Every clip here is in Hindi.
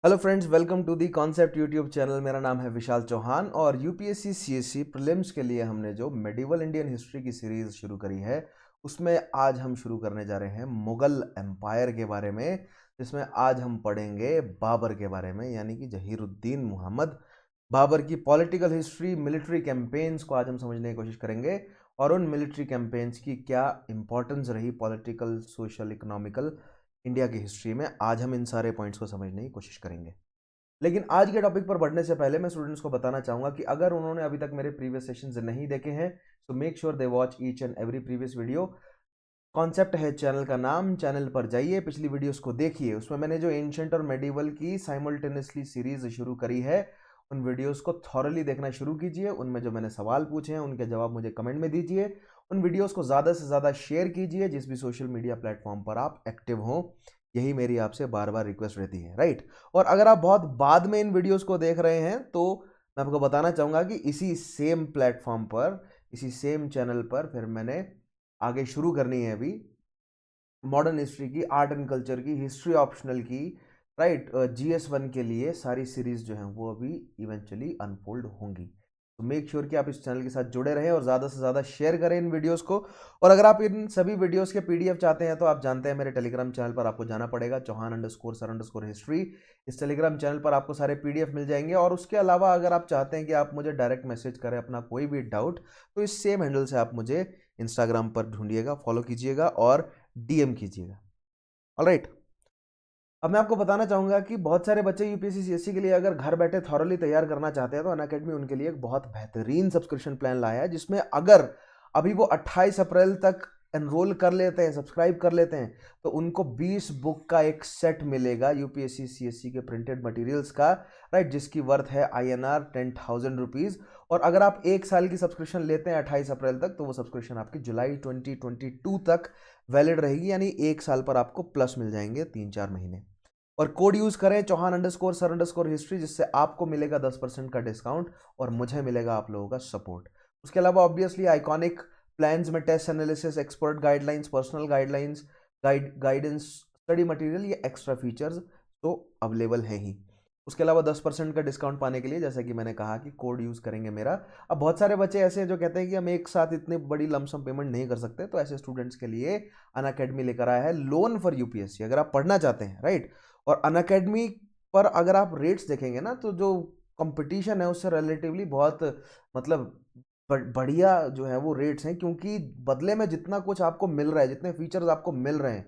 Hello friends, welcome to the concept YouTube channel. मेरा नाम है विशाल चौहान और यूपीएससी सीएससी प्रीलिम्स के लिए हमने जो मेडिवल इंडियन हिस्ट्री की सीरीज शुरू करी है उसमें आज हम शुरू करने जा रहे हैं मुगल एम्पायर के बारे में, जिसमें आज हम पढ़ेंगे बाबर के बारे में, यानी कि जहीरुद्दीन मोहम्मद बाबर की पॉलिटिकल हिस्ट्री, मिलिट्री कैंपेन्स को आज हम समझने की कोशिश करेंगे और उन मिलिट्री कैंपेन्स की क्या इंपॉर्टेंस रही पॉलिटिकल, सोशल, इकोनॉमिकल इंडिया की हिस्ट्री में। आज हम इन सारे पॉइंट्स को समझने की कोशिश करेंगे। लेकिन आज के टॉपिक पर बढ़ने से पहले मैं स्टूडेंट्स को बताना चाहूंगा कि अगर उन्होंने अभी तक मेरे प्रीवियस सेशंस नहीं देखे हैं तो make sure they watch each and every previous video. Concept है चैनल का नाम, चैनल पर जाइए, पिछली वीडियोस को देखिए। उसमें मैंने जो एंशिएंट और मेडिवल की साइमल्टेनियसली सीरीज शुरू करी है उन वीडियोस को थॉरली देखना शुरू कीजिए। उनमें जो मैंने सवाल पूछे हैं उनके जवाब मुझे कमेंट में दीजिए। उन वीडियोस को ज़्यादा से ज़्यादा शेयर कीजिए जिस भी सोशल मीडिया प्लेटफॉर्म पर आप एक्टिव हों। यही मेरी आपसे बार बार रिक्वेस्ट रहती है, राइट। और अगर आप बहुत बाद में इन वीडियोस को देख रहे हैं तो मैं आपको बताना चाहूँगा कि इसी सेम प्लेटफॉर्म पर, इसी सेम चैनल पर फिर मैंने आगे शुरू करनी है अभी मॉडर्न हिस्ट्री की, आर्ट एंड कल्चर की, हिस्ट्री ऑप्शनल की, राइट, GS1 के लिए सारी सीरीज जो हैं वो अभी इवेंचुअली अनफोल्ड होंगी। तो मेक श्योर कि आप इस चैनल के साथ जुड़े रहें और ज़्यादा से ज़्यादा शेयर करें इन वीडियोस को। और अगर आप इन सभी वीडियोस के PDF चाहते हैं तो आप जानते हैं मेरे टेलीग्राम चैनल पर आपको जाना पड़ेगा, चौहान_सर_हिस्ट्री। इस टेलीग्राम चैनल पर आपको सारे PDF मिल जाएंगे। और उसके अलावा अगर आप चाहते हैं कि आप मुझे डायरेक्ट मैसेज करें अपना कोई भी डाउट, तो इस सेम हैंडल से आप मुझे इंस्टाग्राम पर ढूंढिएगा, फॉलो कीजिएगा और DM कीजिएगा। ऑलराइट, अब मैं आपको बताना चाहूंगा कि बहुत सारे बच्चे यूपीएससी सीएससी के लिए अगर घर बैठे थॉरली तैयार करना चाहते हैं तो अनअकैडमी उनके लिए एक बहुत बेहतरीन सब्सक्रिप्शन प्लान लाया है, जिसमें अगर अभी वो 28 अप्रैल तक एनरोल कर लेते हैं, सब्सक्राइब कर लेते हैं, तो उनको 20 बुक का एक सेट मिलेगा यूपीएससी सीएससी के प्रिंटेड मटेरियल्स का, राइट, जिसकी वर्थ है INR 10,000 रुपीज़। और अगर आप एक साल की सब्सक्रिप्शन लेते हैं 28 अप्रैल तक, तो वो सब्सक्रिप्शन आपकी जुलाई 2022 तक वैलिड रहेगी, यानी एक साल पर आपको प्लस मिल जाएंगे 3-4 महीने। और कोड यूज करें चौहान_सर_हिस्ट्री, जिससे आपको मिलेगा 10% का डिस्काउंट और मुझे मिलेगा आप लोगों का सपोर्ट। उसके अलावा ऑब्वियसली आइकॉनिक प्लान्स में test analysis, expert guidelines, personal guidelines, guidance, study material, ये एक्स्ट्रा फीचर्स तो अवेलेबल हैं ही। उसके अलावा 10% का डिस्काउंट पाने के लिए, जैसा कि मैंने कहा, कि कोड यूज करेंगे मेरा। अब बहुत सारे बच्चे ऐसे हैं जो कहते हैं कि हम एक साथ इतनी बड़ी लमसम पेमेंट नहीं कर सकते, तो ऐसे स्टूडेंट्स के लिए अनअकैडमी लेकर आया है लोन फॉर यूपीएससी। अगर आप पढ़ना चाहते हैं, राइट, और अनअकैडमी पर अगर आप रेट्स देखेंगे ना, तो जो कंपटीशन है उससे रिलेटिवली बहुत, मतलब बढ़िया जो है वो रेट्स हैं, क्योंकि बदले में जितना कुछ आपको मिल रहा है, जितने फीचर्स आपको मिल रहे हैं,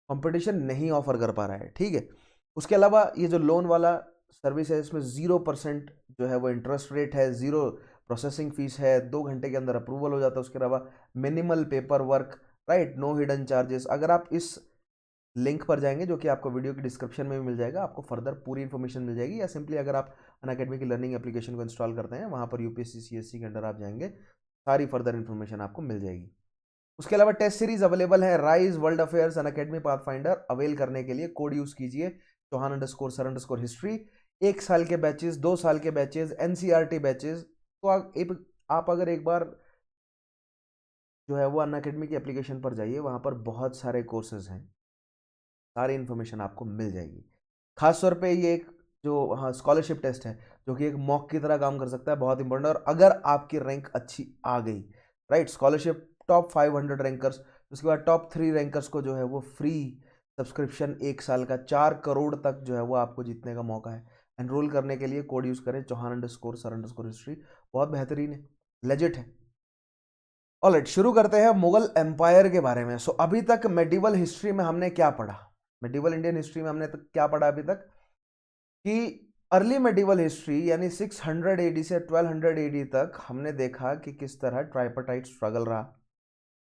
कंपटीशन नहीं ऑफर कर पा रहा है, ठीक है। उसके अलावा ये जो लोन वाला सर्विस है, इसमें 0% जो है वो इंटरेस्ट रेट है, 0 प्रोसेसिंग फीस है, 2 घंटे के अंदर अप्रूवल हो जाता है। उसके अलावा minimal paper work, right, no hidden charges. अगर आप इस लिंक पर जाएंगे, जो कि आपको वीडियो की डिस्क्रिप्शन में भी मिल जाएगा, आपको फर्दर पूरी इन्फॉर्मेशन मिल जाएगी, या सिंपली अगर आप अनअकैडमी की लर्निंग एप्लीकेशन को इंस्टॉल करते हैं, वहाँ पर यूपीएससी सीएससी के अंडर आप जाएंगे, सारी फर्दर इन्फॉर्मेशन आपको मिल जाएगी। उसके अलावा टेस्ट सीरीज अवेलेबल है, rise, world affairs, Unacademy, pathfinder. Avail करने के लिए कोड यूज कीजिए चौहान_सर_हिस्ट्री। 1 साल के बैचेस, 2 साल के बैचेस, NCERT बैचेस। तो आप अगर एक बार जो है वो अनअकैडमी की एप्लीकेशन पर जाइए, वहाँ पर बहुत सारे कोर्सेज हैं, सारी इन्फॉर्मेशन आपको मिल जाएगी। खासतौर पे ये एक जो, हाँ, स्कॉलरशिप टेस्ट है, जो कि एक मॉक की तरह काम कर सकता है, बहुत इंपॉर्टेंट। और अगर आपकी रैंक अच्छी आ गई, राइट, स्कॉलरशिप टॉप 500 रैंकर्स, उसके बाद टॉप 3 रैंकर्स को जो है वो फ्री सब्सक्रिप्शन 1 साल का, 4 करोड़ तक जो है वो आपको जीतने का मौका है। एनरोल करने के लिए कोड यूज करें चौहान_सर_हिस्ट्री। बहुत बेहतरीन है, लेजिट है। ऑलराइट, शुरू करते हैं मुगल एम्पायर के बारे में। सो अभी तक मेडिवल हिस्ट्री में हमने क्या पढ़ा, मेडिवल इंडियन हिस्ट्री में हमने तक क्या पढ़ा अभी तक, कि अर्ली मेडिवल हिस्ट्री यानी 600 AD से 1200 AD तक हमने देखा कि किस तरह ट्राइपार्टाइट स्ट्रगल रहा,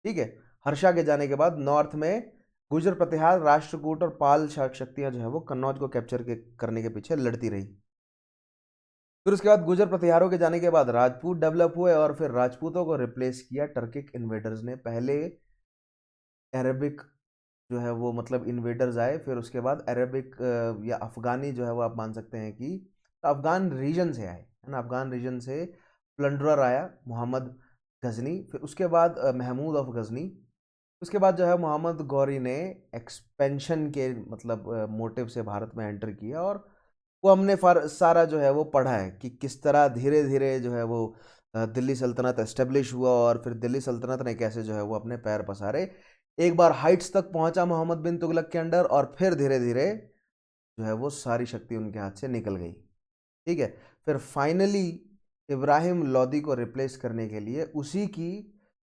ठीक है। हर्षा के जाने के बाद नॉर्थ में गुर्जर प्रतिहार, राष्ट्रकूट और पाल शक्तियां जो है वो कन्नौज को कैप्चर करने के पीछे लड़ती रही। फिर उसके बाद गुर्जर प्रतिहारों के जाने के बाद राजपूत डेवलप हुए और फिर राजपूतों को रिप्लेस किया टर्किक इन्वेडर्स ने। पहले अरेबिक जो है वो, मतलब इन्वेडर्स आए, फिर उसके बाद अरेबिक या अफगानी जो है वो आप मान सकते हैं कि अफगान रीजन से आए, है ना, अफगान रीजन से प्लंडरर आया मोहम्मद गजनी, फिर उसके बाद महमूद ऑफ गजनी। उसके बाद जो है मोहम्मद गौरी ने एक्सपेंशन के मतलब मोटिव से भारत में एंटर किया और वो हमने सारा जो है वो पढ़ा है कि किस तरह धीरे धीरे जो है वो दिल्ली सल्तनत एस्टेब्लिश हुआ और फिर दिल्ली सल्तनत ने कैसे जो है वो अपने पैर पसारे, एक बार हाइट्स तक पहुंचा मोहम्मद बिन तुगलक के अंडर और फिर धीरे धीरे जो है वो सारी शक्ति उनके हाथ से निकल गई। ठीक है, फिर फाइनली इब्राहिम लोदी को रिप्लेस करने के लिए उसी की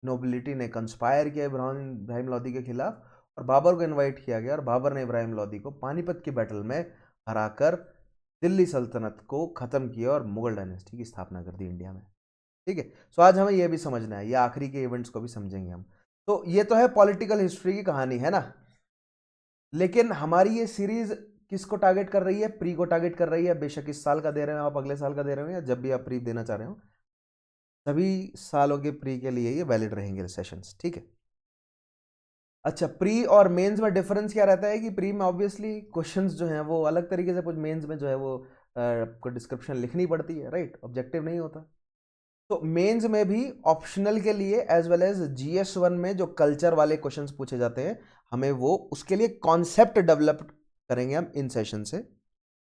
नोबिलिटी ने कंस्पायर किया इब्राहिम लोदी के खिलाफ और बाबर को इनवाइट किया गया और बाबर ने इब्राहिम लोदी को पानीपत की बैटल में हराकर दिल्ली सल्तनत को ख़त्म किया और मुगल डायनेस्टी की स्थापना कर दी इंडिया में। ठीक है, सो आज हमें यह भी समझना है, ये आखिरी के इवेंट्स को भी समझेंगे हम। तो ये तो है पॉलिटिकल हिस्ट्री की कहानी, है ना। लेकिन हमारी ये सीरीज किसको टारगेट कर रही है? प्री को टारगेट कर रही है। बेशक इस साल का दे रहे हो आप, अगले साल का दे रहे हो, या जब भी आप प्री देना चाह रहे हो, सभी सालों के प्री के लिए ये वैलिड रहेंगे सेशंस। ठीक है, अच्छा, प्री और मेंस में डिफरेंस क्या रहता है कि प्री में ऑब्वियसली क्वेश्चंस जो हैं वो अलग तरीके से, कुछ मेंस में जो है वो आपको डिस्क्रिप्शन लिखनी पड़ती है, राइट, ऑब्जेक्टिव नहीं होता। तो मेंस में भी ऑप्शनल के लिए एज वेल एज GS1 में जो कल्चर वाले क्वेश्चंस पूछे जाते हैं, हमें वो उसके लिए कॉन्सेप्ट डेवलप करेंगे हम इन सेशन से,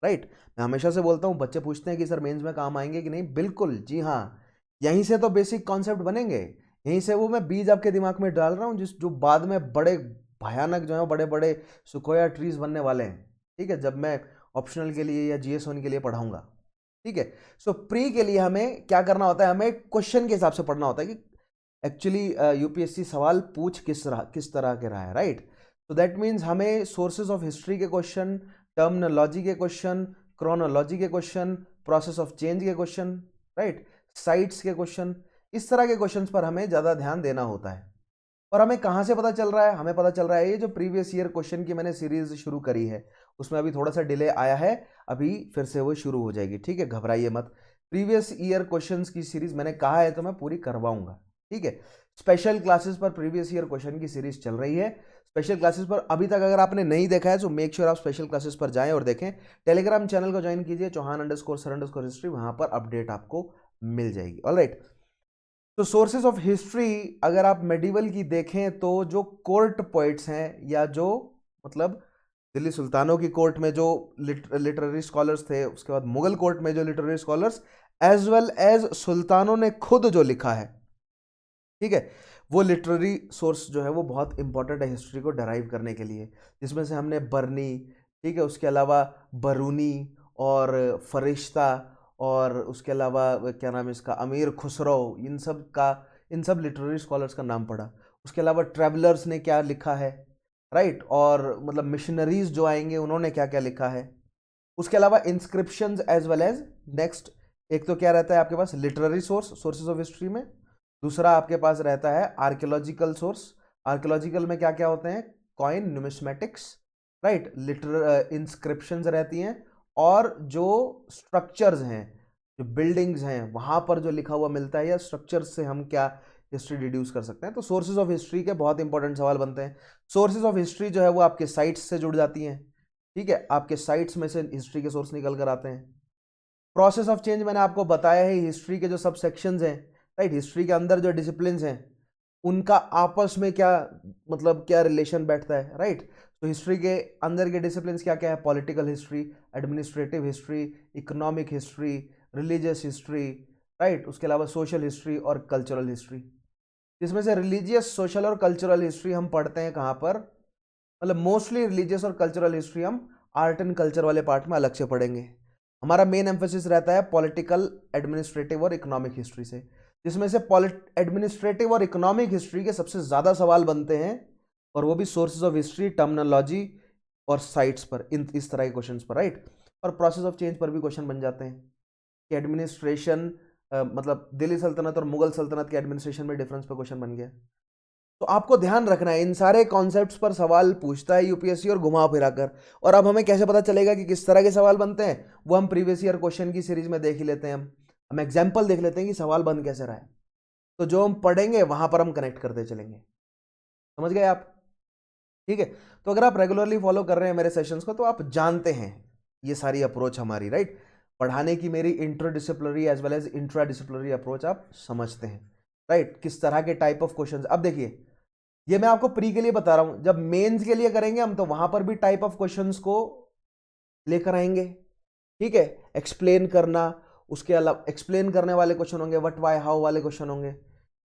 राइट। मैं हमेशा से बोलता हूं, बच्चे पूछते हैं कि सर मेंस में काम आएंगे कि नहीं, बिल्कुल जी हाँ, यहीं से तो बेसिक कॉन्सेप्ट बनेंगे, यहीं से वो मैं बीज आपके दिमाग में डाल रहा हूं जिस जो बाद में बड़े भयानक जो है बड़े बड़े सुकोया ट्रीज बनने वाले हैं। ठीक है, जब मैं ऑप्शनल के लिए या GS1 के लिए पढ़ाऊंगा। ठीक है, सो प्री के लिए हमें क्या करना होता है, हमें क्वेश्चन के हिसाब से पढ़ना होता है कि एक्चुअली UPSC सवाल पूछ किस तरह के रहा है, राइट। तो दैट मीन्स हमें सोर्सेज ऑफ हिस्ट्री के क्वेश्चन, टर्मिनोलॉजी के क्वेश्चन, क्रोनोलॉजी के क्वेश्चन, प्रोसेस ऑफ चेंज के क्वेश्चन, राइट, साइट्स के क्वेश्चन, इस तरह के क्वेश्चंस पर हमें ज़्यादा ध्यान देना होता है। और हमें कहाँ से पता चल रहा है? हमें पता चल रहा है ये जो प्रीवियस ईयर क्वेश्चन की मैंने सीरीज शुरू करी है उसमें अभी थोड़ा सा डिले आया है, अभी फिर से वो शुरू हो जाएगी। ठीक है, घबराइए मत, प्रीवियस ईयर क्वेश्चंस की सीरीज मैंने कहा है तो मैं पूरी करवाऊंगा। ठीक है, स्पेशल क्लासेस पर प्रीवियस ईयर क्वेश्चन की सीरीज चल रही है। स्पेशल क्लासेस पर अभी तक अगर आपने नहीं देखा है तो मेक श्योर आप स्पेशल क्लासेस पर जाएं और देखें। टेलीग्राम चैनल को ज्वाइन कीजिए, चौहान_सर_हिस्ट्री, वहां पर अपडेट आपको मिल जाएगी। ऑलराइट, तो सोर्सेस ऑफ हिस्ट्री अगर आप मेडिवल की देखें तो जो कोर्ट पोइट्स हैं या जो मतलब दिल्ली सुल्तानों की कोर्ट में जो लिटरेरी स्कॉलर्स थे, उसके बाद मुगल कोर्ट में जो literary scholars, as well as सुल्तानों ने खुद जो लिखा है, ठीक है, वो लिटरेरी सोर्स जो है वो बहुत इंपॉर्टेंट है हिस्ट्री को डराइव करने के लिए, जिसमें से हमने बरनी, ठीक है, उसके अलावा बरूनी और फरिश्ता और उसके अलावा क्या नाम है इसका, अमीर खुसरो, इन सब लिटरेरी स्कॉलर्स का नाम पढ़ा। उसके अलावा ट्रैवलर्स ने क्या लिखा है, राइट, और मतलब मिशनरीज जो आएंगे उन्होंने क्या क्या लिखा है। उसके अलावा inscriptions as well as next, एक तो क्या रहता है आपके पास लिटरेरी सोर्सेज ऑफ हिस्ट्री में, दूसरा आपके पास रहता है आर्कियोलॉजिकल सोर्स। आर्कियोलॉजिकल में क्या क्या होते हैं, कॉइन, न्यूमिस्मेटिक्स, राइट, इंस्क्रिप्शंस रहती हैं, और जो स्ट्रक्चर्स हैं, जो बिल्डिंग्स हैं, वहां पर जो लिखा हुआ मिलता है, या स्ट्रक्चर्स से हम क्या हिस्ट्री डिड्यूस कर सकते हैं। तो सोर्सेज ऑफ हिस्ट्री के बहुत इंपॉर्टेंट सवाल बनते हैं। सोर्सेज ऑफ हिस्ट्री जो है वो आपके साइट्स से जुड़ जाती हैं। ठीक है, आपके साइट्स में से हिस्ट्री के सोर्स निकल कर आते हैं। प्रोसेस ऑफ चेंज मैंने आपको बताया है, हिस्ट्री के जो सब सेक्शंस हैं, राइट, हिस्ट्री के अंदर जो डिसिप्लिन्स हैं उनका आपस में क्या मतलब क्या रिलेशन बैठता है, राइट। तो हिस्ट्री के अंदर के डिसिप्लिन्स क्या क्या है, political history, administrative history, economic history, religious history, right, उसके अलावा सोशल हिस्ट्री और कल्चरल हिस्ट्री। जिसमें से रिलीजियस, सोशल और कल्चरल हिस्ट्री हम पढ़ते हैं कहाँ पर, मतलब मोस्टली रिलीजियस और कल्चरल हिस्ट्री हम आर्ट एंड कल्चर वाले पार्ट में अलग से पढ़ेंगे। हमारा मेन एम्फेसिस रहता है पॉलिटिकल, एडमिनिस्ट्रेटिव और इकोनॉमिक हिस्ट्री से, जिसमें से एडमिनिस्ट्रेटिव और इकोनॉमिक हिस्ट्री के सबसे ज़्यादा सवाल बनते हैं, और वो भी सोर्सेज ऑफ हिस्ट्री, टर्मिनोलॉजी और साइट्स पर, इस तरह के क्वेश्चंस पर, राइट। और प्रोसेस ऑफ चेंज पर भी क्वेश्चन बन जाते हैं कि एडमिनिस्ट्रेशन मतलब दिल्ली सल्तनत और मुगल सल्तनत के एडमिनिस्ट्रेशन में डिफरेंस पर क्वेश्चन बन गया। तो आपको ध्यान रखना है, इन सारे कॉन्सेप्ट्स पर सवाल पूछता है UPSC और घुमा फिरा कर। और अब हमें कैसे पता चलेगा कि किस तरह के सवाल बनते हैं, वो हम प्रीवियस ईयर क्वेश्चन की सीरीज में देख ही लेते हैं। हम एग्जाम्पल देख लेते हैं कि सवाल बन कैसे रहा है, तो जो हम पढ़ेंगे वहां पर हम कनेक्ट करते चलेंगे। समझ गए आप? ठीक है, तो अगर आप रेगुलरली फॉलो कर रहे हैं मेरे सेशंस को तो आप जानते हैं ये सारी अप्रोच हमारी, राइट, पढ़ाने की मेरी interdisciplinary as well as intradisciplinary approach आप समझते हैं, राइट, किस तरह के टाइप ऑफ क्वेश्चंस। अब देखिए, ये मैं आपको प्री के लिए बता रहा हूं, जब मेंस के लिए करेंगे हम तो वहां पर भी टाइप ऑफ क्वेश्चंस को लेकर आएंगे। ठीक है, एक्सप्लेन करना, उसके अलावा एक्सप्लेन करने वाले क्वेश्चन होंगे, व्हाट वाई हाउ वाले क्वेश्चन होंगे,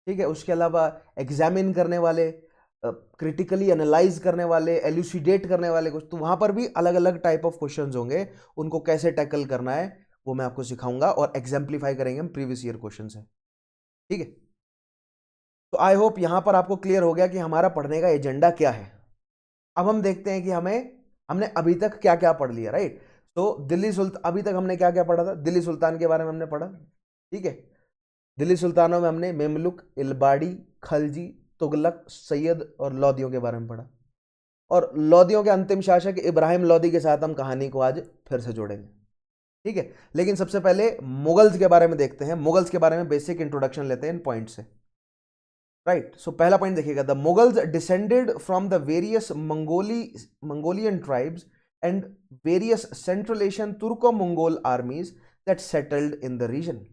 ठीक है, उसके अलावा एग्जामिन करने वाले, क्रिटिकली एनालाइज करने वाले, एल्यूसिडेट करने वाले कुछ, तो वहां पर भी अलग अलग टाइप ऑफ क्वेश्चंस होंगे, उनको कैसे टैकल करना है वो मैं आपको सिखाऊंगा और एग्जाम्प्लीफाई करेंगे हम प्रीवियस ईयर क्वेश्चन से, ठीक है। तो आई होप यहां पर आपको क्लियर हो गया कि हमारा पढ़ने का एजेंडा क्या है। अब हम देखते हैं कि हमने अभी तक क्या क्या पढ़ लिया, राइट। तो दिल्ली सुल्तान, अभी तक हमने क्या क्या पढ़ा था, दिल्ली सुल्तान के बारे में हमने पढ़ा, ठीक है। दिल्ली सुल्तानों में हमने मेमलुक, इल्बाड़ी, खलजी, तुगलक, सैयद और लोदियों के बारे में पढ़ा, और लोदियों के अंतिम शासक इब्राहिम लोदी के साथ हम कहानी को आज फिर से जोड़ेंगे, ठीक है। लेकिन सबसे पहले मुगल्स के बारे में देखते हैं, मुगल्स के बारे में बेसिक इंट्रोडक्शन लेते हैं इन पॉइंट से, राइट। सो पहला पॉइंट देखिएगा, the Mughals descended from the various Mongolian tribes and various central Asian Turco Mongol armies that settled in the region.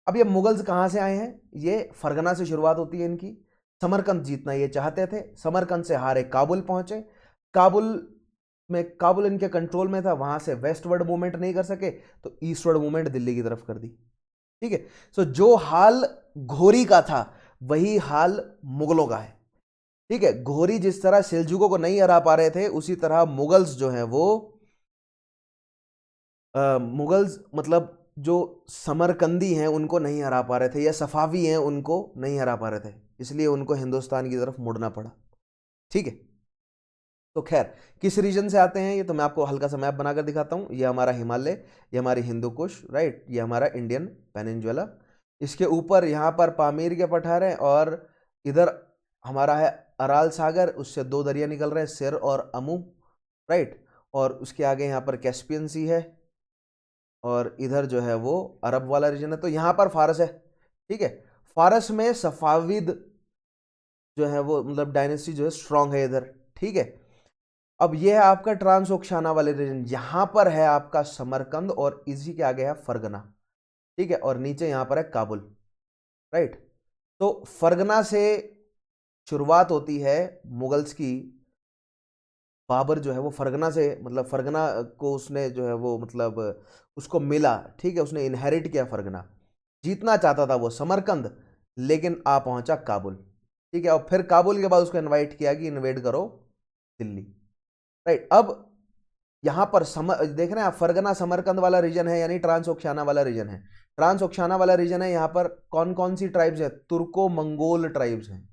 अब ये मुगल्स कहां से आए हैं, ये फरगना से शुरुआत होती है इनकी, समरकंद जीतना ये चाहते थे, समरकंद से हारे काबुल पहुंचे, काबुल इनके कंट्रोल में था, वहां से वेस्टवर्ड मूवमेंट नहीं कर सके तो ईस्टवर्ड मूवमेंट दिल्ली की तरफ कर दी, ठीक है। सो जो हाल घोरी का था वही हाल मुगलों का है, ठीक है। घोरी जिस तरह सेल्जुकों को नहीं हरा पा रहे थे, उसी तरह मुगल्स जो है वो मुगल्स मतलब जो समरकंदी हैं उनको नहीं हरा पा रहे थे, या सफावी हैं उनको नहीं हरा पा रहे थे, इसलिए उनको हिंदुस्तान की तरफ मुड़ना पड़ा, ठीक है। तो खैर किस रीजन से आते हैं ये तो मैं आपको हल्का सा मैप बनाकर दिखाता हूँ। ये हमारा हिमालय, ये हमारी हिंदू कुश, राइट, ये हमारा इंडियन पेनिनजुला, इसके ऊपर यहाँ पर पामीर के पठार हैं, और इधर हमारा है अराल सागर, उससे दो दरिया निकल रहे हैं, सिर और अमू, राइट, और उसके आगे यहाँ पर कैस्पियन सी है, और इधर जो है वो अरब वाला रीजन है। तो यहाँ पर फारस है, ठीक है। फारस में सफाविद जो है वो मतलब डायनेस्टी जो है स्ट्रांग है इधर, ठीक है। अब ये है आपका ट्रांसोक्शाना वाले रीजन, यहां पर है आपका समरकंद, और इसी के आगे है फरगना, ठीक है, और नीचे यहां पर है काबुल, राइट। तो फरगना से शुरुआत होती है मुगल्स की, बाबर जो है वो फरगना से, मतलब फरगना को उसने जो है वो मतलब उसको मिला, ठीक है, उसने इनहेरिट किया फरगना, जीतना चाहता था वो समरकंद, लेकिन आ पहुंचा काबुल, ठीक है। और फिर काबुल के बाद उसको इनवाइट किया कि इन्वेड करो दिल्ली, राइट। अब यहां पर देख रहे हैं आप, फरगना समरकंद वाला रीजन है, यानी ट्रांसोक्शाना वाला रीजन है। ट्रांसोक्शाना वाला रीजन है, यहां पर कौन कौन सी ट्राइब्स है, तुर्को मंगोल ट्राइब्स हैं,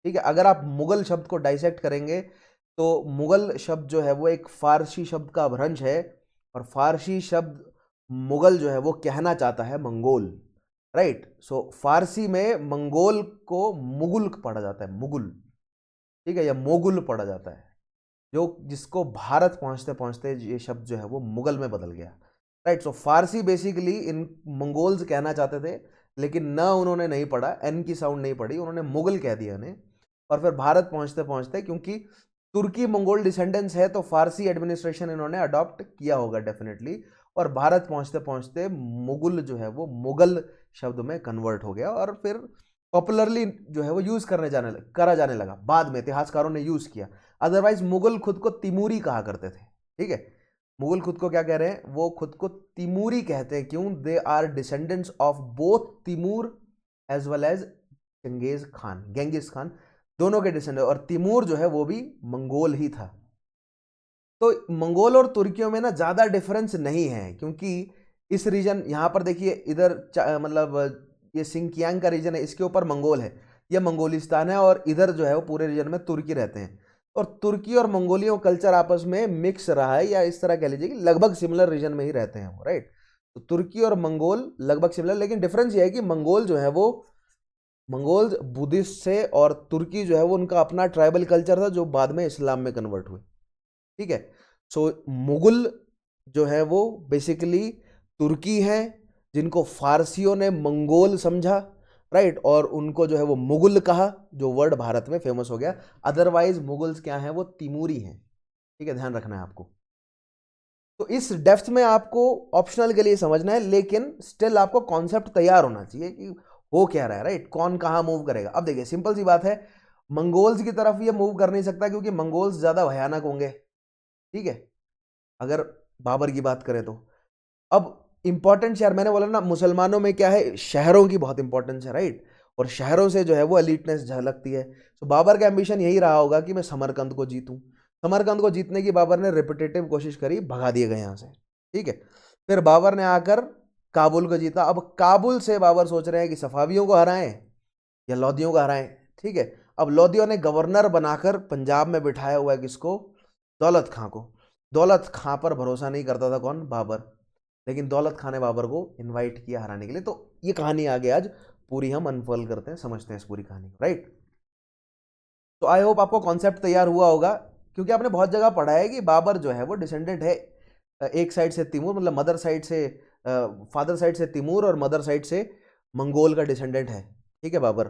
ठीक है। अगर आप मुगल शब्द को डाइसेक्ट करेंगे तो मुगल शब्द जो है वो एक फारसी शब्द का अपभ्रंश है, और फारसी शब्द मुगल जो है वो कहना चाहता है मंगोल, राइट। सो फारसी में मंगोल को मुगल पढ़ा जाता है, मुगल, ठीक है, या मोगुल पढ़ा जाता है, जो जिसको भारत पहुंचते पहुंचते ये शब्द जो है वो मुगल में बदल गया, राइट। सो फारसी बेसिकली इन मंगोल्स कहना चाहते थे, लेकिन न उन्होंने नहीं पढ़ा, एन की साउंड नहीं पढ़ी, उन्होंने मुगल कह दिया इन्हें, और फिर भारत पहुंचते पहुंचते क्योंकि तुर्की मंगोल डिसेंडेंट्स है तो फारसी एडमिनिस्ट्रेशन इन्होंने अडॉप्ट किया होगा डेफिनेटली, और भारत पहुंचते पहुंचते मुगल जो है वो मुगल शब्द में कन्वर्ट हो गया, और फिर पॉपुलरली जो है वो यूज करा जाने लगा, बाद में इतिहासकारों ने यूज किया। अदरवाइज मुगल खुद को तिमूरी कहा करते थे, ठीक है। मुगल खुद को क्या कह रहे हैं, वो खुद को तिमूरी कहते हैं, क्यों, they are descendants of both Timur as well as Genghis Khan, दोनों के डिसेंडेंट, और तिमूर जो है वो भी मंगोल ही था। तो मंगोल और तुर्कियों में ना ज्यादा डिफरेंस नहीं है, क्योंकि इस रीजन यहां पर देखिए, इधर मतलब ये सिंकियांग का रीजन है, इसके ऊपर मंगोल है, ये मंगोलिस्तान है, और इधर जो है वो पूरे रीजन में तुर्की रहते हैं, और तुर्की और मंगोलियों कल्चर आपस में मिक्स रहा है, या इस तरह कह लीजिए कि लगभग सिमिलर रीजन में ही रहते हैं वो, राइट। तो तुर्की और मंगोल लगभग सिमिलर, लेकिन डिफरेंस ये है कि मंगोल जो है वो मंगोल्स बुद्धिस्ट से, और तुर्की जो है वो उनका अपना ट्राइबल कल्चर था जो बाद में इस्लाम में कन्वर्ट हुए, ठीक है। सो मुगल जो है वो बेसिकली तुर्की है, जिनको फारसियों ने मंगोल समझा, राइट, और उनको जो है वो मुगल कहा, जो वर्ड भारत में फेमस हो गया। अदरवाइज मुगल्स क्या हैं, वो तिमूरी हैं, ठीक है, ध्यान रखना है आपको। तो इस डेप्थ में आपको ऑप्शनल के लिए समझना है, लेकिन स्टिल आपको कॉन्सेप्ट तैयार होना चाहिए कि हो क्या रहा है, राइट, कौन कहां मूव करेगा। अब देखिए सिंपल सी बात है, मंगोल्स की तरफ ये मूव कर नहीं सकता, क्योंकि मंगोल्स ज्यादा भयानक होंगे, ठीक है, अगर बाबर की बात करें तो। अब इंपॉर्टेंट शहर, मैंने बोला ना मुसलमानों में क्या है, शहरों की बहुत इंपॉर्टेंस है, राइट, और शहरों से जो है वो एलिटनेस झलकती है। तो बाबर का एम्बिशन यही रहा होगा कि मैं समरकंद को जीतूं। समरकंद को जीतने की बाबर ने रिपीटेटिव कोशिश करी, भगा दिए गए यहाँ से, ठीक है। फिर बाबर ने आकर काबुल को जीता। अब काबुल से बाबर सोच रहे हैं कि सफावियों को हराएं या लोदियों को हराएं, ठीक है। अब लोदियों ने गवर्नर बनाकर पंजाब में बिठाया हुआ है किसको, दौलत खां को। दौलत खां पर भरोसा नहीं करता था कौन, बाबर, लेकिन दौलत खां ने बाबर को इनवाइट किया हराने के लिए। तो ये कहानी आगे आज पूरी हम अनफॉल करते हैं, समझते हैं इस पूरी कहानी को, राइट। तो आई होप आपको कॉन्सेप्ट तैयार हुआ होगा, क्योंकि आपने बहुत जगह पढ़ा है कि बाबर जो है वो डिसेंडेंट है एक साइड से तिमूर, मतलब मदर साइड से, फादर साइड से तिमूर और मदर साइड से मंगोल का डिसेंडेंट है, ठीक है बाबर।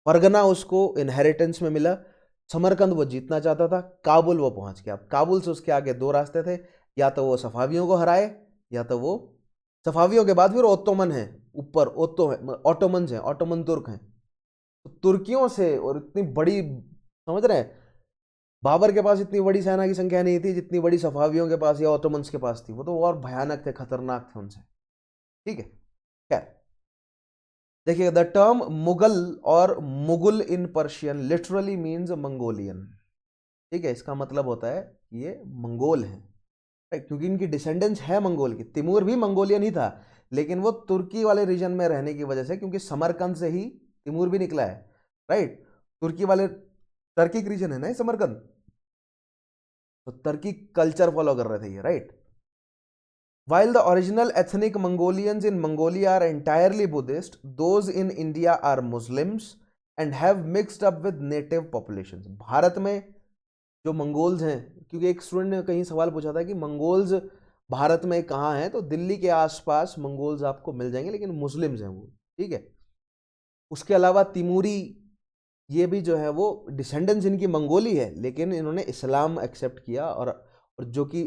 फरगना उसको इनहेरिटेंस में मिला। समरकंद वो जीतना चाहता था, काबुल वो पहुंच गया। काबुल से उसके आगे दो रास्ते थे, या तो वो सफावियों को हराए, या तो वो सफावियों के बाद फिर ओत्तोमन है, ऊपर ओत्तो है, ऑटोमन है, ऑटोमन तुर्क हैं। तो तुर्कियों से, और इतनी बड़ी, समझ रहे हैं, बाबर के पास इतनी बड़ी सेना की संख्या नहीं थी जितनी बड़ी सफावियों के पास या ऑटोमन्स के पास थी। वो तो और भयानक थे, खतरनाक थे उनसे, ठीक है। खैर देखिए, द टर्म मुगल और Mughal in Persian literally means Mongolian, ठीक है। इसका मतलब होता है ये मंगोल है, क्योंकि इनकी डिसेंडेंस है मंगोल की। तिमूर भी मंगोलियन ही था, लेकिन वो तुर्की वाले रीजन में रहने की वजह से, क्योंकि समरकंद से ही तिमूर भी निकला है, राइट। तुर्की वाले, टर्किक रीजन है ना ये समरकंद, तो टर्की कल्चर फॉलो कर रहे थे ये, right. While the original ethnic Mongolians in Mongolia are entirely Buddhist, those in India are Muslims and have mixed up with native populations. Bharat में जो मंगोल्स हैं, क्योंकि एक स्टूडेंट ने कहीं सवाल पूछा था कि मंगोल्स भारत में कहाँ हैं, तो दिल्ली के आसपास मंगोल्स आपको मिल जाएंगे, लेकिन मुस्लिम्स हैं वो, ठीक है। उसके अलावा तिमूरी, ये भी जो है वो डिसेंडेंस इनकी मंगोली है, लेकिन इन्होंने इस्लाम एक्सेप्ट किया, और जो कि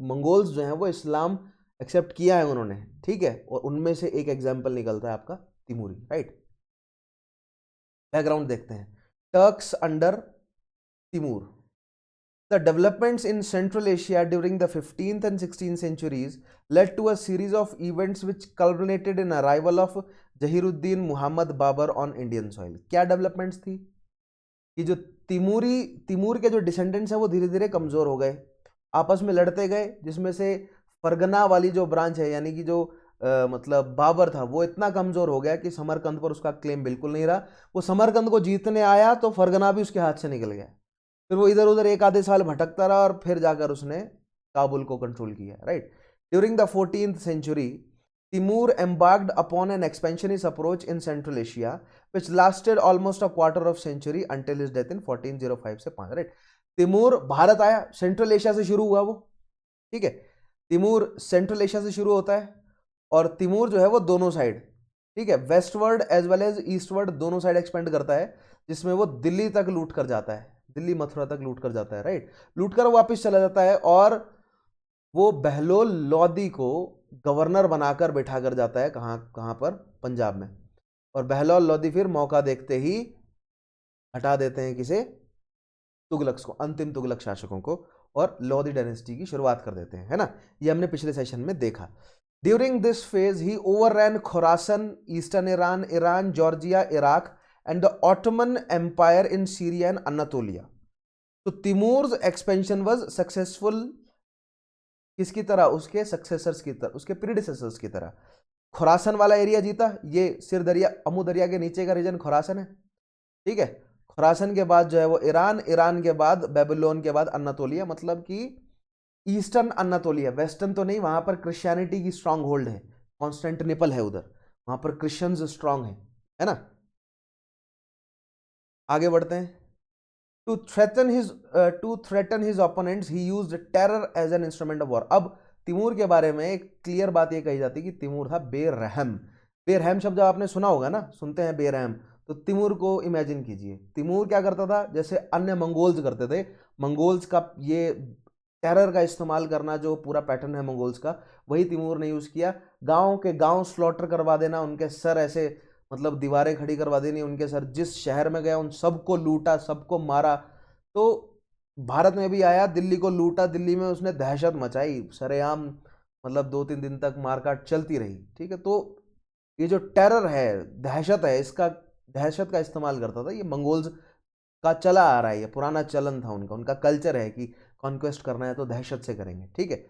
मंगोल्स जो हैं वो इस्लाम एक्सेप्ट किया है उन्होंने, ठीक है। और उनमें से एक एग्जाम्पल निकलता है आपका तिमूरी, राइट। बैकग्राउंड देखते हैं, Turks under Timur. The developments in Central Asia during the 15th and 16th centuries led to a series of events which culminated in arrival of Jahiruddin Muhammad Babur on Indian soil. क्या डेवलपमेंट्स थी कि जो तिमूर के जो डिसेंडेंट्स हैं वो धीरे धीरे कमजोर हो गए, आपस में लड़ते गए, जिसमें से फरगना वाली जो ब्रांच है, यानी कि जो मतलब बाबर था, वो इतना कमजोर हो गया कि समरकंद पर उसका क्लेम बिल्कुल नहीं रहा। वो समरकंद को जीतने आया तो फरगना भी उसके हाथ से निकल गया। फिर वो इधर उधर एक आधे साल भटकता रहा, और फिर जाकर उसने काबुल को कंट्रोल किया, right. During the 14th century Timur embarked upon an expansionist approach in Central Asia, which lasted almost a quarter of century until his death in 1405 से 5, राइट। तिमूर भारत आया, सेंट्रल एशिया से शुरू हुआ वो, ठीक है। तिमूर सेंट्रल एशिया से शुरू होता है, और तिमूर जो है वो दोनों साइड, ठीक है, westward as well as eastward, दोनों साइड एक्सपेंड करता है, जिसमें वो दिल्ली तक लूट कर जाता है, दिल्ली मथुरा तक लूट कर जाता है, राइट। लूट कर वापस चला जाता है, और वो बहलोल लोदी को गवर्नर बनाकर बैठा कर जाता है, कहाँ कहाँ पर, पंजाब में। और बहलोल लोदी फिर मौका देखते ही हटा देते हैं किसे, तुगलक को, अंतिम तुगलक शासकों को, और लोदी डायनेस्टी की शुरुआत कर देते हैं, है ना। ये हमने पिछले सेशन में देखा। During this phase he overran Khurasan, eastern Iran, Georgia, Iraq and the Ottoman Empire in Syria and Anatolia. तो तिमूर्स एक्सपेंशन वाज सक्सेसफुल, किसकी तरह, उसके सक्सेसर्स की तरह, उसके प्रीडिसेसर्स की तरह। खुरासन वाला एरिया जीता, ये सिर दरिया, अमू दरिया के नीचे का रीजन खुरासन है, ठीक है। खुरासन के बाद जो है वो ईरान, ईरान के बाद बेबीलोन के बाद अनातोलिया, मतलब कि ईस्टर्न अनातोलिया, वेस्टर्न तो नहीं, वहां पर क्रिश्चियनिटी की स्ट्रांग होल्ड है, कॉन्स्टेंटिनोपल है उधर, वहां पर क्रिश्चियंस स्ट्रांग है ना। आगे बढ़ते हैं। To threaten his opponents, he used terror as an instrument of war. अब तिमूर के बारे में एक क्लियर बात ये कही जाती है कि तिमूर था बेरहम। बेरहम शब्द जब आपने सुना होगा ना, सुनते हैं बेरहम, तो तिमूर को इमेजिन कीजिए। तिमूर क्या करता था, जैसे अन्य मंगोल्स करते थे, मंगोल्स का ये टेरर का इस्तेमाल करना जो पूरा पैटर्न है मंगोल्स का, वही तिमूर ने यूज किया। गांव के गांव स्लॉटर करवा देना, उनके सर ऐसे, मतलब दीवारें खड़ी करवा देनी उनके सर, जिस शहर में गया उन सबको लूटा, सबको मारा। तो भारत में भी आया, दिल्ली को लूटा, दिल्ली में उसने दहशत मचाई, सरेआम, मतलब 2-3 दिन तक मारकाट चलती रही, ठीक है। तो ये जो टेरर है, दहशत है, इसका दहशत का इस्तेमाल करता था ये मंगोल्स का चला आ रहा है, ये पुराना चलन था उनका, उनका कल्चर है कि कॉन्क्वेस्ट करना है तो दहशत से करेंगे, ठीक है।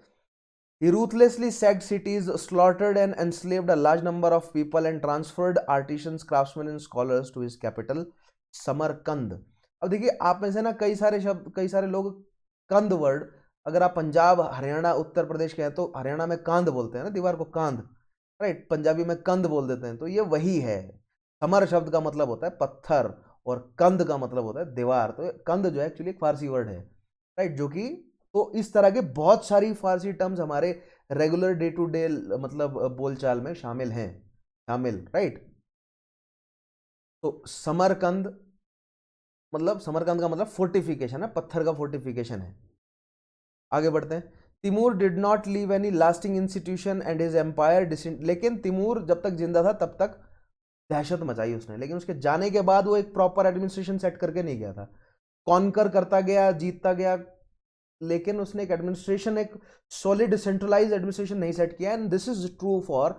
He ruthlessly sacked cities, slaughtered and enslaved a large number of people and transferred artisans, craftsmen and scholars to his capital, Samarkand. अब देखिए आप में से ना कई सारे शब्द, कई सारे लोग कंद वर्ड, अगर आप पंजाब, हरियाणा, उत्तर प्रदेश के हैं तो हरियाणा में कांद बोलते हैं ना, दीवार को कांद, राइट, पंजाबी में कंद बोल देते हैं, तो ये वही है। समर शब्द का मतलब होता है पत्थर और कंद का मतलब होता है दीवार, तो कंद जो है एक्चुअली एक फारसी वर्ड है, राइट, जो कि, तो इस तरह के बहुत सारी फारसी टर्म्स हमारे रेगुलर डे टू डे मतलब बोलचाल में शामिल हैं, शामिल, राइट। तो समरकंद मतलब, समरकंद का मतलब फोर्टिफिकेशन है, पत्थर का फोर्टिफिकेशन है। आगे बढ़ते हैं। Timur did not leave any lasting institution and his empire, लेकिन तिमूर जब तक जिंदा था तब तक दहशत मचाई उसने, लेकिन उसके जाने के बाद वो एक प्रॉपर एडमिनिस्ट्रेशन सेट करके नहीं गया था। कॉन्कर करता गया, जीतता गया, लेकिन उसने एक एडमिनिस्ट्रेशन, एक सॉलिड सेंट्रलाइज एडमिनिस्ट्रेशन नहीं सेट किया। And this is true for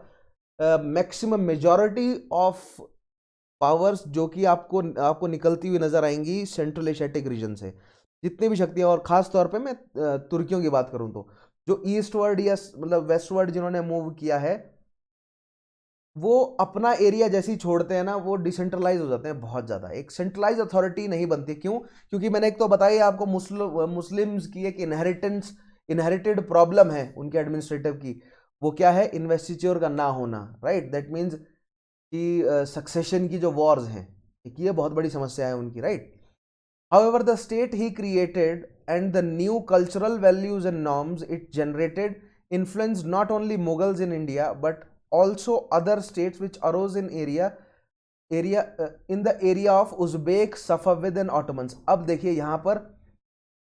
maximum majority of powers जो कि आपको आपको निकलती हुई नजर आएंगी सेंट्रल एशियाटिक रीजन से, जितनी भी शक्तियां, और खास तौर पे मैं तुर्कियों की बात करूं तो जो ईस्टवर्ड या मतलब वेस्टवर्ड जिन्होंने मूव किया है, वो अपना एरिया जैसे ही छोड़ते हैं ना, वो डिसेंट्रलाइज हो जाते हैं बहुत ज़्यादा, एक सेंट्रलाइज अथॉरिटी नहीं बनती। क्यों? क्योंकि मैंने एक तो बताया आपको, मुस्लिम्स की एक इनहेरिटेड प्रॉब्लम है उनके एडमिनिस्ट्रेटिव की, वो क्या है? इन्वेस्टिच्योर का ना होना, राइट। दैट मीन्स कि सक्सेशन की जो वॉर्स हैं, ये बहुत बड़ी समस्या है उनकी, right. However, the state he created and the new cultural values and norms it generated influenced not only Mughals in India but also other states which arose in in the area of Uzbek, Safavid and Ottomans। अब देखिए यहाँ पर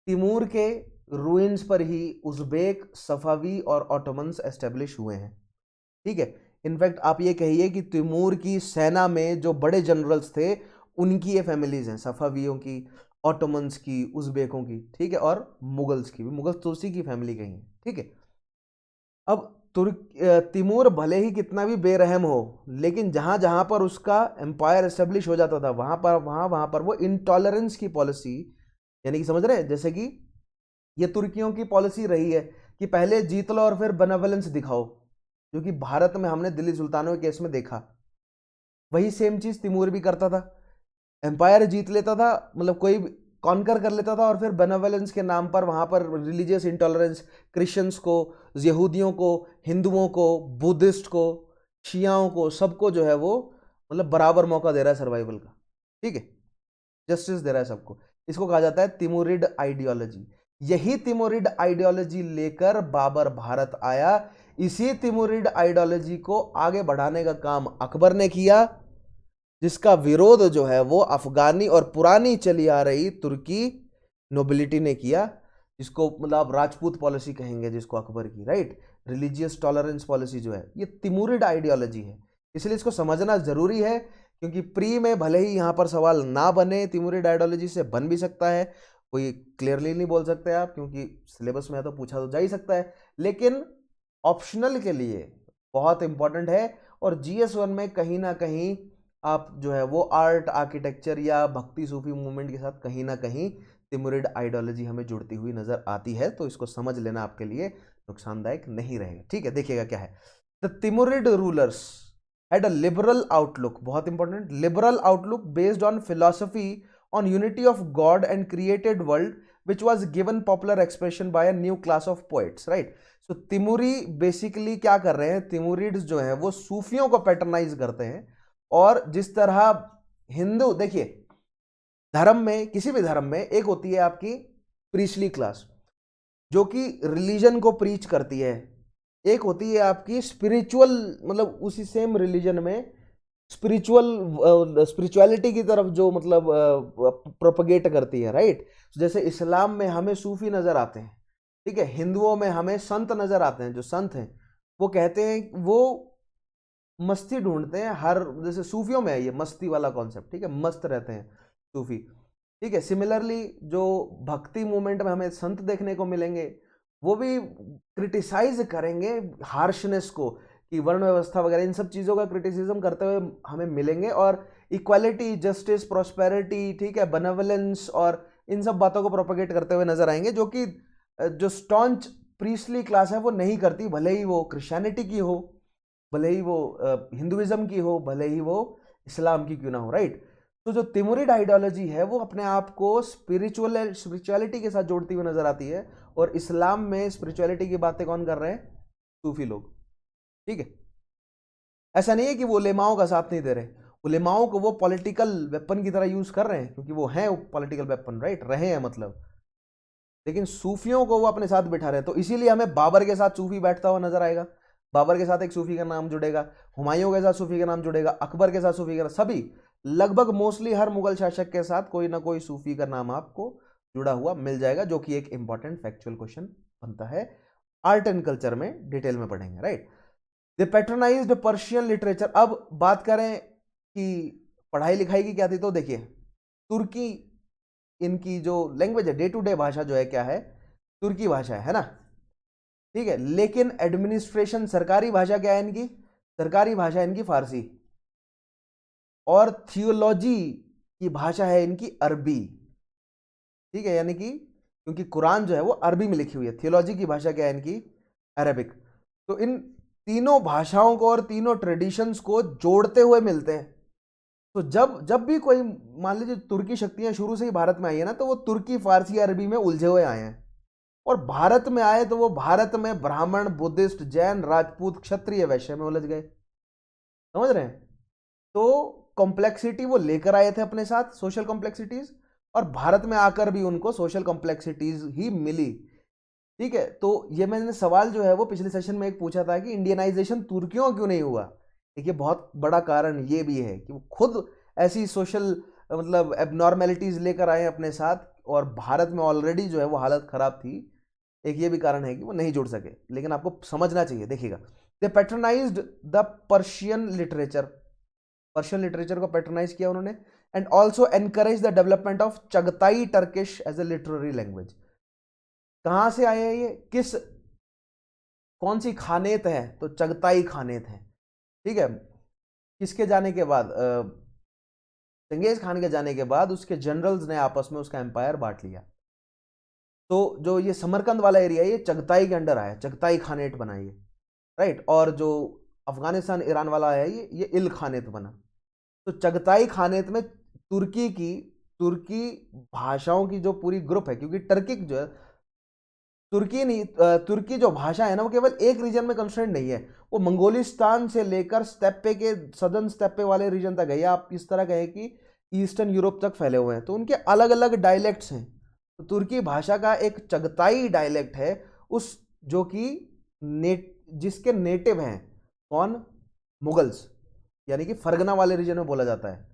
तिमूर के रूइंस पर ही उज़्बेक, सफावी और ऑटोमन्स एस्टेब्लिश हुए हैं, ठीक है। इनफैक्ट आप ये कहिए कि तिमूर की सेना में जो बड़े जनरल्स थे उनकी ये फैमिलीज हैं, सफावियों की, ऑटोमन्स की, उज़्बेकों की, ठीक है, और मुगल्स की भी, मुगल्स तो उसी की फैमिली के ही हैं, ठीक है। अब तिमूर भले ही कितना भी बेरहम हो, लेकिन जहां जहां पर उसका एम्पायर एस्टेब्लिश हो जाता था वहां पर वो इंटॉलरेंस की पॉलिसी, यानी कि समझ रहे हैं, जैसे कि ये तुर्कियों की पॉलिसी रही है कि पहले जीत लो और फिर बेनेवलेंस दिखाओ, जो कि भारत में हमने दिल्ली सुल्तानों के केस में देखा। वही सेम चीज तिमूर भी करता था, एम्पायर जीत लेता था, मतलब कोई कॉन्कर कर लेता था, और फिर बेनेवलेंस के नाम पर वहां पर रिलीजियस इंटॉलरेंस, क्रिश्चियंस को, यहूदियों को, हिंदुओं को, बुद्धिस्ट को, शियाओं को, सबको जो है वो मतलब बराबर मौका दे रहा है सर्वाइवल का, ठीक है, जस्टिस दे रहा है सबको। इसको कहा जाता है तिमुरिड आइडियोलॉजी। यही तिमुरिड आइडियोलॉजी लेकर बाबर भारत आया। इसी तिमुरिड आइडियोलॉजी को आगे बढ़ाने का काम अकबर ने किया, जिसका विरोध जो है वो अफगानी और पुरानी चली आ रही तुर्की नोबिलिटी ने किया, जिसको मतलब राजपूत पॉलिसी कहेंगे जिसको अकबर की, राइट। रिलीजियस टॉलरेंस पॉलिसी जो है ये तिमुरिड आइडियोलॉजी है, इसलिए इसको समझना जरूरी है, क्योंकि प्री में भले ही यहाँ पर सवाल ना बने, तिमुरिड आइडियोलॉजी से बन भी सकता है, कोई क्लियरली नहीं बोल सकते आप, क्योंकि सिलेबस में है तो पूछा तो जा ही सकता है, लेकिन ऑप्शनल के लिए बहुत इंपॉर्टेंट है। और GS1 में कहीं ना कहीं आप जो है वो आर्ट, आर्किटेक्चर या भक्ति सूफी मूवमेंट के साथ कहीं ना कहीं तिमुरिड आइडियोलॉजी हमें जुड़ती हुई नजर आती है, तो इसको समझ लेना आपके लिए नुकसानदायक नहीं रहेगा, ठीक है। देखिएगा क्या है, the Timurid rulers had a liberal outlook, बहुत important, liberal outlook based on philosophy on unity of God and created world, which was given popular expression by a new class of poets, right। so तिमुरी बेसिकली क्या कर रहे हैं, तिमुरिड्स जो है वो सूफियों को पैटर्नाइज करते हैं, और जिस तरह हिंदू, देखिए धर्म में, किसी भी धर्म में एक होती है आपकी प्रीस्टली क्लास जो कि रिलीजन को प्रीच करती है, एक होती है आपकी स्पिरिचुअल, मतलब उसी सेम रिलीजन में स्पिरिचुअलिटी की तरफ जो मतलब प्रोपगेट करती है, राइट। जैसे इस्लाम में हमें सूफी नजर आते हैं, ठीक है, हिंदुओं में हमें संत नजर आते हैं, जो संत हैं वो कहते हैं, वो मस्ती ढूंढते हैं हर, जैसे सूफियों में है ये मस्ती वाला कॉन्सेप्ट, ठीक है, मस्त रहते हैं सूफी, ठीक है। सिमिलरली जो भक्ति मूवमेंट में हमें संत देखने को मिलेंगे, वो भी क्रिटिसाइज करेंगे हार्शनेस को, कि वर्ण व्यवस्था वगैरह इन सब चीज़ों का क्रिटिसिज्म करते हुए हमें मिलेंगे। और इक्वालिटी, जस्टिस, प्रॉस्पेरिटी, ठीक है, बेनेवलेंस और इन सब बातों को प्रोपेगेट करते हुए नजर आएंगे, जो कि जो स्टॉन्च प्रीस्टली क्लास है वो नहीं करती, भले ही वो क्रिश्चियनिटी की हो, भले ही वो हिंदुइज्म की हो, भले ही वो इस्लाम की क्यों ना हो, राइट। तो जो तिमुरिड आइडियोलॉजी है वो अपने आप को स्पिरिचुअलिटी के साथ जोड़ती हुई नजर आती है। और इस्लाम में स्पिरिचुअलिटी की बातें कौन कर रहे हैं? सूफी लोग, ठीक है। ऐसा नहीं है कि वो उलेमाओं का साथ नहीं दे रहे, उलेमाओं को वो पॉलिटिकल वेपन की तरह यूज कर रहे हैं, क्योंकि वो हैं पॉलिटिकल वेपन, राइट, रहे हैं मतलब। लेकिन सूफियों को वो अपने साथ बिठा रहे हैं। तो इसीलिए हमें बाबर के साथ सूफी बैठता हुआ नजर आएगा, बाबर के साथ एक सूफी का नाम जुड़ेगा, हुमायूं के साथ सूफी का नाम जुड़ेगा, अकबर के साथ सूफी का, सभी लगभग मोस्टली हर मुगल शासक के साथ कोई ना कोई सूफी का नाम आपको जुड़ा हुआ मिल जाएगा, जो कि एक इंपॉर्टेंट फैक्चुअल क्वेश्चन बनता है। आर्ट एंड कल्चर में डिटेल में पढ़ेंगे, राइट। दे पैट्रोनाइज्ड पर्शियन लिटरेचर। अब बात करें कि पढ़ाई लिखाई की क्या थी, तो देखिए तुर्की इनकी जो लैंग्वेज है, डे टू डे भाषा जो है क्या है, तुर्की भाषा है ना, ठीक है। लेकिन एडमिनिस्ट्रेशन, सरकारी भाषा क्या है इनकी? सरकारी भाषा इनकी फारसी। और थियोलॉजी की भाषा है इनकी अरबी, ठीक है, यानी कि क्योंकि कुरान जो है वो अरबी में लिखी हुई है। थियोलॉजी की भाषा क्या है इनकी? अरबिक। तो इन तीनों भाषाओं को और तीनों ट्रेडिशंस को जोड़ते हुए मिलते हैं। तो जब जब भी कोई, मान लीजिए तुर्की शक्तियां शुरू से ही भारत में आई है ना, तो वो तुर्की, फारसी, अरबी में उलझे हुए आए हैं। और भारत में आए तो वो भारत में ब्राह्मण, बुद्धिस्ट, जैन, राजपूत, क्षत्रिय, वैश्य में उलझ गए, समझ रहे हैं? तो कॉम्प्लेक्सिटी वो लेकर आए थे अपने साथ, सोशल कॉम्प्लेक्सिटीज, और भारत में आकर भी उनको सोशल कॉम्प्लेक्सिटीज ही मिली, ठीक है। तो ये मैंने सवाल जो है वो पिछले सेशन में एक पूछा था कि इंडियनाइजेशन तुर्कियों क्यों नहीं हुआ। देखिए बहुत बड़ा कारण ये भी है कि वो खुद ऐसी सोशल मतलब एबनॉर्मेलिटीज लेकर आए अपने साथ, और भारत में ऑलरेडी जो है वो हालत खराब थी। एक ये भी कारण है कि वो नहीं जुड़ सके, लेकिन आपको समझना चाहिए। देखिएगा, they patronized the Persian literature, Persian literature को पैट्रनाइज किया उन्होंने। And also encourage the development of Chagatai Turkish as a literary language. कहां से आए हैं ये, किस, कौन सी खानेत है? तो चगताई खानेत है, ठीक है। किसके जाने के बाद? चंगेज खान के जाने के बाद उसके जनरल्स ने आपस में उसका एम्पायर बांट लिया। तो जो ये समरकंद वाला एरिया है ये चगताई के अंडर आया, चगताई खानेट बना ये, राइट। और जो अफगानिस्तान ईरान वाला है ये इल खानेत बना। तो चगताई खानेत में तुर्की भाषाओं की जो पूरी ग्रुप है, क्योंकि टर्किक जो है, तुर्की नहीं, तुर्की जो भाषा है ना वो केवल एक रीजन में कंस्ट्रेंट नहीं है, वो मंगोलिस्तान से लेकर स्टेप्पे के, सदर्न स्टेप्पे वाले रीजन तक है, या आप इस तरह कहें कि ईस्टर्न यूरोप तक फैले हुए हैं। तो उनके अलग अलग डायलेक्ट्स हैं। तो तुर्की भाषा का एक चगताई डायलेक्ट है, उस जो कि जिसके नेटिव हैं कौन? मुगल्स, यानी कि फरगना वाले रीजन में बोला जाता है,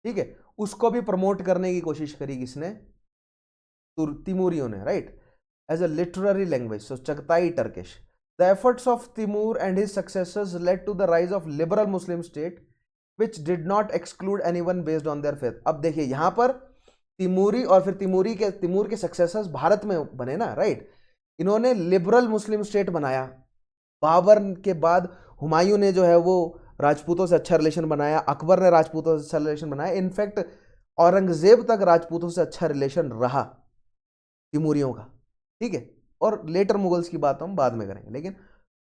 ठीक है। उसको भी प्रमोट करने की कोशिश करी किसने? तिमूरियों ने, right, as a literary language. So Chagatai Turkish. The efforts of Timur and his successors led to the rise of liberal Muslim state, which did not exclude anyone based on their faith. अब देखिए यहां पर तिमूरी और फिर तिमूर के सक्सेसर्स भारत में बने ना, राइट। इन्होंने लिबरल मुस्लिम स्टेट बनाया। बाबर के बाद हुमायूं ने जो है वो राजपूतों से अच्छा रिलेशन बनाया, अकबर ने राजपूतों से अच्छा रिलेशन बनाया, इनफैक्ट औरंगजेब तक राजपूतों से अच्छा रिलेशन रहा तिमूरियों का, ठीक है। और लेटर मुगल्स की बात हम बाद में करेंगे, लेकिन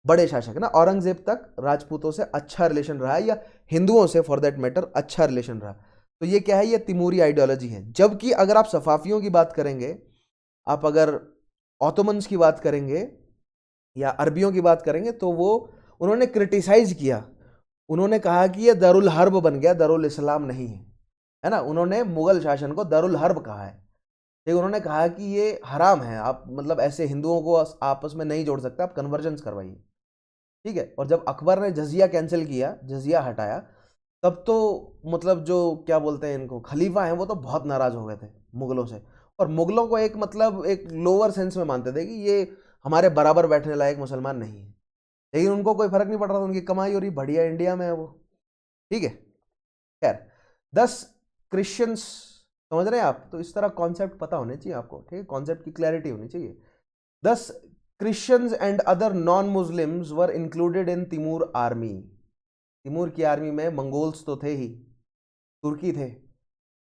बड़े शासक ना, औरंगजेब तक राजपूतों से अच्छा रिलेशन रहा, या हिंदुओं से फॉर दैट मैटर अच्छा रिलेशन रहा। तो ये क्या है? ये तिमूरी आइडियोलॉजी है। जबकि अगर आप सफाफियों की बात करेंगे, आप अगर ऑटोमन्स की बात करेंगे या अरबियों की बात करेंगे, तो वो उन्होंने क्रिटिसाइज किया। उन्होंने कहा कि ये दारुल हर्ब बन गया, दारुल इस्लाम नहीं है ना। उन्होंने मुगल शासन को दारुल हर्ब कहा है, ठीक। उन्होंने कहा कि ये हराम है, आप मतलब ऐसे हिंदुओं को आपस में नहीं जोड़ सकते, आप कन्वर्जेंस करवाइए, ठीक है। और जब अकबर ने जजिया कैंसिल किया, जजिया हटाया, तब तो मतलब जो क्या बोलते हैं इनको, खलीफा हैं, वो तो बहुत नाराज हो गए थे मुगलों से। और मुगलों को एक मतलब एक लोअर सेंस में मानते थे कि ये हमारे बराबर बैठने लायक मुसलमान नहीं है। लेकिन उनको कोई फर्क नहीं पड़ रहा था, उनकी कमाई हो रही बढ़िया, इंडिया में है वो, ठीक है। खैर, 10 क्रिश्चियंस, समझ रहे हैं आप? तो इस तरह कॉन्सेप्ट पता होने चाहिए आपको, ठीक है, कॉन्सेप्ट की क्लैरिटी होनी चाहिए। 10 Christians and other non Muslims were included in Timur army. Timur की आर्मी में मंगोल्स तो थे ही, तुर्की थे,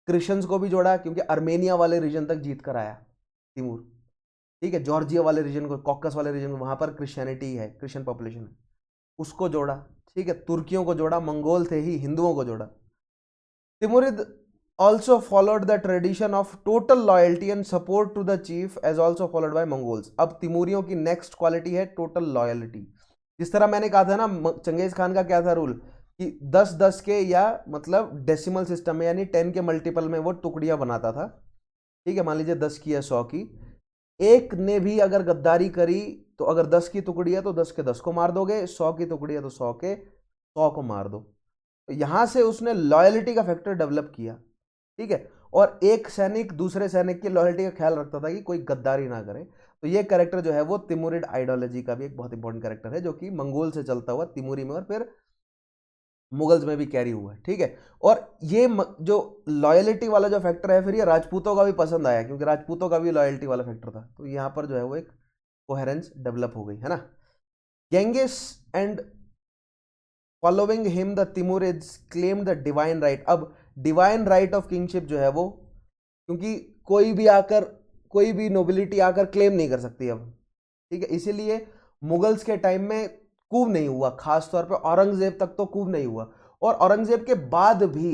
क्रिश्चियंस को भी जोड़ा क्योंकि अर्मेनिया वाले रीजन तक जीत कर आया तिमूर। ठीक है, जॉर्जिया वाले रीजन को, कॉकस वाले रीजन को, वहां पर क्रिश्चियनिटी है, क्रिश्चियन पॉपुलेशन है, उसको जोड़ा। ठीक है, तुर्कियों को जोड़ा, मंगोल थे ही, हिंदुओं को जोड़ा। Timurid also followed the tradition of total loyalty and support to the chief as also followed by Mongols। अब तिमूरियों की नेक्स्ट क्वालिटी है टोटल लॉयल्टी। जिस तरह मैंने कहा था ना, चंगेज खान का क्या था रूल कि 10-10 के या मतलब डेसिमल सिस्टम में यानी 10 के मल्टीपल में वो टुकड़ियां बनाता था। ठीक है, मान लीजिए 10 की या 100 की, एक ने भी अगर गद्दारी करी तो अगर 10 की टुकड़ी है तो 10 के 10 को मार दोगे, 100 की टुकड़ी है तो 100 के 100 को मार दो। तो यहां से उसने लॉयल्टी का फैक्टर डेवलप किया। ठीक है, और एक सैनिक दूसरे सैनिक की लॉयल्टी का ख्याल रखता था कि कोई गद्दारी ना करे। तो ये कैरेक्टर जो है वो तिमुरिड आइडियोलॉजी का भी एक बहुत इंपॉर्टेंट कैरेक्टर है, जो कि मंगोल से चलता हुआ तिमुरी में और फिर मुगल्स में भी कैरी हुआ है। ठीक है, और ये जो लॉयल्टी वाला जो फैक्टर है, फिर ये राजपूतों का भी पसंद आया क्योंकि राजपूतों का भी लॉयल्टी वाला फैक्टर था। तो यहां पर जो है वो एक कोहेरेंस डेवलप हो गई है ना। Genghis and following him the Timurids claim the divine right. अब डिवाइन राइट ऑफ किंगशिप जो है वो, क्योंकि कोई भी नोबिलिटी आकर क्लेम नहीं कर सकती अब। ठीक है, इसीलिए मुगल्स के टाइम में कूव नहीं हुआ, खासतौर पे औरंगजेब तक तो कूव नहीं हुआ। और औरंगजेब के बाद भी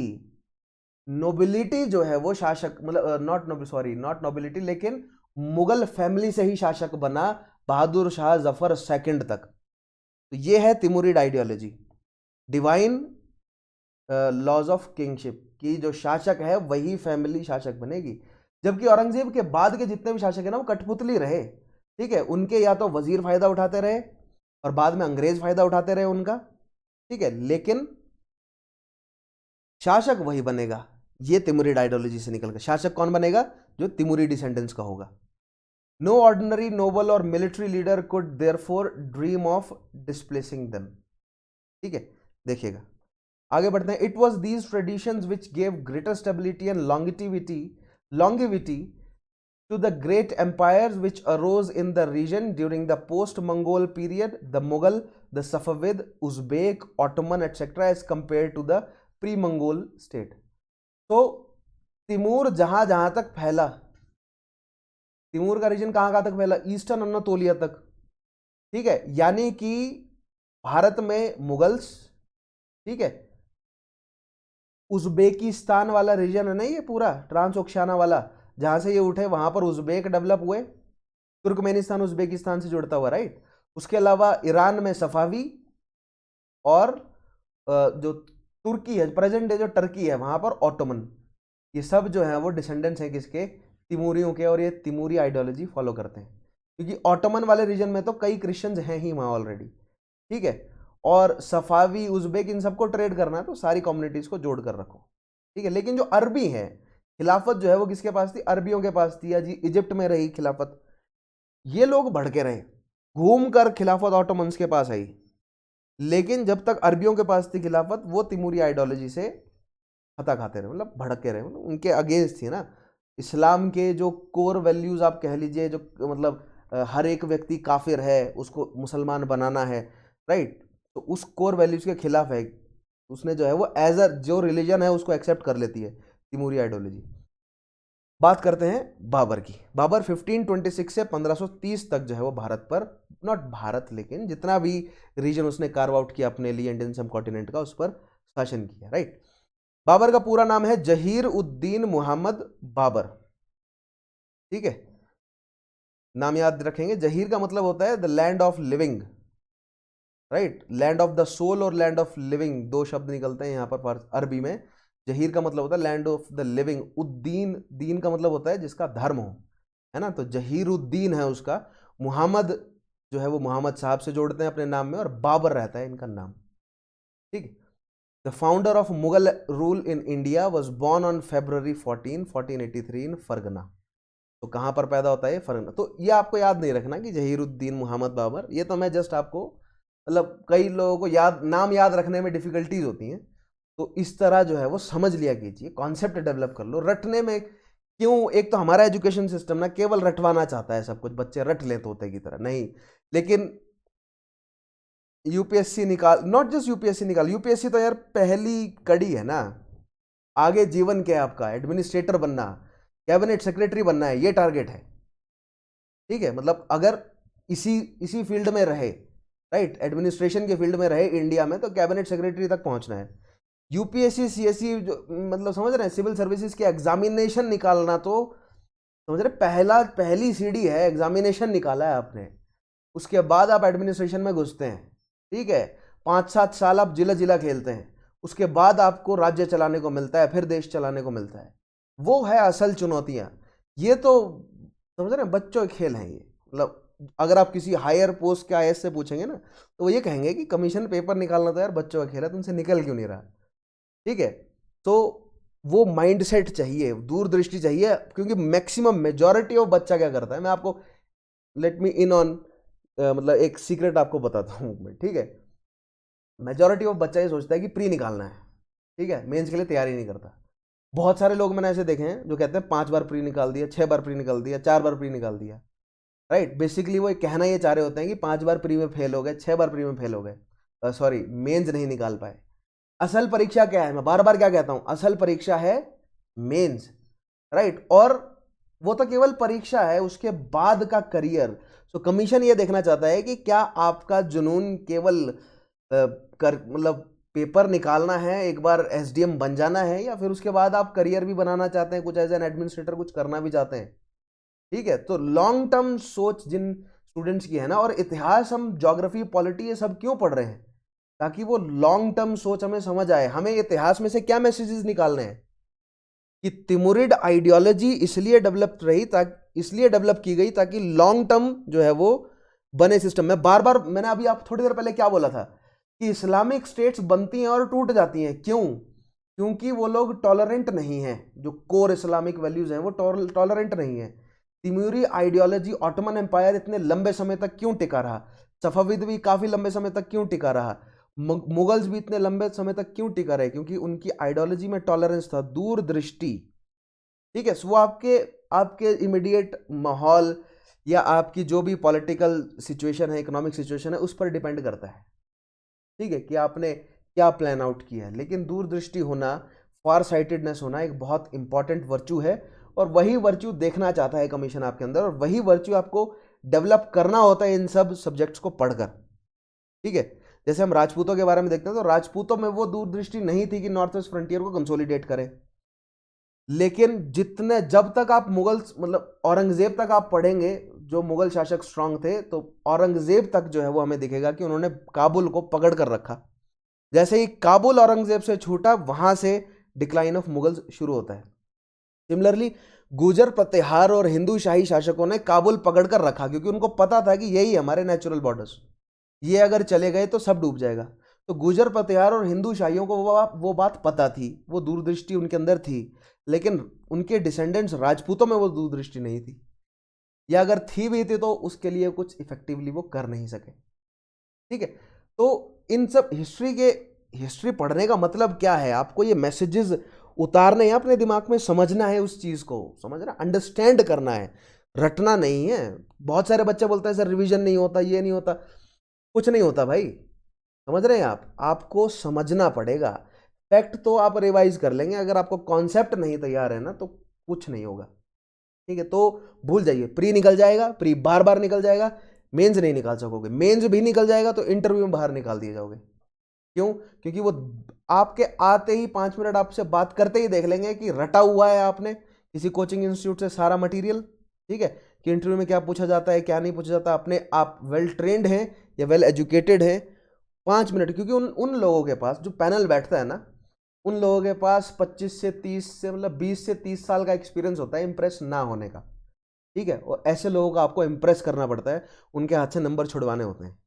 नोबिलिटी जो है वो शासक, मतलब नॉट नोबिलिटी, लेकिन मुगल फैमिली से ही शासक बना बहादुर शाह जफर सेकंड तक। तो ये है Timurid ideology, divine laws of kingship की जो शासक है वही फैमिली शासक बनेगी। जबकि औरंगजेब के बाद के जितने भी शासक है ना वो कठपुतली रहे। ठीक है, उनके या तो वजीर फायदा उठाते रहे और बाद में अंग्रेज फायदा उठाते रहे उनका। ठीक है, लेकिन शासक वही बनेगा। ये तिमुरिड आइडियोलॉजी से निकलकर शासक कौन बनेगा? जो तिमुरी डिसेंडेंट्स का होगा। नो ऑर्डिनरी नोबल और military leader could therefore dream of displacing them. ठीक है, देखिएगा आगे बढ़ते हैं। It was these traditions which gave greater stability and longevity to the great empires which arose in the region during the post-Mongol period, the Mughal, the Safavid, Uzbek, Ottoman, etc. as compared to the pre-Mongol state। तो तिमूर जहां जहां तक फैला, तिमूर का रीजन कहां तक फैला? ईस्टर्न अनातोलिया तक। ठीक है, यानी कि भारत में मुगल्स, ठीक है, उज्बेकिस्तान वाला रीजन है ना, ये पूरा ट्रांस ओक्शाना वाला, जहां से ये उठे वहां पर उज्बेक डेवलप हुए। तुर्कमेनिस्तान उज्बेकिस्तान से जुड़ता हुआ, राइट। उसके अलावा ईरान में सफावी, और जो तुर्की है, प्रेजेंट डे जो टर्की है, वहां पर ऑटोमन। ये सब जो है वो डिसेंडेंट्स हैं किसके? तिमूरियों के। और ये तिमूरी आइडियोलॉजी फॉलो करते हैं क्योंकि ऑटोमन वाले रीजन में तो कई क्रिश्चियंस हैं ही वहां ऑलरेडी। ठीक है, और सफावी, उज्बेक, इन सबको ट्रेड करना है तो सारी कम्युनिटीज को जोड़ कर रखो। ठीक है, लेकिन जो अरबी है, खिलाफत जो है वो किसके पास थी? अरबियों के पास थी। या जी इजिप्ट में रही खिलाफत, ये लोग भड़के रहे, घूम कर खिलाफत ऑटोमन्स के पास आई। लेकिन जब तक अरबियों के पास थी खिलाफत, वो तिमूरी आइडियोलॉजी से फतह खाते रहे, मतलब भड़के रहे, मतलब उनके अगेंस्ट थी ना। इस्लाम के जो कोर वैल्यूज आप कह लीजिए, जो मतलब हर एक व्यक्ति काफिर है, उसको मुसलमान बनाना है, राइट, तो उस कोर वैल्यूज के खिलाफ है। उसने जो है वो एज अ जो रिलीजन है उसको एक्सेप्ट कर लेती है तिमूरी आइडियोलॉजी। बात करते हैं बाबर की। बाबर 1526 से 1530 तक जो है वो भारत पर, नॉट भारत लेकिन जितना भी रीजन उसने कार्व आउट किया अपने लिए इंडियन सब कॉन्टिनेंट का, उस पर शासन किया, राइट। बाबर का पूरा नाम है जहीर उद्दीन मोहम्मद बाबर। ठीक है, नाम याद रखेंगे। जहीर का मतलब होता है the land of living, right. Land of the soul और लैंड ऑफ लिविंग दो शब्द निकलते हैं यहाँ पर अरबी में। जहीर का मतलब होता है land of the living. Uddin, दीन का मतलब होता है जिसका धर्म हो, है ना। तो जहीर उद्दीन है उसका। मुहम्मद जो है वो मोहम्मद साहब से जोड़ते हैं अपने नाम में, और बाबर रहता है इनका नाम। ठीक। The founder of Mughal rule in India was born on February 14, 1483 इन फरगना। तो कहाँ पर पैदा होता है? फरगना। तो ये आपको याद नहीं रखना कि जहीरुद्दीन मोहम्मद बाबर, ये तो मैं जस्ट आपको, मतलब कई लोगों को नाम याद रखने में डिफिकल्टीज होती हैं, तो इस तरह जो है वो समझ लिया कीजिए, कॉन्सेप्ट डेवलप कर लो। रटने में क्यों? एक तो हमारा एजुकेशन सिस्टम ना केवल रटवाना चाहता है सब कुछ, बच्चे रट ले तोते की तरह, नहीं। लेकिन यूपीएससी निकाल, नॉट जस्ट यूपीएससी निकाल, यूपीएससी तो यार पहली कड़ी है ना। आगे जीवन क्या है आपका? एडमिनिस्ट्रेटर बनना, कैबिनेट सेक्रेटरी बनना है, ये टारगेट है। ठीक है, मतलब अगर इसी इसी फील्ड में रहे, राइट, एडमिनिस्ट्रेशन के फील्ड में रहे इंडिया में, तो कैबिनेट सेक्रेटरी तक पहुंचना है। यूपीएससी सीएससी जो मतलब समझ रहे हैं, सिविल सर्विसेज के एग्जामिनेशन निकालना, तो समझ रहे, पहली सीढ़ी है, एग्जामिनेशन निकाला है आपने, उसके बाद आप एडमिनिस्ट्रेशन में घुसते हैं। ठीक है, 5-7 साल आप जिला जिला खेलते हैं, उसके बाद आपको राज्य चलाने को मिलता है, फिर देश चलाने को मिलता है। वो है असल चुनौतियां। ये तो समझ रहे हैं, बच्चों के खेल हैं ये। मतलब अगर आप किसी हायर पोस्ट के आईएएस से पूछेंगे ना, तो वो ये कहेंगे कि कमीशन पेपर निकालना तो यार बच्चों का खेल है, तुमसे निकल क्यों नहीं रहा। ठीक है, तो वो माइंडसेट चाहिए, दूरदृष्टि चाहिए, क्योंकि मैक्सिमम मेजॉरिटी ऑफ बच्चा क्या करता है, मैं आपको लेट मी इन ऑन मतलब एक सीक्रेट आपको बताता हूँ मैं। ठीक है, मेजॉरिटी ऑफ बच्चा ये सोचता है कि प्री निकालना है, ठीक है, मेंस के लिए तैयारी नहीं करता। बहुत सारे लोग मैंने ऐसे देखे हैं जो कहते हैं 5 बार प्री निकाल दिया, 6 बार प्री निकाल दिया, 4 बार प्री निकाल दिया, राइट। बेसिकली वो कहना ये चाह रहे होते हैं कि 5 बार प्री में फेल हो गए, 6 बार प्री में फेल हो गए, सॉरी मेंस नहीं निकाल पाए। असल परीक्षा क्या है? मैं बार बार क्या कहता हूं, असल परीक्षा है मेंस, राइट। और वो तो केवल परीक्षा है, उसके बाद का करियर। सो कमीशन ये देखना चाहता है कि क्या आपका जुनून केवल कर मतलब पेपर निकालना है, एक बार एसडीएम बन जाना है, या फिर उसके बाद आप करियर भी बनाना चाहते हैं, कुछ एज एन एडमिनिस्ट्रेटर कुछ करना भी चाहते हैं। ठीक है, तो लॉन्ग टर्म सोच जिन स्टूडेंट्स की है ना, और इतिहास, हम ज्योग्राफी पॉलिटी ये सब क्यों पढ़ रहे हैं? ताकि वो लॉन्ग टर्म सोच हमें समझ आए। हमें इतिहास में से क्या मैसेजेस निकालने हैं कि तिमुरिड आइडियोलॉजी इसलिए डेवलप की गई ताकि लॉन्ग टर्म जो है वो बने सिस्टम में। बार बार मैंने अभी आप थोड़ी देर पहले क्या बोला था कि इस्लामिक स्टेट्स बनती हैं और टूट जाती हैं, क्यों? क्योंकि वो लोग टॉलरेंट नहीं हैं, जो कोर इस्लामिक वैल्यूज हैं वो टॉलरेंट नहीं है। तिमूरी आइडियोलॉजी, ऑटोमन एम्पायर इतने लंबे समय तक क्यों टिका रहा? सफाविद भी काफी लंबे समय तक क्यों टिका रहा? मुगल्स भी इतने लंबे समय तक क्यों टिका रहे? क्योंकि उनकी आइडियोलॉजी में टॉलरेंस था, दूरदृष्टि। ठीक है, वो आपके आपके इमीडिएट माहौल या आपकी जो भी पॉलिटिकल सिचुएशन है, इकोनॉमिक सिचुएशन है, उस पर डिपेंड करता है। ठीक है, कि आपने क्या प्लान आउट किया है। लेकिन दूरदृष्टि होना, फार साइटेडनेस होना एक बहुत इंपॉर्टेंट वर्च्यू है, और वही वर्च्यू देखना चाहता है कमीशन आपके अंदर, और वही वर्च्यू आपको डेवलप करना होता है इन सब सब्जेक्ट्स को पढ़कर। ठीक है, जैसे हम राजपूतों के बारे में देखते हैं, तो राजपूतों में वो दूरदृष्टि नहीं थी कि नॉर्थ वेस्ट फ्रंटियर को कंसोलिडेट करें। लेकिन जितने, जब तक आप मुगल मतलब औरंगजेब तक आप पढ़ेंगे, जो मुगल शासक स्ट्रांग थे, तो औरंगजेब तक जो है वो हमें दिखेगा कि उन्होंने काबुल को पकड़ कर रखा। जैसे ही काबुल औरंगजेब से छूटा, वहां से डिक्लाइन ऑफ मुगल्स शुरू होता है। सिमिलरली गुजर प्रतिहार और हिंदू शाही शासकों ने काबुल पकड़ कर रखा, क्योंकि उनको पता था कि यही हमारे नेचुरल बॉर्डर्स, ये अगर चले गए तो सब डूब जाएगा। तो गुजर प्रतिहार और हिंदू शाहियों को वो बात पता थी, वो दूरदृष्टि उनके अंदर थी। लेकिन उनके डिसेंडेंट्स राजपूतों में वो दूरदृष्टि नहीं थी, या अगर थी भी थी तो उसके लिए कुछ इफेक्टिवली वो कर नहीं सके। ठीक है, तो इन सब हिस्ट्री पढ़ने का मतलब क्या है? आपको ये मैसेजेस उतारने हैं अपने दिमाग में, समझना है उस चीज को, समझना, अंडरस्टैंड करना है, रटना नहीं है। बहुत सारे बच्चे बोलते हैं सर रिवीजन नहीं होता, ये नहीं होता। कुछ नहीं होता भाई, समझ रहे हैं आप? आपको समझना पड़ेगा। फैक्ट तो आप रिवाइज कर लेंगे, अगर आपको कॉन्सेप्ट नहीं तैयार है ना, तो कुछ नहीं होगा। ठीक है, तो भूल जाइए, प्री निकल जाएगा, प्री बार बार निकल जाएगा, मेंस नहीं निकाल सकोगे। मेंस भी निकल जाएगा तो इंटरव्यू में बाहर निकाल दिए जाओगे। क्यों? क्योंकि वो आपके आते ही 5 मिनट आपसे बात करते ही देख लेंगे कि रटा हुआ है आपने किसी कोचिंग इंस्टीट्यूट से सारा मटेरियल। ठीक है, कि इंटरव्यू में क्या पूछा जाता है, क्या नहीं पूछा जाता, अपने आप वेल ट्रेंड हैं या वेल एजुकेटेड हैं। 5 मिनट, क्योंकि उन उन लोगों के पास जो पैनल बैठता है ना, उन लोगों के पास 25 से 30 से मतलब 20 से 30 साल का एक्सपीरियंस होता है इंप्रेस ना होने का। ठीक है, और ऐसे लोगों को आपको इंप्रेस करना पड़ता है, उनके हाथ से नंबर छुड़वाने होते हैं,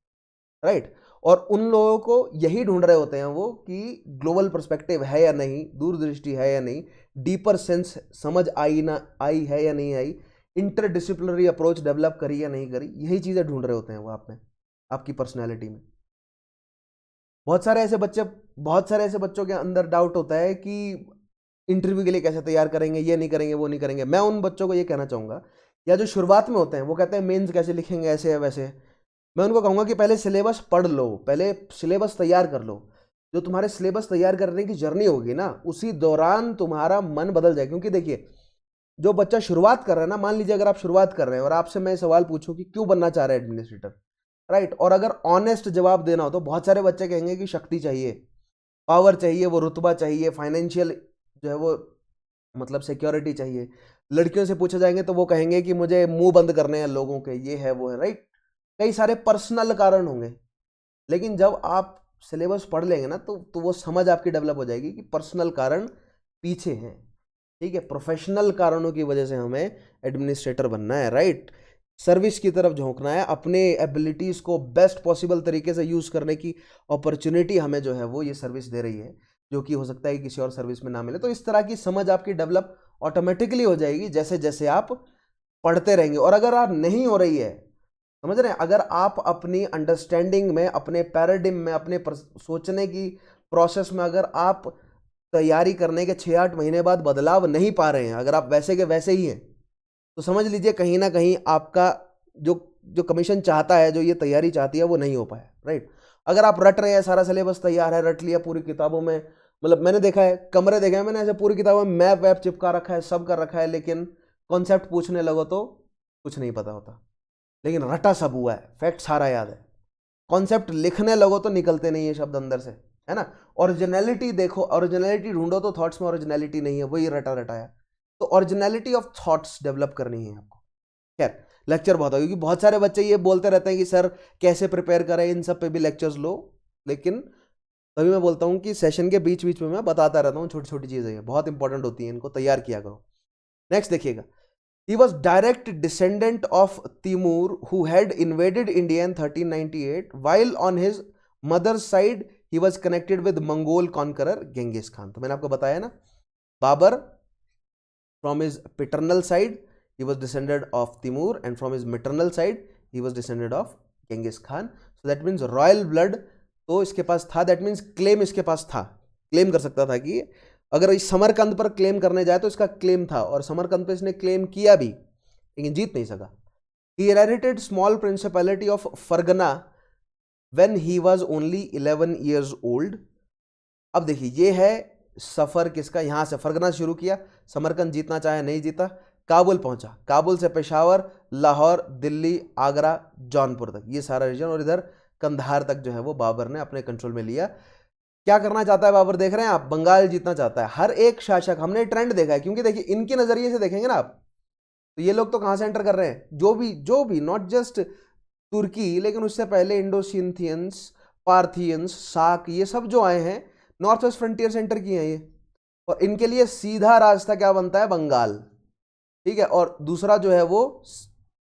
राइट। और उन लोगों को यही ढूंढ रहे होते हैं वो कि ग्लोबल पर्सपेक्टिव है या नहीं, दूरदृष्टि है या नहीं, डीपर सेंस समझ आई ना आई है या नहीं आई, इंटरडिसिप्लिनरी अप्रोच डेवलप करी या नहीं करी, यही चीजें ढूंढ रहे होते हैं वो आप में, आपकी पर्सनैलिटी में। बहुत सारे ऐसे बच्चों के अंदर डाउट होता है कि इंटरव्यू के लिए कैसे तैयार करेंगे, ये नहीं करेंगे, वो नहीं करेंगे। मैं उन बच्चों को ये कहना चाहूँगा, या जो शुरुआत में होते हैं वो कहते हैं मेंस कैसे लिखेंगे, ऐसे है वैसे है, मैं उनको कहूँगा कि पहले सिलेबस पढ़ लो, पहले सिलेबस तैयार कर लो। जो तुम्हारे सिलेबस तैयार करने की जर्नी होगी ना, उसी दौरान तुम्हारा मन बदल जाए। क्योंकि देखिए, जो बच्चा शुरुआत कर रहा है ना, मान लीजिए अगर आप शुरुआत कर रहे हैं और आपसे मैं सवाल पूछूं कि क्यों बनना चाह रहे हैं एडमिनिस्ट्रेटर, राइट, और अगर ऑनेस्ट जवाब देना हो तो बहुत सारे बच्चे कहेंगे कि शक्ति चाहिए, पावर चाहिए, वो रुतबा चाहिए, फाइनेंशियल जो है वो मतलब सिक्योरिटी चाहिए। लड़कियों से पूछे जाएंगे तो वो कहेंगे कि मुझे मुंह बंद करने हैं लोगों के, ये है वो है, राइट। कई सारे पर्सनल कारण होंगे। लेकिन जब आप सिलेबस पढ़ लेंगे ना तो वो समझ आपकी डेवलप हो जाएगी कि पर्सनल कारण पीछे हैं, ठीक है। प्रोफेशनल कारणों की वजह से हमें एडमिनिस्ट्रेटर बनना है, राइट। सर्विस की तरफ झोंकना है, अपने एबिलिटीज़ को बेस्ट पॉसिबल तरीके से यूज़ करने की अपॉर्चुनिटी हमें जो है वो ये सर्विस दे रही है, जो कि हो सकता है कि किसी और सर्विस में ना मिले। तो इस तरह की समझ आपकी डेवलप ऑटोमेटिकली हो जाएगी जैसे जैसे आप पढ़ते रहेंगे। और अगर आप नहीं हो रही है, समझ रहे हैं, अगर आप अपनी अंडरस्टैंडिंग में, अपने पैराडिम में, अपने सोचने की प्रोसेस में अगर आप तैयारी करने के 6-8 महीने बाद बदलाव नहीं पा रहे हैं, अगर आप वैसे के वैसे ही हैं, तो समझ लीजिए कहीं ना कहीं आपका जो जो कमीशन चाहता है, जो ये तैयारी चाहती है, वो नहीं हो पाया, राइट। अगर आप रट रहे हैं, सारा सिलेबस तैयार है, रट लिया पूरी किताबों में, मतलब मैंने देखा है, कमरे देखे हैं मैंने, ऐसे पूरी किताबों में मैप वैप चिपका रखा है, सब कर रखा है, लेकिन कॉन्सेप्ट पूछने लगो तो कुछ नहीं पता होता। लेकिन रटा सब हुआ है, फैक्ट सारा याद है। कॉन्सेप्ट लिखने लगो तो निकलते नहीं है शब्द अंदर से, है ना। ओरिजिनलिटी देखो, ओरिजिनलिटी ढूंढो तो थॉट्स में ओरिजिनलिटी नहीं है, वही रटा रटाया। तो ओरिजिनलिटी ऑफ थॉट्स डेवलप करनी है आपको। खैर, लेक्चर बहुत है, क्योंकि बहुत सारे बच्चे ये बोलते रहते हैं कि सर कैसे प्रिपेयर करें, इन सब पे भी लेक्चर्स लो। लेकिन तभी मैं बोलता हूँ कि सेशन के बीच बीच में मैं बताता रहता हूँ, छोटी छोटी चीज़ें बहुत इंपॉर्टेंट होती हैं, इनको तैयार किया करो। नेक्स्ट देखिएगा, he was direct descendant of Timur, who had invaded India in 1398, while on his mother's side he was connected with Mongol conqueror Genghis Khan। तो मैंने आपको बताया ना, Babar from his paternal side he was descended of Timur, and from his maternal side he was descended of Genghis Khan। so that means royal blood तो इसके पास था, that means claim इसके पास था, claim कर सकता था कि अगर इस समरकंद पर क्लेम करने जाए तो इसका क्लेम था, और समरकंद पर इसने क्लेम किया भी, लेकिन जीत नहीं सका। He inherited small principality of Fergana when he was only 11 years old। अब देखिए, ये है सफर किसका, यहां से फरगना शुरू किया, समरकंद जीतना चाहे नहीं जीता, काबुल पहुंचा, काबुल से पेशावर, लाहौर, दिल्ली, आगरा, जौनपुर तक, ये सारा रीजन, और इधर कंधार तक जो है वो बाबर ने अपने कंट्रोल में लिया। क्या करना चाहता है बाबर, देख रहे हैं आप, बंगाल जीतना चाहता है। हर एक शासक, हमने ट्रेंड देखा है, क्योंकि देखिए इनके नजरिए से देखेंगे ना आप, तो ये लोग तो कहां से एंटर कर रहे हैं, जो भी नॉट जस्ट तुर्की, लेकिन उससे पहले इंडोसिंथियंस, पार्थियंस, साक, ये सब जो आए हैं नॉर्थ वेस्ट फ्रंटियर से एंटर किए हैं ये, और इनके लिए सीधा रास्ता क्या बनता है, बंगाल, ठीक है। और दूसरा जो है वो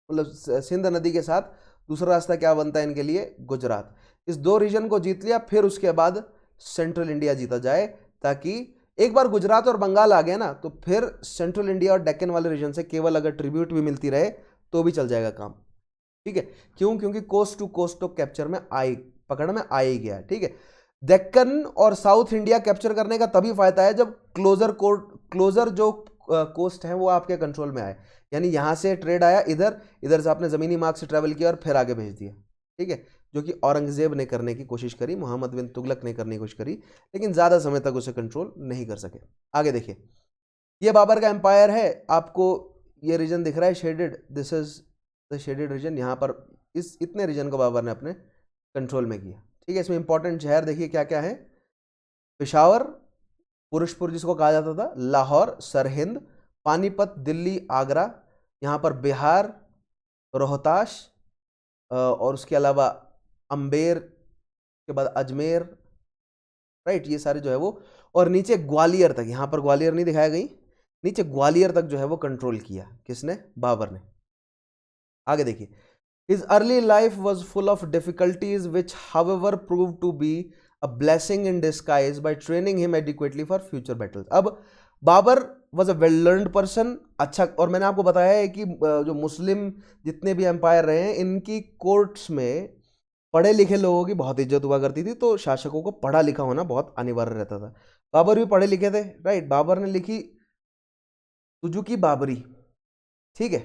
मतलब सिंध नदी के साथ दूसरा रास्ता क्या बनता है इनके लिए, गुजरात। इस दो रीजन को जीत लिया, फिर उसके बाद सेंट्रल इंडिया जीता जाए, ताकि एक बार गुजरात और बंगाल आ गया ना, तो फिर सेंट्रल इंडिया और डेक्कन वाले रीजन से केवल अगर ट्रिब्यूट भी मिलती रहे तो भी चल जाएगा काम, ठीक है। क्यों, क्योंकि कोस्ट टू कोस्ट तो कैप्चर में पकड़ में आ ही गया, ठीक है। डेक्कन और साउथ इंडिया कैप्चर करने का तभी फायदा है जब क्लोजर जो कोस्ट है वो आपके कंट्रोल में आए, यानी यहां से ट्रेड आया, इधर से आपने जमीनी मार्ग से ट्रेवल किया और फिर आगे भेज दिया, ठीक है। जो कि औरंगजेब ने करने की कोशिश करी, मोहम्मद बिन तुगलक ने करने की कोशिश करी, लेकिन ज़्यादा समय तक उसे कंट्रोल नहीं कर सके। आगे देखिए, ये बाबर का एम्पायर है, आपको ये रीजन दिख रहा है shaded, this is the shaded region. यहाँ पर इस इतने रीजन को बाबर ने अपने कंट्रोल में किया, ठीक है। इसमें इंपॉर्टेंट शहर देखिए क्या क्या है, पेशावर, पुरुषपुर जिसको कहा जाता था, लाहौर, सरहिंद, पानीपत, दिल्ली, आगरा, यहाँ पर बिहार, रोहताश, और उसके अलावा अम्बेर, के बाद अजमेर, राइट, ये सारे जो है वो, और नीचे ग्वालियर तक, यहाँ पर ग्वालियर नहीं दिखाया गई, नीचे ग्वालियर तक जो है वो कंट्रोल किया, किसने, बाबर ने। आगे देखिए, His early life was full of difficulties which however proved to be a blessing in disguise by training him adequately for future battles। अब Babur was a well learned person, अच्छा, और मैंने आपको बताया है कि जो मुस्लिम जितने भी एम्पायर रहे हैं इनकी कोर्ट्स में पढ़े लिखे लोगों की बहुत इज्जत हुआ करती थी, तो शासकों को पढ़ा लिखा होना बहुत अनिवार्य रहता था। बाबर भी पढ़े लिखे थे, राइट। बाबर ने लिखी तुजुकी बाबरी, ठीक है,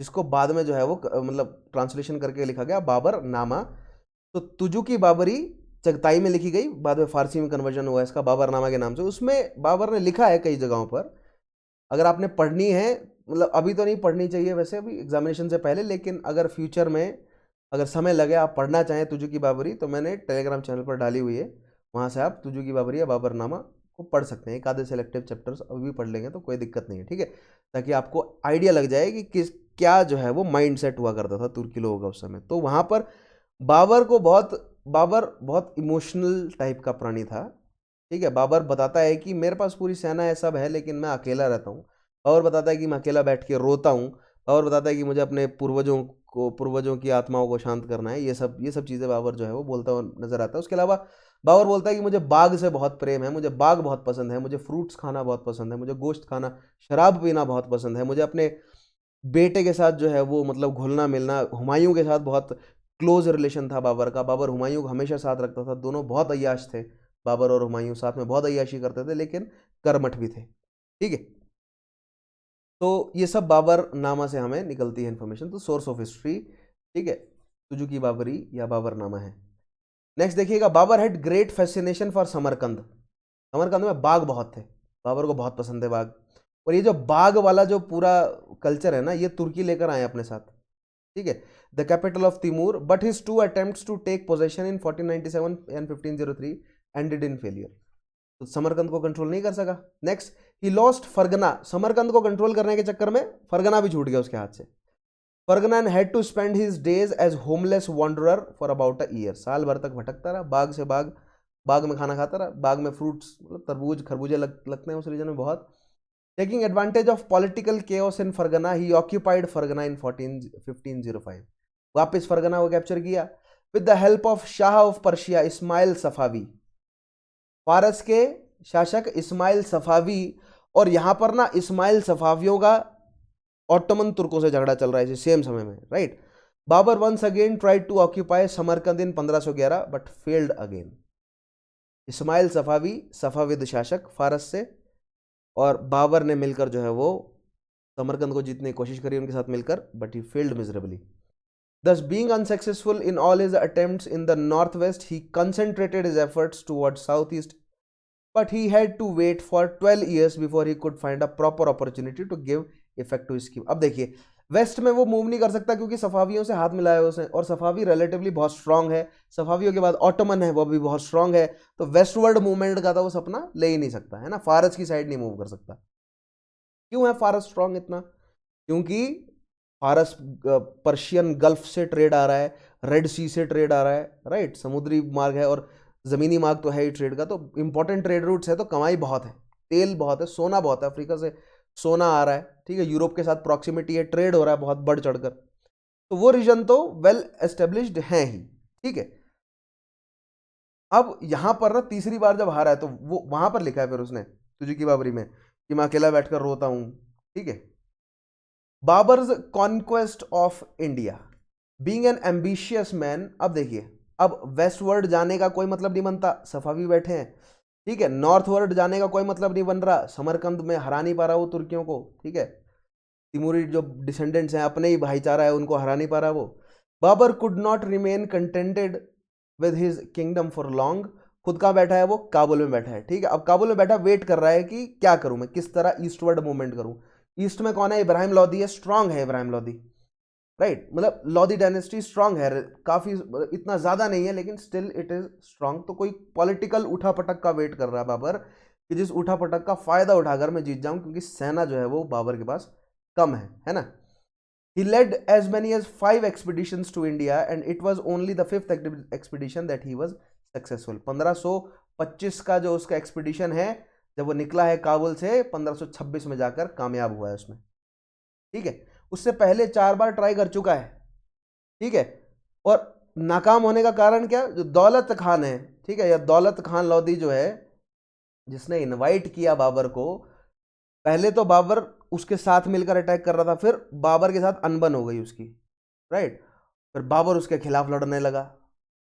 जिसको बाद में जो है वो मतलब ट्रांसलेशन करके लिखा गया बाबर नामा। तो तुजुकी बाबरी चगताई में लिखी गई, बाद में फारसी में कन्वर्जन हुआ इसका बाबर नामा के नाम से। उसमें बाबर ने लिखा है कई जगहों पर, अगर आपने पढ़नी है, मतलब अभी तो नहीं पढ़नी चाहिए वैसे, अभी एग्जामिनेशन से पहले, लेकिन अगर फ्यूचर में अगर समय लगे आप पढ़ना चाहें तुजुकी बाबरी, तो मैंने टेलीग्राम चैनल पर डाली हुई है, वहाँ से आप तुजुकी बाबरी या बाबरनामा को पढ़ सकते हैं। एक आधे सेलेक्टिव चैप्टर्स अभी भी पढ़ लेंगे तो कोई दिक्कत नहीं है, ठीक है, ताकि आपको आइडिया लग जाए कि किस क्या जो है वो माइंड सेट हुआ करता था तुर्की लोगों का उस समय। तो वहाँ पर बाबर बहुत इमोशनल टाइप का प्राणी था, ठीक है। बाबर बताता है कि मेरे पास पूरी सेना है, सब है, लेकिन मैं अकेला रहता हूँ। बाबर बताता है कि मैं अकेला बैठ के रोता हूँ। बाबर बताता है कि मुझे अपने पूर्वजों की आत्माओं को शांत करना है। ये सब चीज़ें बाबर जो है वो बोलता हुआ नजर आता है। उसके अलावा बाबर बोलता है कि मुझे बाग से बहुत प्रेम है, मुझे बाग बहुत पसंद है, मुझे फ्रूट्स खाना बहुत पसंद है, मुझे गोश्त खाना, शराब पीना बहुत पसंद है, मुझे अपने बेटे के साथ जो है वो मतलब घुलना मिलना। हुमायूं के साथ बहुत क्लोज रिलेशन था बाबर का, बाबर हुमायूं को हमेशा साथ रखता था, दोनों बहुत अय्याश थे, बाबर और हुमायूं साथ में बहुत अय्याशी करते थे, लेकिन कर्मठ भी थे, ठीक है। तो ये सब बाबर नामा से हमें निकलती है इन्फॉर्मेशन, तो सोर्स ऑफ हिस्ट्री, ठीक है, तुजुकी बाबरी या बाबर नामा है। नेक्स्ट देखिएगा, Babur had great fascination for Samarkand. Samarkand में बाग बहुत थे, बाबर को बहुत पसंद है बाग। और ये जो बाग वाला जो पूरा कल्चर है ना, ये तुर्की लेकर आए अपने साथ, ठीक है। The capital of Timur, but his two attempts to take possession in 1497 and 1503 ended in failure. तो समरकंद को कंट्रोल नहीं कर सका। Next, he lost Fergana. Samarkand को कंट्रोल करने के चक्कर में फरगना भी छूट गया उसके हाथ से। फरगनान had to spend his days as homeless wanderer for about a year. साल भर तक भटकता रहा, बाग से बाग, बाग में खाना खाता रहा, बाग में फ्रूट्स मतलब तरबूज खरबूजे लगते हैं उस रीजन में बहुत। Taking advantage of political chaos in Fergana, he occupied Fergana in 1505। वापस फरगना को कैप्चर किया with the help of Shah of Persia Ismail Safavi, फारस के शासक इस्माइल सफावी। और यहां पर ना इस्माइल सफावियों का ऑटोमन तुर्कों से झगड़ा चल रहा है सेम समय में, right. Babur once again tried to occupy Samarkand in 1511 but failed again. Ismail Safavi Safavid शासक फारस से, और बाबर ने मिलकर जो है वो समरकंद को जीतने की कोशिश करी उनके साथ मिलकर, but he failed miserably. Thus, being unsuccessful in all his attempts in the northwest, he concentrated his efforts towards southeast, but he had to wait for 12 years before he could find a proper opportunity to give effect to his scheme. अब देखिए, वेस्ट में वो मूव नहीं कर सकता क्योंकि सफावियों से हाथ मिलाया है उसने, और सफावी रिलेटिवली बहुत स्ट्रांग है। सफावियों के बाद ऑटोमन है, वो भी बहुत स्ट्रांग है, तो वेस्टवर्ड मूवमेंट का तो वो सपना ले ही नहीं सकता है ना, फारस की साइड नहीं मूव कर सकता। क्यों है फारस स्ट्रांग इतना? क्योंकि फारस पर्शियन गल्फ से ट्रेड आ रहा है, रेड सी से ट्रेड आ रहा है, राइट, समुद्री मार्ग है और ज़मीनी मार्ग तो है ही ट्रेड का, तो इंपॉर्टेंट ट्रेड रूट्स है, तो कमाई बहुत है, तेल बहुत है, सोना बहुत है, अफ्रीका से सोना आ रहा है, ठीक है, यूरोप के साथ प्रॉक्सिमिटी है, ट्रेड हो रहा है बहुत बढ़ चढ़कर, तो वो रीजन तो वेल एस्टेब्लिश्ड है ही, ठीक है। अब यहां पर ना तीसरी बार जब हारा है तो वो वहां पर लिखा है फिर उसने तुजुकी बाबरी में कि मैं अकेला बैठकर रोता हूं, ठीक है। Babar's conquest of India, being an ambitious man. अब देखिए, अब वेस्टवर्ड जाने का कोई मतलब नहीं बनता, सफावी बैठे हैं, ठीक है। नॉर्थवर्ड जाने का कोई मतलब नहीं बन रहा, समरकंद में हरा नहीं पा रहा वो तुर्कियों को, ठीक है। तिमूरी जो डिसेंडेंट्स हैं, अपने ही भाईचारा है, उनको हरा नहीं पा रहा वो। Babur could not remain contented with his kingdom for long. खुद कहाँ बैठा है वो? काबुल में बैठा है, ठीक है। अब काबुल में बैठा वेट कर रहा है कि क्या करूं मैं, किस तरह ईस्टवर्ड मूवमेंट करूं। ईस्ट में कौन है? इब्राहिम लोदी है, स्ट्रांग है इब्राहिम लोदी, राइट, मतलब लोदी डायनेस्टी स्ट्रांग है काफी, इतना ज्यादा नहीं है लेकिन स्टिल इट इज स्ट्रांग। तो कोई पॉलिटिकल उठापटक का वेट कर रहा है बाबर कि जिस उठापटक का फायदा उठाकर मैं जीत जाऊं, क्योंकि सेना जो है वो बाबर के पास कम है ना। He led as many as 5 expeditions to India and it was only the 5th expedition that he was successful. 1525 का जो उसका एक्सपीडिशन है, जब वो निकला है काबुल से, 1526 में जाकर कामयाब हुआ है उसमें, ठीक है। उससे पहले 4 बार ट्राई कर चुका है, ठीक है, और नाकाम होने का कारण क्या? जो दौलत खान है, ठीक है, या दौलत खान लोदी जो है, जिसने इनवाइट किया बाबर को, पहले तो बाबर उसके साथ मिलकर अटैक कर रहा था, फिर बाबर के साथ अनबन हो गई उसकी, राइट, फिर बाबर उसके खिलाफ लड़ने लगा,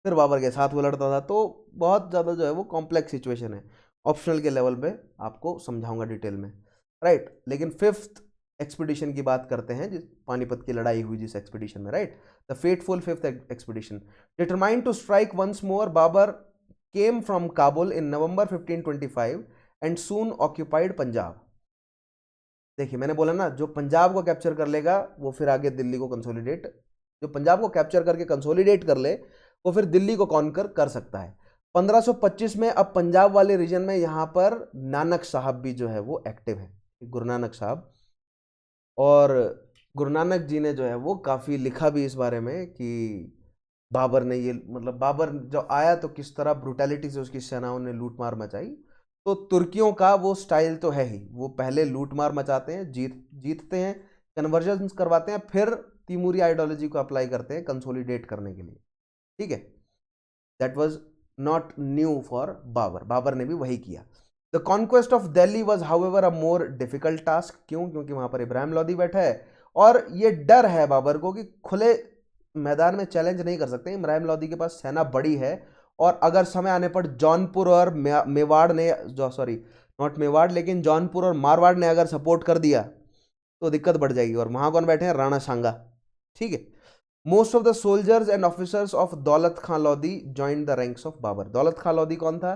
फिर बाबर के साथ वो लड़ता था। तो बहुत ज़्यादा जो है वो कॉम्प्लेक्स सिचुएशन है। ऑप्शनल के लेवल पे आपको समझाऊंगा डिटेल में, राइट। लेकिन फिफ्थ एक्सपीडिशन की बात करते हैं, जिस पानीपत की लड़ाई हुई जिस एक्सपीडिशन में, right. The fateful fifth expedition determined to strike once more, Babur came from Kabul in November 1525 and soon occupied Punjab. देखिए मैंने बोला ना, जो पंजाब को कैप्चर कर लेगा वो फिर आगे दिल्ली को कंसोलिडेट, जो पंजाब को कैप्चर करके कंसोलिडेट कर ले वो फिर दिल्ली को कॉन्कर कर सकता है। 1525 में अब पंजाब वाले रीजन में यहाँ पर नानक साहब भी जो है वो एक्टिव है, गुरु नानक साहब। और गुरु नानक जी ने जो है वो काफ़ी लिखा भी इस बारे में कि बाबर ने ये, मतलब बाबर जो आया तो किस तरह ब्रुटैलिटी से उसकी सेनाओं ने लूटमार मचाई। तो तुर्कियों का वो स्टाइल तो है ही, वो पहले लूटमार मचाते हैं, जीतते हैं, कन्वर्जन करवाते हैं, फिर तिमूरी आइडियोलॉजी को अप्लाई करते हैं कंसोलिडेट करने के लिए, ठीक है। That was not new for Babur, Babur ने भी वही किया। The conquest of Delhi was however a more difficult task. क्यों? क्योंकि वहां पर इब्राहिम लोदी बैठा है और ये डर है बाबर को कि खुले मैदान में चैलेंज नहीं कर सकते। इब्राहिम लोदी के पास सेना बड़ी है और अगर समय आने पर जौनपुर और मेवाड़ ने, जो सॉरी नॉट मेवाड़ लेकिन जौनपुर और मारवाड़ ने अगर सपोर्ट कर दिया तो दिक्कत बढ़ जाएगी। और वहां कौन बैठे हैं? राणा सांगा, ठीक है। Most of the soldiers and officers of Daulat Khan Lodi join the ranks of Babur. Daulat Khan Lodi कौन था?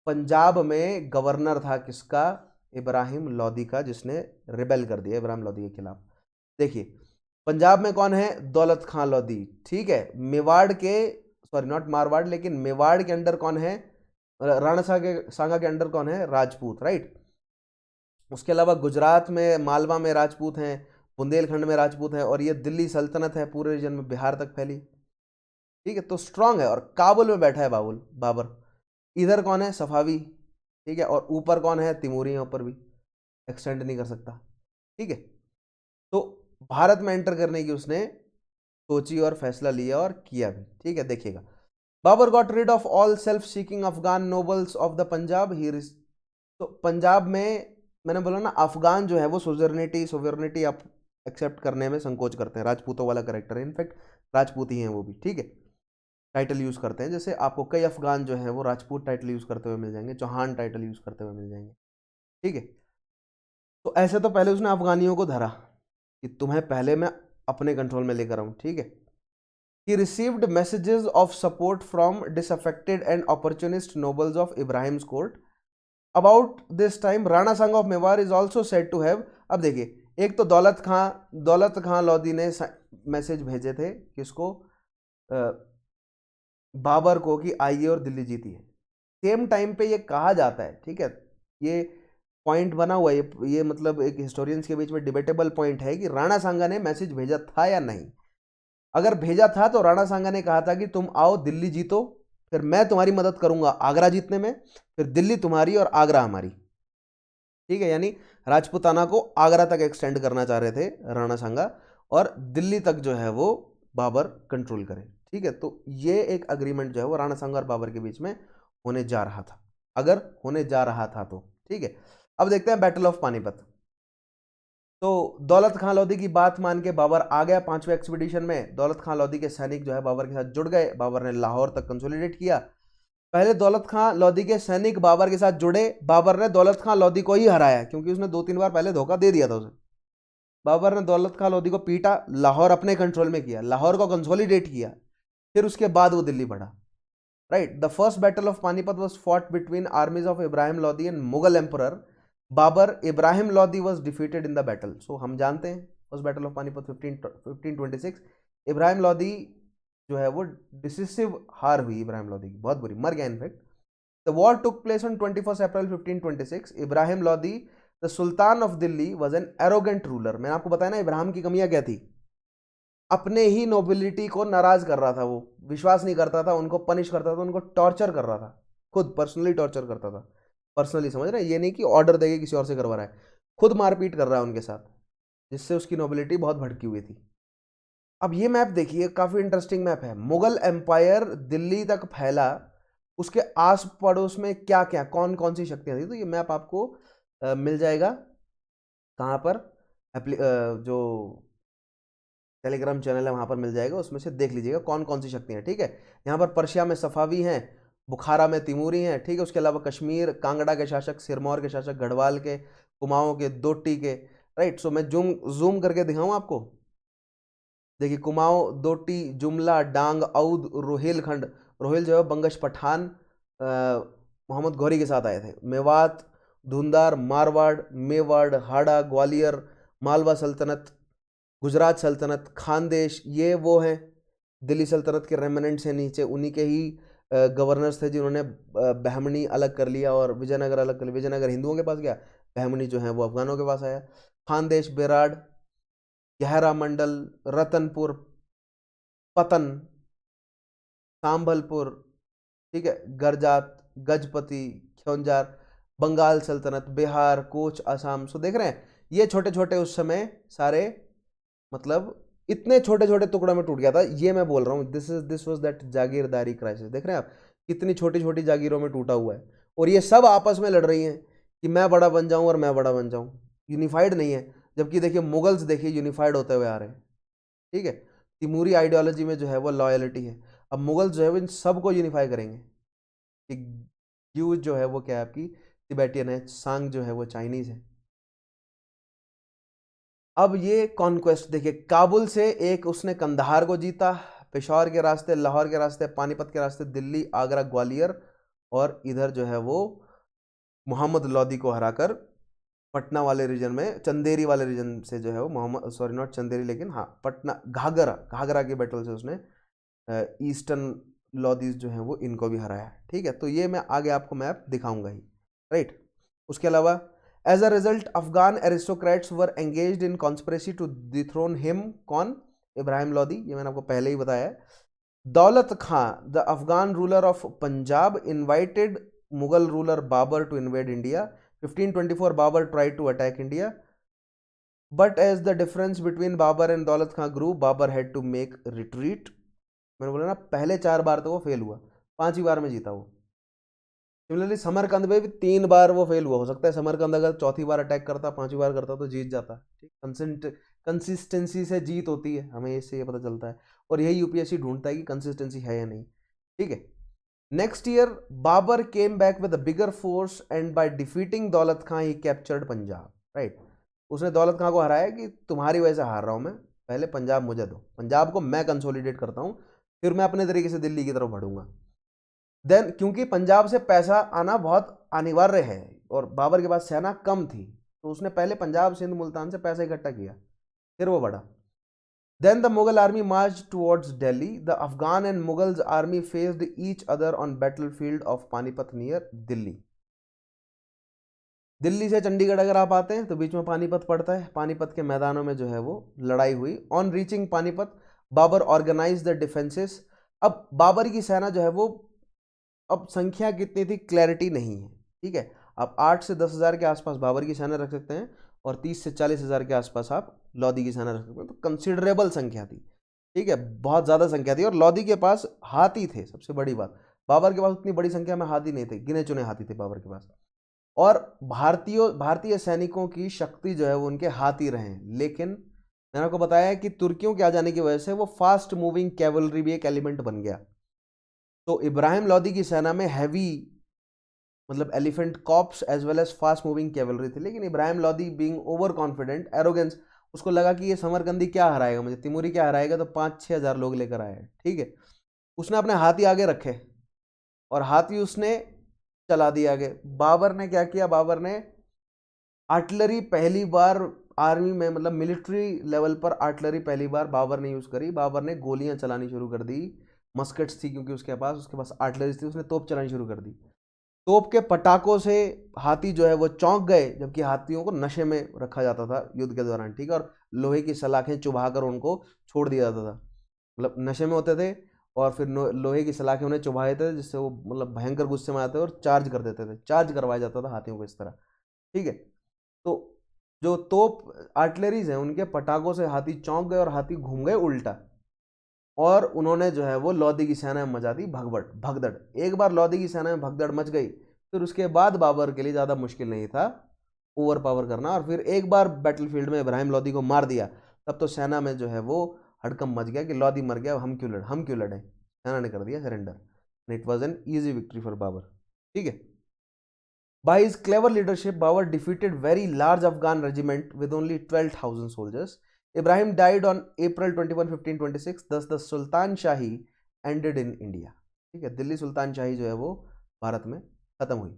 पंजाब में गवर्नर था किसका? इब्राहिम लोदी का, जिसने रिबेल कर दिया इब्राहिम लोदी के खिलाफ। देखिए पंजाब में कौन है? दौलत खां लोदी, ठीक है। मेवाड़ के, सॉरी नॉट मारवाड़ लेकिन मेवाड़ के अंडर कौन है? राणा सांगा के अंडर कौन है? राजपूत, राइट। उसके अलावा गुजरात में, मालवा में राजपूत हैं, बुंदेलखंड में राजपूत हैं, और ये दिल्ली सल्तनत है पूरे रीजन में, बिहार तक फैली, ठीक है। तो स्ट्रांग है। और काबुल में बैठा है बाबर। इधर कौन है? सफावी, ठीक है। और ऊपर कौन है? तिमूरी, ऊपर भी एक्सटेंड नहीं कर सकता, ठीक है। तो भारत में एंटर करने की उसने सोची और फैसला लिया और किया भी, ठीक है। देखिएगा, Babur got rid of all self seeking Afghan nobles of the Punjab. He, तो पंजाब में मैंने बोला ना, अफगान जो है वो सोवेर्निटी आप एक्सेप्ट करने में संकोच करते हैं। राजपूतों वाला करेक्टर है, इनफैक्ट राजपूत ही हैं वो भी, ठीक है। टाइटल यूज करते हैं, जैसे आपको कई अफगान जो है वो राजपूत टाइटल यूज करते हुए मिल जाएंगे, चौहान टाइटल यूज करते हुए मिल जाएंगे, ठीक है। तो ऐसे तो पहले उसने अफगानियों को धरा कि तुम्हें पहले मैं अपने कंट्रोल में लेकर आऊं, ठीक है। He received messages of support from disaffected and opportunist nobles of Ibrahim's court. About this time, Rana Sangha of Mewar is also said to have, अब देखिए, एक तो दौलत खां लोदी ने मैसेज भेजे थे किसको? बाबर को, कि आइए और दिल्ली जीती है। सेम टाइम पे ये कहा जाता है, ठीक है, ये पॉइंट बना हुआ है, ये मतलब एक हिस्टोरियंस के बीच में डिबेटेबल पॉइंट है कि राणा सांगा ने मैसेज भेजा था या नहीं। अगर भेजा था तो राणा सांगा ने कहा था कि तुम आओ दिल्ली जीतो, फिर मैं तुम्हारी मदद करूंगा आगरा जीतने में, फिर दिल्ली तुम्हारी और आगरा हमारी, ठीक है। यानी राजपूताना को आगरा तक एक्सटेंड करना चाह रहे थे राणा सांगा, और दिल्ली तक जो है वो बाबर कंट्रोल करे, ठीक है। तो ये एक अग्रीमेंट जो है वो राणा सांगा और बाबर के बीच में होने जा रहा था, अगर होने जा रहा था तो, ठीक है। अब देखते हैं बैटल ऑफ पानीपत। तो दौलत खां लोदी की बात मान के बाबर आ गया 5वें एक्सपीडिशन में। दौलत खां लोदी के सैनिक जो है बाबर के साथ जुड़ गए। बाबर ने लाहौर तक कंसोलिडेट किया। पहले दौलत खां लोदी के सैनिक बाबर के साथ जुड़े। बाबर ने दौलत खां लोदी को ही हराया, क्योंकि उसने 2-3 बार पहले धोखा दे दिया था उसे। बाबर ने दौलत खां लोदी को पीटा, लाहौर अपने कंट्रोल में किया, लाहौर को कंसोलिडेट किया, फिर उसके बाद वो दिल्ली बढ़ा, right. The first battle of Panipat was fought between armies of Ibrahim Lodi and Mughal emperor Babur. Ibrahim Lodi was defeated in the battle. So हम जानते हैं first battle of Panipat 1526 Ibrahim Lodi जो है वो डिसिसिव हार हुई इब्राहिम लोदी की, बहुत बुरी, मर गया in fact. The war took place on 21 April 1526। Ibrahim Lodi the sultan of Delhi was an arrogant ruler. मैंने आपको बताया ना इब्राहिम की कमियां क्या थी, अपने ही नोबिलिटी को नाराज कर रहा था, वो विश्वास नहीं करता था, उनको पनिश करता था, उनको टॉर्चर कर रहा था, खुद पर्सनली टॉर्चर करता था। पर्सनली समझ रहे हैं, ये नहीं कि ऑर्डर देके किसी और से करवा रहा है, खुद मारपीट कर रहा है उनके साथ, जिससे उसकी नोबिलिटी बहुत भड़की हुई थी। अब ये मैप देखिए, काफी इंटरेस्टिंग मैप है। मुगल एम्पायर दिल्ली तक फैला, उसके आस पड़ोस में क्या क्या, कौन कौन सी शक्तियां थी। तो ये मैप आपको मिल जाएगा कहाँ पर? जो टेलीग्राम चैनल है, वहाँ पर मिल जाएगा, उसमें से देख लीजिएगा कौन कौन सी शक्तियाँ, ठीक है। यहाँ पर पर्शिया में सफावी हैं, बुखारा में तिमूरी हैं, ठीक है। उसके अलावा कश्मीर, कांगड़ा के शासक, सिरमौर के शासक, गढ़वाल के, कुमाऊं के, दोटी के, राइट। सो मैं जूम करके दिखाऊं आपको। देखिए, कुमाऊं, दोटी, जुमला, डांग, औद, रोहिलखंड। रोहिल जो है बंगश पठान मोहम्मद गौरी के साथ आए थे। मेवात, धुंधार, मारवाड़, मेवाड़, हाड़ा, ग्वालियर, मालवा सल्तनत, गुजरात सल्तनत, खानदेश, ये वो हैं दिल्ली सल्तनत के रेमिनेंट्स हैं नीचे, उन्हीं के ही गवर्नर्स थे जिन्होंने बहमनी अलग कर लिया और विजयनगर अलग कर लिया। विजयनगर हिंदुओं के पास गया, बहमनी जो है वो अफगानों के पास आया। खानदेश, बेराड़, गहरा मंडल, रतनपुर, पतन, सांभलपुर, ठीक है, गरजात, गजपति, ख्योंजार, बंगाल सल्तनत, बिहार, कोच, असम। सो देख रहे हैं ये छोटे छोटे उस समय सारे, मतलब इतने छोटे छोटे टुकड़ों में टूट गया था। ये मैं बोल रहा हूँ, दिस वाज दैट जागीरदारी क्राइसिस। देख रहे हैं आप कितनी छोटी छोटी जागीरों में टूटा हुआ है, और ये सब आपस में लड़ रही हैं कि मैं बड़ा बन जाऊं और मैं बड़ा बन जाऊं, यूनिफाइड नहीं है। जबकि देखिए मुगल्स, देखिए यूनिफाइड होते हुए आ रहे हैं, ठीक है। तिमूरी आइडियोलॉजी में जो है वो लॉयलिटी है। अब मुगल्स जो है वो इन सबको यूनिफाई करेंगे कि ग्यूज जो है वो क्या है आपकी तिबेटियन है, सांग जो है वो चाइनीज है। अब ये कॉन्क्वेस्ट देखिए, काबुल से एक उसने कंधार को जीता, पेशौर के रास्ते, लाहौर के रास्ते, पानीपत के रास्ते, दिल्ली, आगरा, ग्वालियर, और इधर जो है वो मोहम्मद लोदी को हराकर पटना वाले रीजन में, चंदेरी वाले रीजन से जो है वो मोहम्मद, सॉरी नॉट चंदेरी, लेकिन हाँ पटना, घाघरा, घाघरा की बैटल से उसने ईस्टर्न लॉदीज जो हैं वो इनको भी हराया, ठीक है। तो ये मैं आगे आपको मैप दिखाऊंगा ही, राइट। उसके अलावा as a result Afghan aristocrats were engaged in conspiracy to dethrone him, कौन, इब्राहिम लोदी, ये मैंने आपको पहले ही बताया है। Daulat Khan, the Afghan ruler of Punjab, invited Mughal ruler Babur to invade India. 1524 Babur tried to attack India, but as the difference between Babur and Daulat Khan grew, Babur had to make retreat. मैंने बोला ना पहले 4 बार तो वो फेल हुआ, 5वीं बार में जीता वो। सिमिलरली समरकंद में भी 3 बार वो फेल हुआ, हो सकता है समरकंद अगर चौथी बार अटैक करता, 5वीं बार करता तो जीत जाता, ठीक। कंसिस्टेंसी से जीत होती है, हमें इससे ये पता चलता है, और यही यूपीएससी ढूंढता है कि कंसिस्टेंसी है या नहीं, ठीक है। Next year Babur came back with a bigger force and by defeating Daulat Khan he captured Punjab, right. उसने दौलत खां को हराया कि तुम्हारी वजह से हार रहा हूं मैं, पहले पंजाब मुझे दो, पंजाब को मैं कंसोलिडेट करता हूं, फिर मैं अपने तरीके से दिल्ली की तरफ बढ़ूंगा। देन क्योंकि पंजाब से पैसा आना बहुत अनिवार्य है और बाबर के पास सेना कम थी, तो उसने पहले पंजाब, सिंध, मुल्तान से पैसा इकट्ठा किया, फिर वो बढ़ा। Then the Mughal army marched towards Delhi. The Afghan and Mughals army faced each other on battlefield of Panipat near Delhi. Delhi से चंडीगढ़ अगर आप आते हैं तो बीच में पानीपत पड़ता है, पानीपत के मैदानों में जो है वो लड़ाई हुई। On reaching Panipat Babur organise the defences. अब बाबर की सेना जो है वो, अब संख्या कितनी थी क्लैरिटी नहीं है, ठीक है। आप 8 से 10 हज़ार के आसपास बाबर की सेना रख सकते हैं और 30 से 40 हज़ार के आसपास आप लोदी की सेना रख सकते हैं, तो कंसिडरेबल संख्या थी, ठीक है, बहुत ज़्यादा संख्या थी। और लोदी के पास हाथी थे, सबसे बड़ी बात, बाबर के पास उतनी बड़ी संख्या में हाथी नहीं थे, गिने चुने हाथी थे बाबर के पास। और भारतीय सैनिकों की शक्ति जो है वो उनके हाथी रहे, लेकिन मैंने आपको बताया कि तुर्कियों के आ जाने की वजह से वो फास्ट मूविंग कैवलरी भी एक एलिमेंट बन गया। तो इब्राहिम लोदी की सेना में हैवी, मतलब elephant corps as well as fast moving cavalry थी, लेकिन Ibrahim Lodi being over confident, arrogance, उसको लगा कि ये समरकंदी क्या हराएगा मुझे, तिमूरी क्या हराएगा, तो 5-6 हज़ार लोग लेकर आए, ठीक है। उसने अपने हाथी आगे रखे और हाथी उसने चला दिया आगे। बाबर ने क्या किया, बाबर ने आर्टिलरी पहली बार आर्मी में, मतलब मिलिट्री लेवल पर आर्टिलरी पहली बार बाबर ने यूज़ करी। बाबर ने गोलियां चलानी शुरू कर दी, मस्केट्स थी क्योंकि उसके पास आर्टिलरी थी, उसने तोप चलानी शुरू कर दी। तोप के पटाखों से हाथी जो है वो चौंक गए, जबकि हाथियों को नशे में रखा जाता था युद्ध के दौरान, ठीक है, और लोहे की सलाखें चुभाकर उनको छोड़ दिया जाता था, मतलब नशे में होते थे और फिर लोहे की सलाखें उन्हें चुभा देते थे, जिससे वो मतलब भयंकर गुस्से में आते थे और चार्ज कर देते थे, चार्ज करवाया जाता था हाथियों को इस तरह, ठीक है। तो जो तोप आर्टिलरीज हैं उनके पटाखों से हाथी चौंक गए और हाथी घूम गए उल्टा, और उन्होंने जो है वो लोदी की सेना में मचा दी भगदड़। एक बार लोदी की सेना में भगदड़ मच गई, फिर उसके बाद बाबर के लिए ज़्यादा मुश्किल नहीं था ओवर पावर करना, और फिर एक बार बैटलफील्ड में इब्राहिम लोदी को मार दिया, तब तो सेना में जो है वो हड़कंप मच गया कि लोधी मर गया, हम क्यों लड़े। सेना ने कर दिया surrender. It was an easy victory for Babur. ठीक है। By his clever leadership, Babur defeated very large Afghan regiment with only 12,000 soldiers. Ibrahim died on April 21, 1526. Thus, the Sultan Shahi ended in India. ठीक है, दिल्ली सुल्तान शाही जो है वो भारत में खत्म हुई।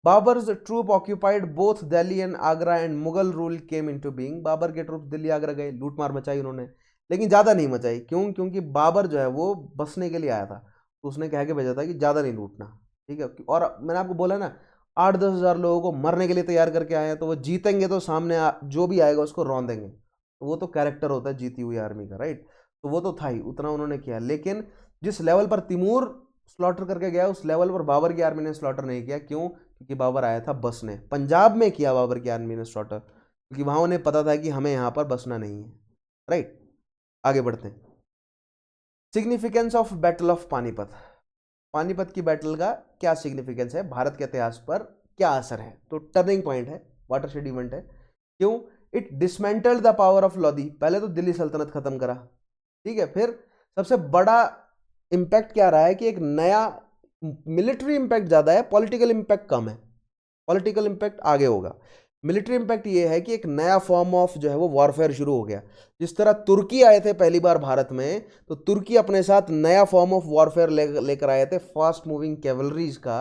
Babur's troop occupied both Delhi and Agra and Mughal rule came into being. Babar के ट्रूप दिल्ली आगरा गए, लूट मार मचाई उन्होंने, लेकिन ज़्यादा नहीं मचाई। क्यों? क्योंकि बाबर जो है वो बसने के लिए आया था, तो उसने कह के भेजा था कि ज़्यादा नहीं लूटना। ठीक है। और मैंने आपको बोला ना, 8-10 हज़ार लोगों को मरने के लिए तैयार करके आए हैं, तो वो जीतेंगे तो सामने जो भी आएगा उसको रौंद देंगे। तो वो तो कैरेक्टर होता है जीती हुई आर्मी का, राइट। तो वो तो था ही, उतना उन्होंने किया। लेकिन जिस लेवल पर तिमूर स्लॉटर करके गया, उस लेवल पर बाबर की आर्मी ने स्लॉटर नहीं किया। क्यों? क्योंकि बाबर आया था बसने। पंजाब में किया बाबर की आर्मी ने स्लॉटर, क्योंकि वहां उन्हें पता था कि हमें यहाँ पर बसना नहीं है, राइट। आगे बढ़ते हैं। Significance of battle of Panipat. Panipat की बैटल का क्या सिग्निफिकेंस है, भारत के इतिहास पर क्या असर है? तो टर्निंग पॉइंट है, वाटरशेड इवेंट है। क्यों? It dismantled the power of Lodhi. पहले तो दिल्ली सल्तनत खत्म करा, ठीक है। फिर सबसे बड़ा इंपैक्ट क्या रहा है कि एक नया मिलिट्री इंपैक्ट ज्यादा है, पॉलिटिकल इंपैक्ट कम है। पॉलिटिकल इंपैक्ट आगे होगा। मिलिट्री इंपैक्ट ये है कि एक नया फॉर्म ऑफ जो है वो वॉरफेयर शुरू हो गया। जिस तरह तुर्की आए थे पहली बार भारत में, तो तुर्की अपने साथ नया फॉर्म ऑफ वॉरफेयर लेकर आए थे, फास्ट मूविंग कैवलरीज का।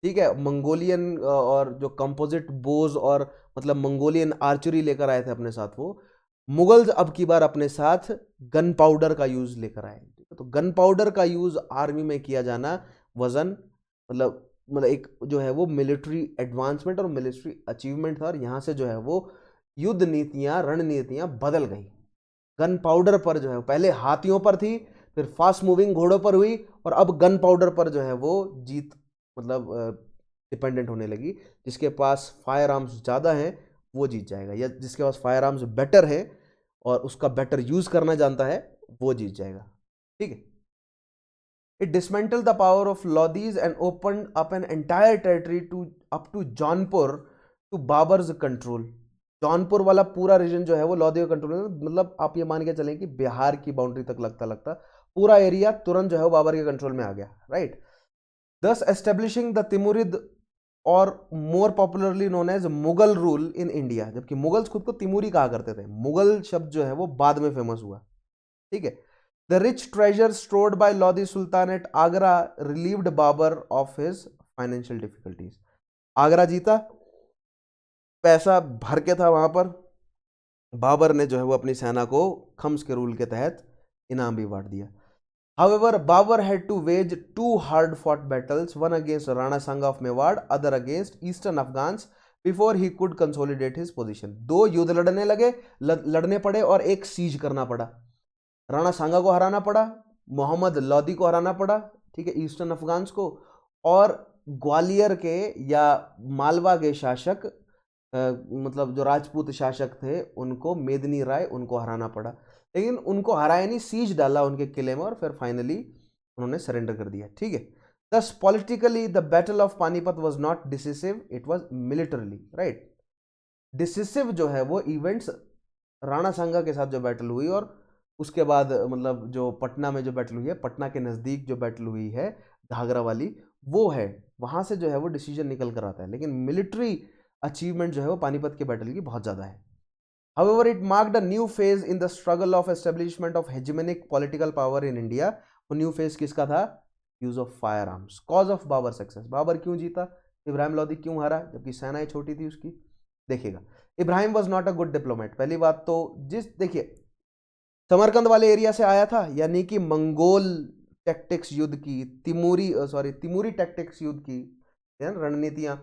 ठीक है। मंगोलियन और जो कंपोजिट बोज और मतलब मंगोलियन आर्चरी लेकर आए थे अपने साथ वो। मुगल्स अब की बार अपने साथ गन पाउडर का यूज लेकर आए। तो गन पाउडर का यूज आर्मी में किया जाना वजन मतलब एक जो है वो मिलिट्री एडवांसमेंट और मिलिट्री अचीवमेंट था। और यहाँ से जो है वो युद्ध नीतियाँ रणनीतियाँ बदल गई। गन पाउडर पर जो है पहले हाथियों पर थी, फिर फास्ट मूविंग घोड़ों पर हुई, और अब गन पाउडर पर जो है वो जीत मतलब डिपेंडेंट होने लगी। जिसके पास फायर आर्म्स ज़्यादा हैं वो जीत जाएगा, या जिसके पास फायर आर्म्स बेटर है और उसका बेटर यूज करना जानता है वो जीत जाएगा। ठीक है। It dismantled the power of Lodhis and opened up an entire territory to up to Jaunpur to Babar's control. Jaunpur वाला पूरा रीजन जो है वो लोधी का कंट्रोल में, मतलब आप ये मान के चलें कि बिहार की बाउंड्री तक लगता पूरा एरिया तुरंत जो है वो बाबर के कंट्रोल में आ गया, राइट। दस establishing the Timurid or more popularly known as Mughal rule in India. जबकि मुगल्स खुद को तिमुरी कहा करते थे, मुगल शब्द जो है वो बाद में फेमस हुआ। ठीक है। The rich treasure stored by Lodi Sultan at Agra relieved Babur of his financial difficulties. Agra जीता, पैसा भर के था वहां पर। बाबर ने जो है वो अपनी सेना को खम्स के रूल के तहत इनाम भी बांट दिया। However, Babur had to wage two hard-fought battles, one against Rana Sanga of Mewad, other against Eastern Afghans, before he could consolidate his position. दो युद्ध लड़ने लगे, लड़ने पड़े और एक सीज करना पड़ा। राणा सांगा को हराना पड़ा, मोहम्मद लोधी को हराना पड़ा, ठीक है, ईस्टर्न अफगान्स को, और ग्वालियर के या मालवा के शासक मतलब जो राजपूत शासक थे उनको, मेदिनी राय, उनको हराना पड़ा। लेकिन उनको हराया नहीं, सीज डाला उनके किले में और फिर फाइनली उन्होंने सरेंडर कर दिया। ठीक है। दस politically the battle of Panipat was not decisive, it was militarily, right. Decisive जो है वो इवेंट्स राणा सांगा के साथ जो बैटल हुई, और उसके बाद मतलब जो पटना में जो बैटल हुई है, पटना के नज़दीक जो बैटल हुई है घाघरा वाली, वो है, वहाँ से जो है वो डिसीजन निकल कर आता है। लेकिन मिलिट्री अचीवमेंट जो है वो पानीपत के बैटल की बहुत ज़्यादा है। However, it marked a new phase in the struggle of establishment of hegemonic political power in India. वो न्यू फेज किसका था? Use of firearms. Cause of Babur success. Babur क्यों जीता? इब्राहिम लोधी क्यों हारा जबकि सेनाएं छोटी थी उसकी? देखिएगा, Ibrahim was not a good diplomat. पहली बात तो देखिए, समरकंद वाले एरिया से आया था, यानी कि मंगोल टैक्टिक्स युद्ध की, तिमूरी टैक्टिक्स युद्ध की रणनीतियां,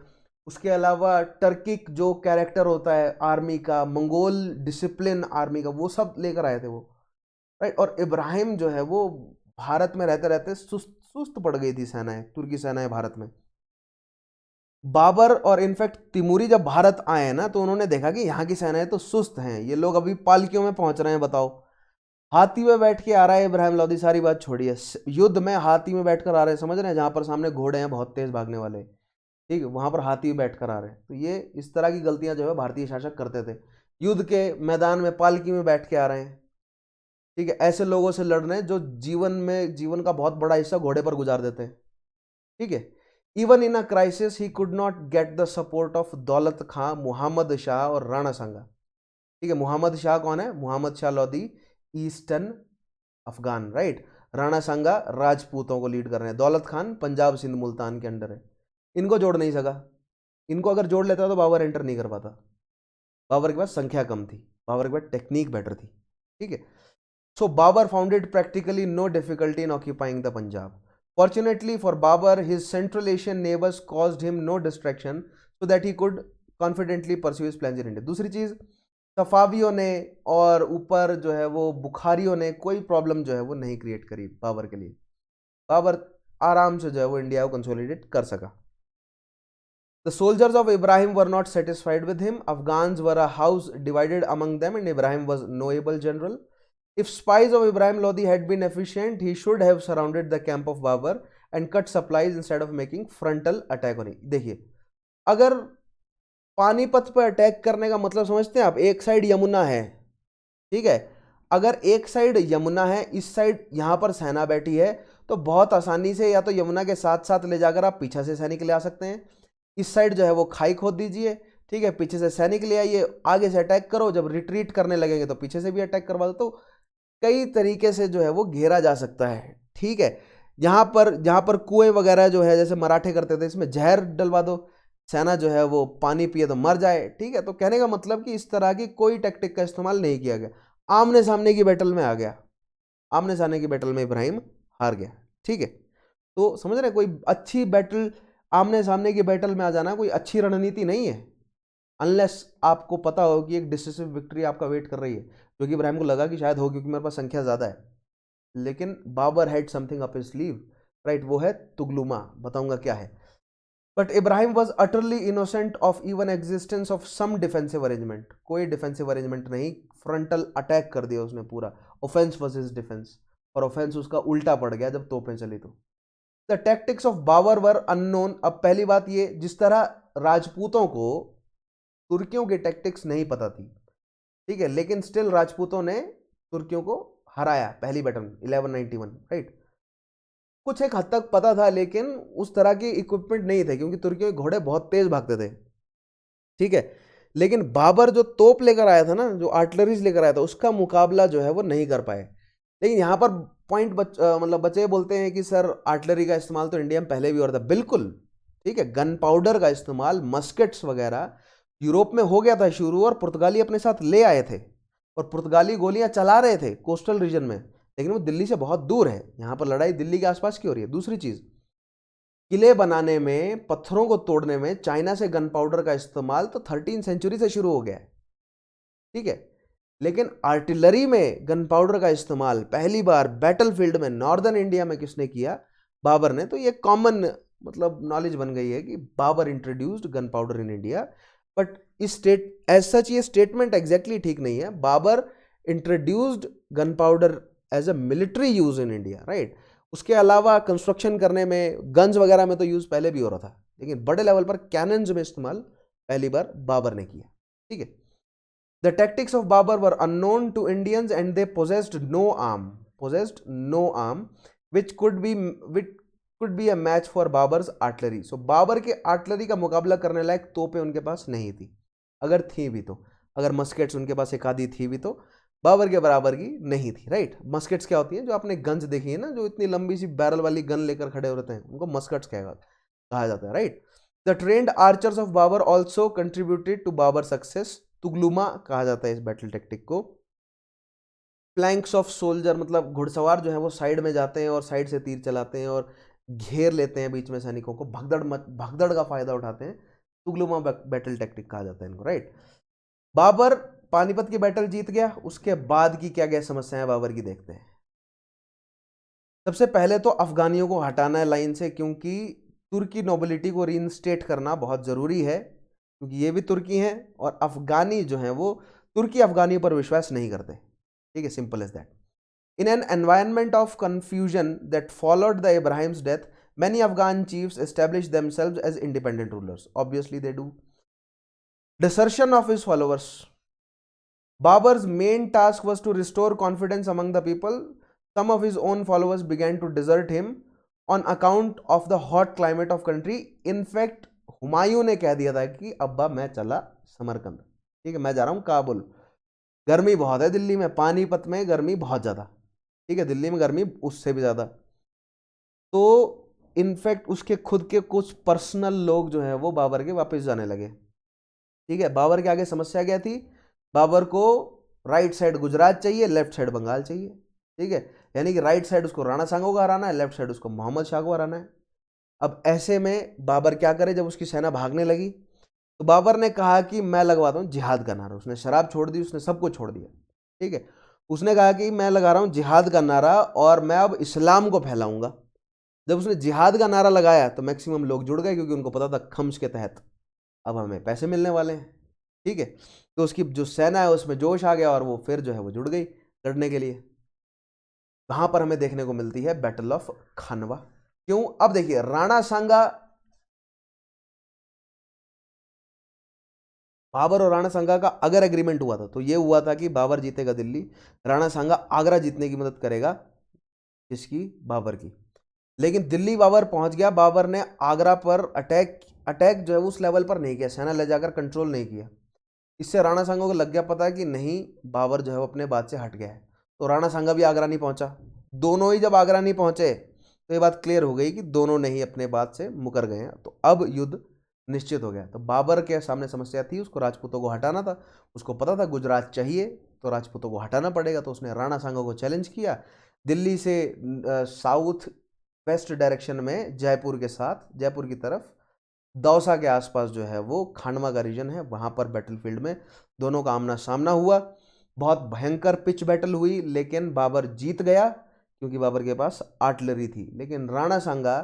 उसके अलावा टर्किक जो कैरेक्टर होता है आर्मी का, मंगोल डिसिप्लिन आर्मी का, वो सब लेकर आए थे वो, राइट। और इब्राहिम जो है वो भारत में रहते रहते सुस्त पड़ गई थी सेनाएं, तुर्की सेनाएं भारत में। बाबर और इनफैक्ट तिमूरी जब भारत आए ना, तो उन्होंने देखा कि यहाँ की सेनाएं तो सुस्त हैं, ये लोग अभी पालकियों में पहुंच रहे हैं। बताओ, हाथी में बैठ के आ रहा है इब्राहिम लोधी, सारी बात छोड़िए, युद्ध में हाथी में बैठकर आ रहे हैं, समझ रहे हैं, जहां पर सामने घोड़े हैं बहुत तेज भागने वाले, ठीक है, वहां पर हाथी में बैठकर आ रहे हैं। तो ये इस तरह की गलतियां जो है भारतीय शासक करते थे, युद्ध के मैदान में पालकी में बैठ के आ रहे हैं। ठीक है, ऐसे लोगों से लड़ने जो जीवन का बहुत बड़ा हिस्सा घोड़े पर गुजार देते हैं। ठीक है, even in a crisis he could not get the support of Daulat खां, मुहम्मद शाह और राणा सांगा। ठीक है, मुहम्मद शाह कौन है? Muhammad Shah Lodhi, eastern Afghan, right. राणा सांगा राजपूतों को लीड कर रहे हैं, दौलत खान पंजाब सिंध मुल्तान के अंडर है। इनको जोड़ नहीं सका। इनको अगर जोड़ लेता तो बाबर एंटर नहीं कर पाता। बाबर के पास संख्या कम थी, बाबर के पास टेक्निक बेटर थी। ठीक है, so Babur found it practically no difficulty in occupying the Punjab. Fortunately for Babur, his Central Asian neighbors caused him no distraction so that he could confidently pursue his plans in India. दूसरी चीज, सफावियों ने और ऊपर जो है वो बुखारियों ने कोई प्रॉब्लम जो है वो नहीं क्रिएट करी बाबर के लिए। बाबर आराम से जो है वो इंडिया को कंसोलिडेट कर सका। The soldiers of Ibrahim were not satisfied with him. Afghans were a house divided among them, and Ibrahim was no able general. If spies of Ibrahim Lodi had been efficient, he should have surrounded the camp of Babur and cut supplies instead of making frontal attack on it. देखिए, अगर पानीपत पर अटैक करने का मतलब समझते हैं आप, एक साइड यमुना है, ठीक है, अगर एक साइड यमुना है, इस साइड यहां पर सेना बैठी है, तो बहुत आसानी से या तो यमुना के साथ साथ ले जाकर आप पीछे से सैनिक ले आ सकते हैं। इस साइड जो है वो खाई खोद दीजिए, ठीक है, पीछे से सैनिक ले आइए, आगे से अटैक करो, जब रिट्रीट करने लगेंगे तो पीछे से भी अटैक करवा दो। तो कई तरीके से जो है वो घेरा जा सकता है। ठीक है, जहां पर कुएं वगैरह जो है जैसे मराठे करते थे, इसमें जहर डलवा दो, सेना जो है वो पानी पिए तो मर जाए। ठीक है, तो कहने का मतलब कि इस तरह की कोई टैक्टिक का इस्तेमाल नहीं किया गया, आमने सामने की बैटल में आ गया, आमने सामने की बैटल में इब्राहिम हार गया। ठीक है, तो समझ रहे, कोई अच्छी बैटल, आमने सामने की बैटल में आ जाना कोई अच्छी रणनीति नहीं है, अनलेस आपको पता हो कि एक डिसिसिव विक्ट्री आपका वेट कर रही है, जो कि इब्राहिम को लगा कि शायद हो क्योंकि मेरे पास संख्या ज़्यादा है। लेकिन Babur had something up his sleeve, right, वो है तुगलुमा, बताऊंगा क्या है। But Ibrahim was utterly innocent of even existence of some defensive arrangement, कोई डिफेंसिव अरेंजमेंट नहीं, फ्रंटल अटैक कर दिया उसने पूरा, ऑफेंस वॉज हिज डिफेंस, और ऑफेंस उसका उल्टा पड़ गया जब तोपें चली तो। The tactics of Babur were unknown. अब पहली बात ये, जिस तरह राजपूतों को तुर्कियों की टैक्टिक्स नहीं पता थी, ठीक है, लेकिन स्टिल राजपूतों ने तुर्कियों को हराया पहली बैटल में 1191, राइट। कुछ एक हद तक पता था, लेकिन उस तरह के इक्विपमेंट नहीं थे, क्योंकि तुर्कियों के घोड़े बहुत तेज भागते थे। ठीक है, लेकिन बाबर जो तोप लेकर आया था ना, जो आर्टिलरीज लेकर आया था, उसका मुकाबला जो है वो नहीं कर पाए। लेकिन यहाँ पर पॉइंट मतलब बच्चे बोलते हैं कि सर आर्टिलरी का इस्तेमाल तो इंडिया में पहले भी हो रहा था, बिल्कुल ठीक है, गन पाउडर का इस्तेमाल, मस्केट्स वगैरह यूरोप में हो गया था शुरू, और पुर्तगाली अपने साथ ले आए थे, और पुर्तगाली गोलियां चला रहे थे कोस्टल रीजन में, लेकिन वो दिल्ली से बहुत दूर है, यहाँ पर लड़ाई दिल्ली के आसपास की हो रही है। दूसरी चीज, किले बनाने में, पत्थरों को तोड़ने में चाइना से गन पाउडर का इस्तेमाल तो 13वीं सेंचुरी से शुरू हो गया है। ठीक है, लेकिन आर्टिलरी में गन पाउडर का इस्तेमाल पहली बार बैटलफील्ड में नॉर्दर्न इंडिया में किसने किया? बाबर ने। तो ये कॉमन मतलब नॉलेज बन गई है कि Babur introduced gun powder in India, but इस स्टेट एज सच ये स्टेटमेंट एग्जैक्टली ठीक नहीं है। Babur introduced gun powder as a military use in India, right. उसके अलावा कंस्ट्रक्शन करने में, गन्स वगैरह में तो यूज पहले भी हो रहा था, लेकिन बड़े लेवल पर कैनन्स में इस्तेमाल पहली बार बाबर ने किया। ठीक है, the tactics of Babur were unknown to Indians and they possessed no arm which could be a match for Babur's artillery. So Babar के आर्टिलरी का मुकाबला करने लायक तोपें उनके पास नहीं थी, अगर थी भी तो, अगर मस्केट्स उनके पास एक आधी थी भी तो बाबर के बराबर की नहीं थी, राइट। मस्केट्स क्या होती हैं? जो आपने गन्स देखी है ना, जो इतनी लंबी सी बैरल वाली गन लेकर खड़े होते हैं, उनको मस्केट्स कहा जाता है, right. The trained archers of Babur also contributed to Babur success. Tulughma कहा जाता है इस बैटल टैक्टिक को। प्लैंक्स ऑफ सोल्जर, मतलब घुड़सवार जो है वो साइड में जाते हैं और साइड से तीर चलाते हैं और घेर लेते हैं बीच में सैनिकों को, भगदड़ का फायदा उठाते हैं। तुगलुमा बैटल टैक्टिक कहा जाता है इनको, राइट। बाबर पानीपत की बैटल जीत गया, उसके बाद की क्या क्या समस्याएं बाबर की देखते हैं। सबसे पहले तो अफगानियों को हटाना है लाइन से, क्योंकि तुर्की नोबिलिटी को रीइंस्टेट करना बहुत जरूरी है, क्योंकि ये भी तुर्की हैं और अफगानी जो हैं वो तुर्की अफगानियों पर विश्वास नहीं करते। ठीक है, simple as that. In an environment of confusion that followed the Ibrahim's death, many Afghan chiefs established themselves as independent rulers. Obviously they do. Desertion of his followers. Babar's main task was to restore confidence among the people. Some of his own followers began to desert him on account of the hot climate of country. In fact, Humayun ने कह दिया था कि अब्बा मैं चला समरकंद, ठीक है, मैं जा रहा हूं काबुल, गर्मी बहुत है दिल्ली में, पानीपत में गर्मी बहुत ज़्यादा, ठीक है, दिल्ली में गर्मी उससे भी ज़्यादा। तो इनफैक्ट उसके खुद के कुछ पर्सनल लोग जो है वो बाबर के वापस जाने लगे, ठीक है। बाबर के आगे समस्या क्या थी? बाबर को राइट साइड गुजरात चाहिए, लेफ्ट साइड बंगाल चाहिए, ठीक है, यानी कि राइट साइड उसको राणा सांगा को हराना है, लेफ्ट साइड उसको मोहम्मद शाह को हराना है। अब ऐसे में बाबर क्या करे? जब उसकी सेना भागने लगी तो बाबर ने कहा कि मैं लगवाता हूँ जिहाद का नारा। उसने शराब छोड़ दी, उसने सब कुछ छोड़ दिया, ठीक है। उसने कहा कि मैं लगा रहा हूँ जिहाद का नारा और मैं अब इस्लाम को फैलाऊंगा। जब उसने जिहाद का नारा लगाया तो मैक्सिमम लोग जुड़ गए, क्योंकि उनको पता था खम्स के तहत अब हमें पैसे मिलने वाले हैं, ठीक है। तो उसकी जो सेना है उसमें जोश आ गया और वो फिर जो है वो जुड़ गई लड़ने के लिए। वहां पर हमें देखने को मिलती है बैटल ऑफ खानवा। क्यों? अब देखिए, राणा सांगा, बाबर और राणा सांगा का अगर एग्रीमेंट हुआ था तो ये हुआ था कि बाबर जीतेगा दिल्ली, राणा सांगा आगरा जीतने की मदद करेगा, किसकी? बाबर की। लेकिन दिल्ली बाबर पहुंच गया, बाबर ने आगरा पर अटैक जो है उस लेवल पर नहीं किया, सेना ले जाकर कंट्रोल नहीं किया। इससे राणा सांगा को लग गया पता कि नहीं, बाबर जो है वो अपने बात से हट गया है, तो राणा सांगा भी आगरा नहीं पहुंचा। दोनों ही जब आगरा नहीं पहुंचे तो ये बात क्लियर हो गई कि दोनों नहीं अपने बात से मुकर गए हैं, तो अब युद्ध निश्चित हो गया। तो बाबर के सामने समस्या थी, उसको राजपूतों को हटाना था, उसको पता था गुजरात चाहिए तो राजपूतों को हटाना पड़ेगा, तो उसने राणा सांगा को चैलेंज किया। दिल्ली से साउथ वेस्ट डायरेक्शन में जयपुर के साथ, जयपुर की तरफ दौसा के आसपास जो है वो खानवा का रीजन है, वहां पर बैटलफील्ड में दोनों का आमना सामना हुआ। बहुत भयंकर पिच बैटल हुई, लेकिन बाबर जीत गया क्योंकि बाबर के पास आर्टिलरी थी। लेकिन राणा सांगा,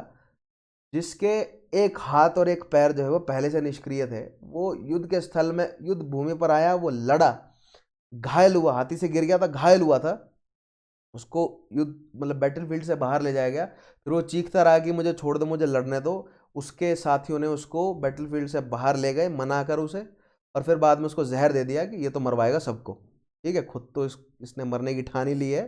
जिसके एक हाथ और एक पैर जो है वो पहले से निष्क्रिय थे, वो युद्ध के स्थल में, युद्ध भूमि पर आया, वो लड़ा, घायल हुआ, हाथी से गिर गया था, घायल हुआ था, उसको युद्ध मतलब बैटलफील्ड से बाहर ले जाया गया। फिर वो चीखता रहा कि मुझे छोड़ दो, मुझे लड़ने दो। उसके साथियों ने उसको बैटलफील्ड से बाहर ले गए मना कर उसे, और फिर बाद में उसको जहर दे दिया कि ये तो मरवाएगा सबको, ठीक है। खुद तो इसने मरने की ठानी ली है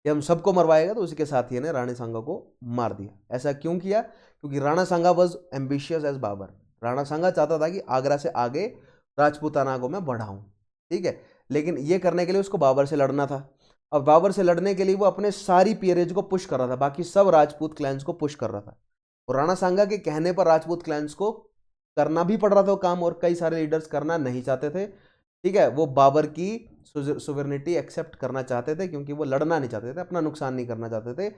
कि हम सबको मरवाएगा, तो उसी के साथियों ने राणा सांगा को मार दिया। ऐसा क्यों किया? क्योंकि Rana Sanga was ambitious as Babur. Rana Sanga चाहता था कि आगरा से आगे राजपूताना को मैं बढ़ाऊं, ठीक है, लेकिन ये करने के लिए उसको बाबर से लड़ना था। और बाबर से लड़ने के लिए वो अपने सारी पीरेज को पुश कर रहा था, बाकी सब राजपूत क्लैंस को पुश कर रहा था। और राणा सांगा के कहने पर राजपूत क्लैंस को करना भी पड़ रहा था काम, और कई सारे लीडर्स करना नहीं चाहते थे, ठीक है। वो बाबर की सुवेरेनिटी एक्सेप्ट करना चाहते थे, क्योंकि वो लड़ना नहीं चाहते थे, अपना नुकसान नहीं करना चाहते थे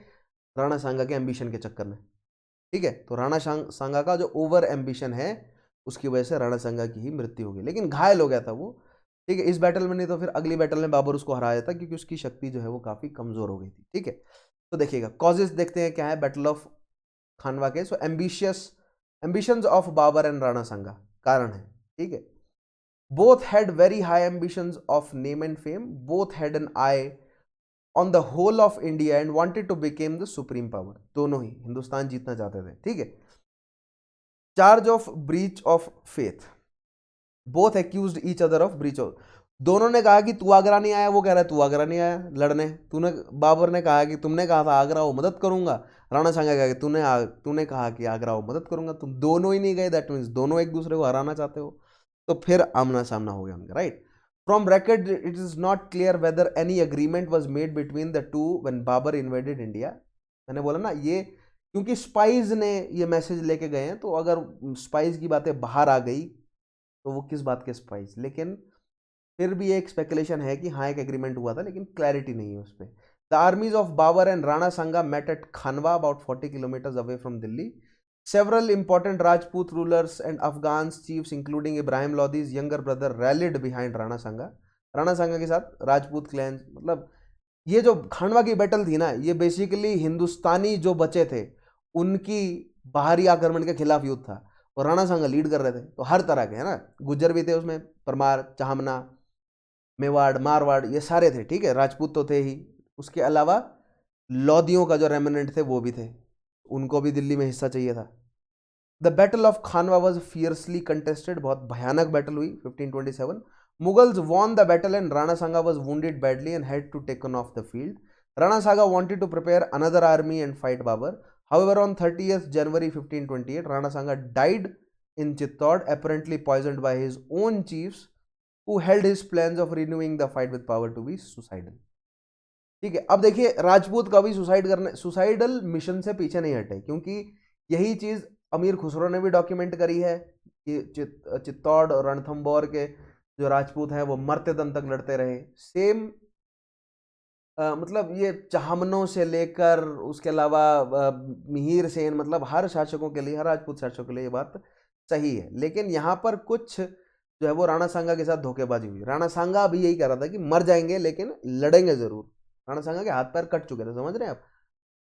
राणा सांगा के एम्बिशन के चक्कर में, ठीक है। तो राणा सांगा का जो ओवर एम्बिशन है उसकी वजह से राणा सांगा की ही मृत्यु हो गई, लेकिन घायल हो गया था वो, ठीक है, इस बैटल में। नहीं तो फिर अगली बैटल में बाबर उसको हराया था, क्योंकि उसकी शक्ति जो है वो काफी कमजोर हो गई थी, ठीक है। तो देखिएगा कॉजेस देखते हैं क्या है बैटल ऑफ खानवा के। So ambitions of Babur and Rana Sanga, कारण है, ठीक है। Both had very high ambitions of name and fame, both had an eye on the whole of India and wanted to become the supreme power. दोनों ही हिंदुस्तान जीतना चाहते थे, ठीक है। Charge of breach of faith, both accused each other of breach of. दोनों ने कहा कि तू आगरा नहीं आया, वो कह रहा है तू आगरा नहीं आया लड़ने। बाबर ने कहा कि तुमने कहा था आगरा हो मदद करूंगा, राणा सांगा कहा कि तूने कहा कि आगरा हो मदद करूंगा, तुम दोनों ही नहीं गए, दैट मीन्स दोनों एक दूसरे को हराना चाहते हो। तो फिर आमना सामना हो गया उनका, right. From record it is not clear whether any agreement was made between the two when Babur invaded India. मैंने बोला ना, ये क्योंकि स्पाइज ने ये मैसेज लेके गए हैं, तो अगर स्पाइज की बातें बाहर आ गई तो वो किस बात के स्पाइस। लेकिन फिर भी एक स्पेकुलेशन है कि हाँ एक एग्रीमेंट हुआ था, लेकिन क्लैरिटी नहीं है उस पर। The armies of Babur and Rana Sanga met at Khanwa about 40 kilometres away from Delhi. Several important Rajput rulers and Afghan chiefs, including Ibrahim Lodi's younger brother, rallied behind Rana Sanga. Rana Sanga के साथ राजपूत क्लैन, मतलब ये जो खानवा की बैटल थी ना, ये बेसिकली हिंदुस्तानी जो बचे थे उनकी बाहरी आक्रमण के खिलाफ युद्ध था, और राणा सांगा लीड कर रहे थे। तो हर तरह के है ना, गुज्जर भी थे उसमें, परमार, चाहमना, मेवाड़, मारवाड़, ये सारे थे, ठीक है, राजपूत तो थे ही। उसके अलावा लोदियों का जो रेमिनेंट थे वो भी थे, उनको भी दिल्ली में हिस्सा चाहिए था। The battle of Khanwa was fiercely contested, बहुत भयानक बैटल हुई 1527। Mughals won the battle and Rana Sanga was wounded badly and had to taken off the field. Rana Sanga wanted to prepare another army and fight Babur. However, on 30th January 1528, Rana Sanga died in Chittor, apparently poisoned by his own chiefs, who held his plans of renewing the fight with power to be suicidal. ठीक है, अब देखिए राजपूत कभी सुसाइडल मिशन से पीछे नहीं हटे, क्योंकि यही चीज अमीर खुसरो ने भी डॉक्यूमेंट करी है कि चित्तौड़ और रणथंबोर के जो राजपूत हैं वो मरते दम तक लड़ते रहे। सेम मतलब ये चाहमनों से लेकर उसके अलावा मिहिर सेन, मतलब हर शासकों के लिए, हर राजपूत शासकों के लिए ये बात सही है। लेकिन यहाँ पर कुछ जो है वो राणा सांगा के साथ धोखेबाजी हुई। राणा सांगा भी यही कह रहा था कि मर जाएंगे लेकिन लड़ेंगे जरूर। राणा सांगा के हाथ पैर कट चुके थे, समझ रहे हैं आप।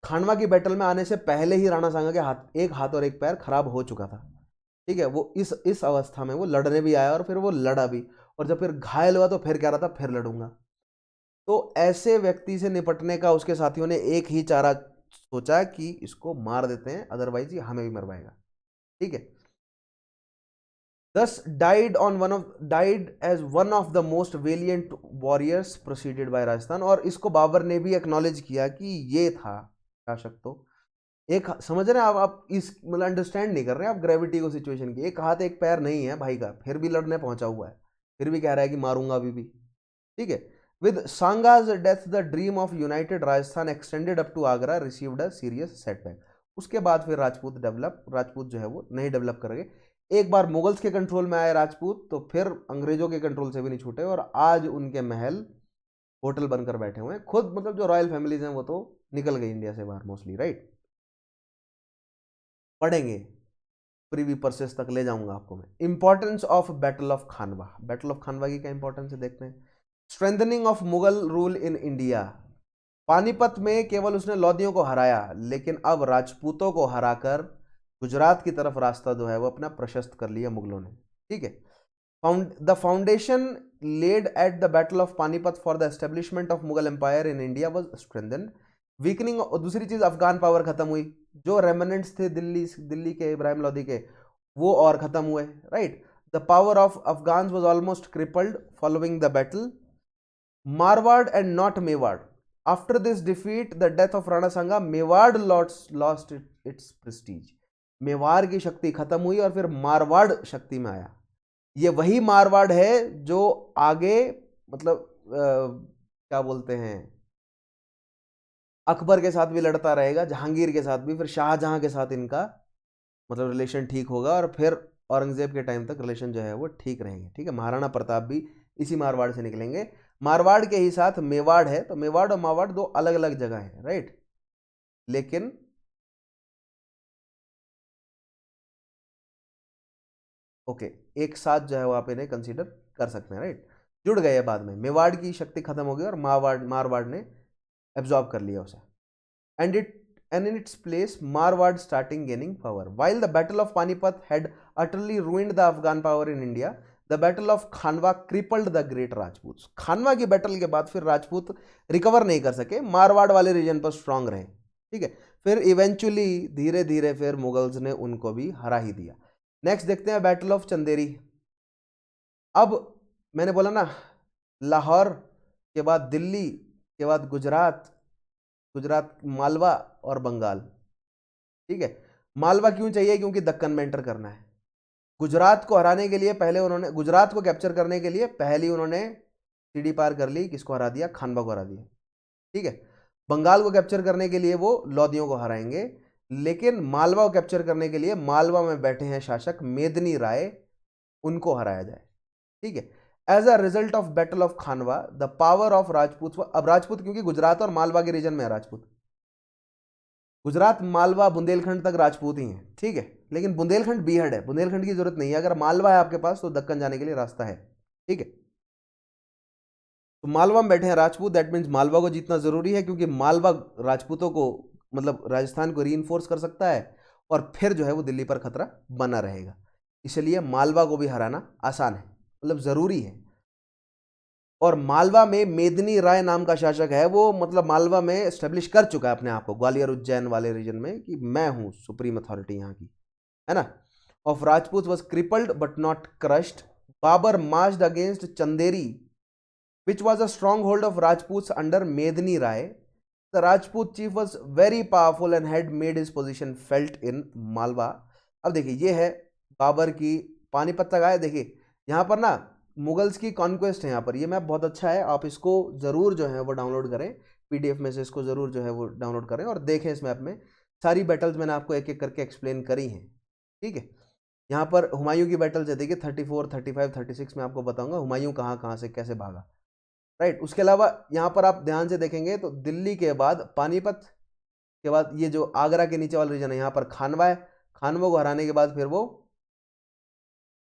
खानवा की बैटल में आने से पहले ही राणा सांगा के एक हाथ और एक पैर खराब हो चुका था। ठीक है, वो इस अवस्था में वो लड़ने भी आया और फिर वो लड़ा भी, और जब फिर घायल हुआ तो फिर कह रहा था फिर लड़ूंगा। तो ऐसे व्यक्ति से निपटने का उसके साथियों ने एक ही चारा सोचा कि इसको मार देते हैं, अदरवाइज ये हमें भी मरवाएगा। ठीक है, thus died as one of the most valiant warriors preceded by Rajasthan. और इसको बाबर ने भी एक्नॉलेज किया कि ये था शासक। तो एक समझ रहे हैं आप इस मतलब अंडरस्टैंड नहीं कर रहे हैं आप ग्रेविटी को सिचुएशन की। एक हाथ एक पैर नहीं है भाई का, फिर भी लड़ने पहुंचा हुआ है, फिर भी कह रहा है कि मारूंगा अभी भी। ठीक है, with Sanga's death the dream of united Rajasthan extended up to Agra received a serious setback. उसके बाद फिर राजपूत जो है वो नहीं डेवलप करेंगे। एक बार मुगल्स के कंट्रोल में आए राजपूत तो फिर अंग्रेजों के कंट्रोल से भी नहीं छूटे, और आज उनके महल होटल बनकर बैठे हुए हैं। खुद मतलब जो रॉयल फैमिलीज हैं वो तो निकल गई इंडिया से बाहर मोस्टली, राइट। पढ़ेंगे, प्रीवी परसेस तक ले जाऊंगा आपको मैं। Importance of battle of Khanwa. Battle of Khanwa की क्या इंपॉर्टेंस है देखते हैं। Strengthening of Mughal rule in India. Panipat में केवल उसने लोदियों को हराया, लेकिन अब राजपूतों को हराकर गुजरात की तरफ रास्ता जो है वो अपना प्रशस्त कर लिया मुगलों ने। ठीक है, the foundation laid at the battle of Panipat for the establishment of Mughal empire in India was strengthened. Weakening, और दूसरी चीज अफगान पावर खत्म हुई। जो रेमिनेंट्स थे दिल्ली के इब्राहिम लोदी के, वो और खत्म हुए, right. The power of Afghan was almost crippled following the battle. Marwar and not Mewar. After this defeat the death of Rana Sanga, Mewar lost its Prestige. Mewar की शक्ति खत्म हुई और फिर मारवाड़ शक्ति में आया। ये वही मारवाड़ है जो आगे मतलब क्या बोलते हैं, अकबर के साथ भी लड़ता रहेगा, जहांगीर के साथ भी, फिर शाहजहां के साथ इनका मतलब रिलेशन ठीक होगा, और फिर औरंगजेब के टाइम तक रिलेशन जो है वो ठीक रहेंगे। ठीक है, महाराणा प्रताप भी इसी मारवाड़ से निकलेंगे। मारवाड़ के ही साथ मेवाड़ है, तो मेवाड़ और मारवाड़ दो अलग अलग जगह है, राइट। लेकिन ओके, एक साथ जो है वो आप इन्हें कंसीडर कर सकते हैं, राइट। जुड़ गए बाद में, मेवाड़ की शक्ति खत्म हो गई और मारवाड़ ने एब्जॉर्ब कर लिया उसे। and in its place Marwad starting gaining power. While the battle of Panipat had utterly ruined the Afghan power in India, the battle of Khanwa crippled the great Rajputs. खानवा की बैटल के बाद फिर राजपूत रिकवर नहीं कर सके, मारवाड़ वाले रीजन पर स्ट्रांग रहे। ठीक है, फिर इवेंचुअली धीरे धीरे फिर मुगल्स ने उनको भी हरा ही दिया। नेक्स्ट देखते हैं बैटल ऑफ चंदेरी। अब मैंने बोला ना, लाहौर के बाद दिल्ली के बाद गुजरात मालवा और बंगाल। ठीक है, मालवा क्यों चाहिए, क्योंकि दक्कन में एंटर करना है। गुजरात को हराने के लिए पहले उन्होंने, गुजरात को कैप्चर करने के लिए पहले उन्होंने सीढ़ी पार कर ली, किसको हरा दिया, खानवा को हरा दिया। ठीक है, बंगाल को कैप्चर करने के लिए वो लोदियों को हराएंगे, लेकिन मालवा को कैप्चर करने के लिए मालवा में बैठे हैं शासक मेदिनी राय, उनको हराया जाए। ठीक है, as a result of battle of Khanwa the power of Rajput, अब राजपूत क्योंकि गुजरात और मालवा के रीजन में है राजपूत, गुजरात मालवा बुंदेलखंड तक राजपूत ही हैं। ठीक है, लेकिन बुंदेलखंड बीहड़ है, बुंदेलखंड की जरूरत नहीं है। अगर मालवा है आपके पास तो दक्कन जाने के लिए रास्ता है। ठीक है, तो मालवा में बैठे हैं राजपूत, दैट मीन्स मालवा को जीतना जरूरी है, क्योंकि मालवा राजपूतों को मतलब राजस्थान को रीइंफोर्स कर सकता है, और फिर जो है वो दिल्ली पर खतरा बना रहेगा। इसलिए मालवा को भी हराना आसान है, मतलब जरूरी है। और मालवा में मेदिनी राय नाम का शासक है, वो मतलब मालवा में एस्टेब्लिश कर चुका है अपने आप को, ग्वालियर उज्जैन वाले रीजन में, कि मैं हूं सुप्रीम अथॉरिटी यहाँ की, है ना। Of Rajput was crippled but not crushed Babur marched against Chanderi which was a stronghold of Rajputs under Medni Rai. The Rajput chief was very powerful and had made his position felt in Malwa. अब देखिए ये है बाबर की पानीपत तक आए। देखिए यहाँ पर ना मुगल्स की कॉन्क्वेस्ट है, यहाँ पर ये मैप बहुत अच्छा है, आप इसको ज़रूर जो है वो डाउनलोड करें, पीडीएफ में से इसको ज़रूर जो है वो डाउनलोड करें और देखें। इस मैप में सारी बैटल्स मैंने आपको एक एक करके एक्सप्लेन करी हैं, ठीक है। यहाँ पर हुमायूं की बैटल्स है, देखिए 34, 35, 36 में आपको बताऊंगा हुमायूं कहाँ कहाँ से कैसे भागा, राइट। उसके अलावा यहाँ पर आप ध्यान से देखेंगे तो दिल्ली के बाद पानीपत के बाद ये जो आगरा के नीचे वाला रीजन है यहाँ पर खानवा है, खानवा को हराने के बाद फिर वो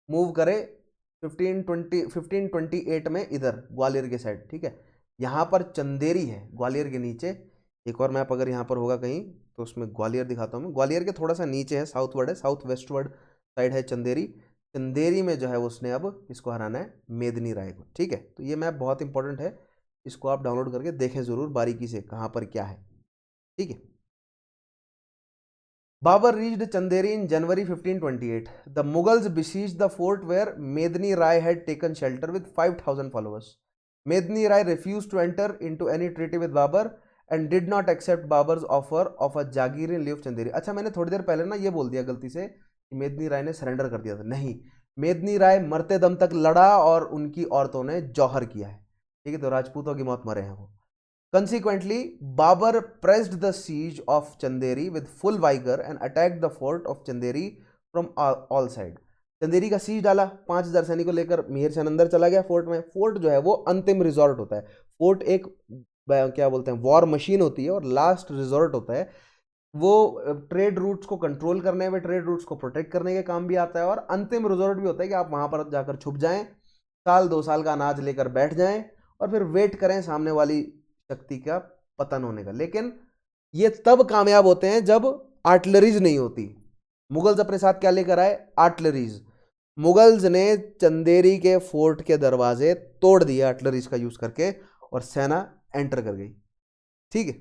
मूव करे 1528 में इधर ग्वालियर के साइड, ठीक है। यहाँ पर चंदेरी है ग्वालियर के नीचे, एक और मैप अगर यहाँ पर होगा कहीं तो उसमें ग्वालियर दिखाता हूँ मैं, ग्वालियर के थोड़ा सा नीचे है, साउथवर्ड है, साउथ वेस्टवर्ड साइड है चंदेरी। चंदेरी में जो है उसने अब इसको हराना है मेदनी राय को, ठीक है। तो ये मैप बहुत इंपॉर्टेंट है, इसको आप डाउनलोड करके देखें ज़रूर बारीकी से कहाँ पर क्या है, ठीक है। Babar reached Chanderi in January 1528. The Mughals besieged the fort where Medni Rai had taken shelter with 5,000 followers. Medni Rai refused to enter into any treaty with Babar and did not accept Babar's offer of a Jagir in lieu of Chanderi. अच्छा, मैंने थोड़ी देर पहले ना ये बोल दिया गलती से कि मेदनी राय ने सरेंडर कर दिया था, नहीं, मेदनी राय मरते दम तक लड़ा और उनकी औरतों ने जौहर किया है, ठीक है। तो राजपूतों की मौत मरे हैं वो। Consequently, Babur pressed the siege of Chanderi with full vigor and attacked the fort of Chanderi from all sides. Chanderi का सीज डाला, 5,000 सैनिकों लेकर मिहिर सेन अंदर चला गया फोर्ट में। फोर्ट जो है वो अंतिम रिजॉर्ट होता है, फोर्ट एक क्या बोलते हैं वॉर मशीन होती है और लास्ट रिजॉर्ट होता है। वो ट्रेड रूट्स को कंट्रोल करने में, ट्रेड रूट्स को प्रोटेक्ट करने के काम भी आता है और अंतिम रिजॉर्ट भी होता है कि आप वहां पर जाकर छुप जाएं, साल 2 साल का अनाज लेकर बैठ जाएं और फिर वेट करें सामने वाली शक्ति का पतन होने का। लेकिन ये तब कामयाब होते हैं जब आर्टिलरीज नहीं होती। मुगल्स अपने साथ क्या लेकर आए? आर्टिलरीज। मुगल्स ने चंदेरी के फोर्ट के दरवाजे तोड़ दिए आर्टिलरीज का यूज करके और सेना एंटर कर गई, ठीक है।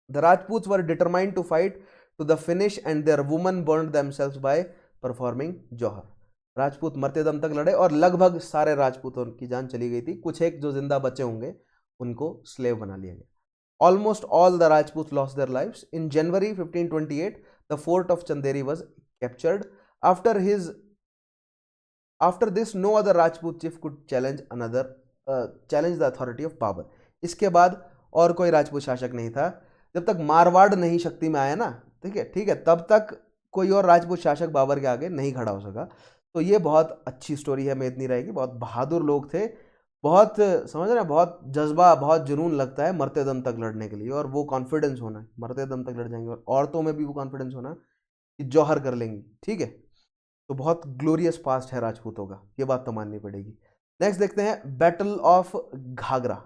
The Rajputs were determined to fight to the finish and their women burned themselves by performing jauhar. Rajput मरते दम तक लड़े और लगभग सारे राजपूतों की जान चली गई थी, कुछ एक जो जिंदा बचे होंगे उनको स्लेव बना लिया गया। Almost all the Rajput lost their lives. In January 1528 the fort of Chanderi was captured. After this no other Rajput chief could challenge the authority of Babur. इसके बाद और कोई राजपूत शासक नहीं था, जब तक मारवाड़ नहीं शक्ति में आया ना, ठीक है, तब तक कोई और राजपूत शासक बाबर के आगे नहीं खड़ा हो सका। तो ये बहुत अच्छी स्टोरी है मेदनी राय की, बहुत बहादुर लोग थे, बहुत समझ रहे हैं, बहुत जज्बा, बहुत जुनून लगता है मरते दम तक लड़ने के लिए, और वो कॉन्फिडेंस होना, मरते दम तक लड़ जाएंगे, और औरतों में भी वो कॉन्फिडेंस होना कि जौहर कर लेंगी, ठीक है। तो बहुत ग्लोरियस पास्ट है राजपूतों का, ये बात तो माननी पड़ेगी। नेक्स्ट देखते हैं बैटल ऑफ घाघरा।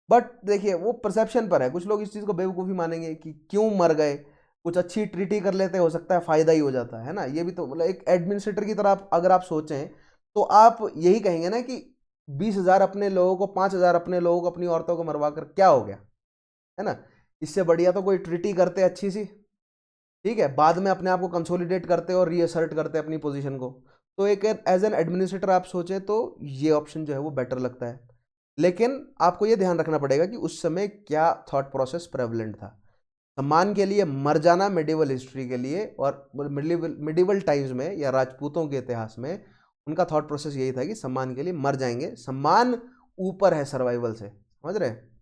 बट देखिए वो परसेप्शन पर है, कुछ लोग इस चीज़ को बेवकूफ़ी मानेंगे कि क्यों मर गए, कुछ अच्छी ट्रीटी कर लेते, हो सकता है फ़ायदा ही हो जाता है ना। ये भी तो मतलब एक एडमिनिस्ट्रेटर की तरह अगर आप सोचें तो आप यही कहेंगे ना कि 20,000 अपने लोगों को, 5,000 अपने लोगों को, अपनी औरतों को मरवा कर क्या हो गया, है ना। इससे बढ़िया तो कोई ट्रीटी करते अच्छी सी, ठीक है, बाद में अपने आप को कंसोलिडेट करते और रीअसर्ट करते अपनी पोजीशन को। तो एक एज एन एडमिनिस्ट्रेटर आप सोचें तो ये ऑप्शन जो है वो बेटर लगता है। लेकिन आपको ये ध्यान रखना पड़ेगा कि उस समय क्या थॉट प्रोसेस प्रेवलेंट था। सम्मान के लिए मर जाना मिडिवल हिस्ट्री के लिए और मिडिवल टाइम्स में या राजपूतों के इतिहास में उनका थॉट प्रोसेस यही था कि सम्मान के लिए मर जाएंगे, सम्मान ऊपर है सर्वाइवल से, समझ रहे हैं।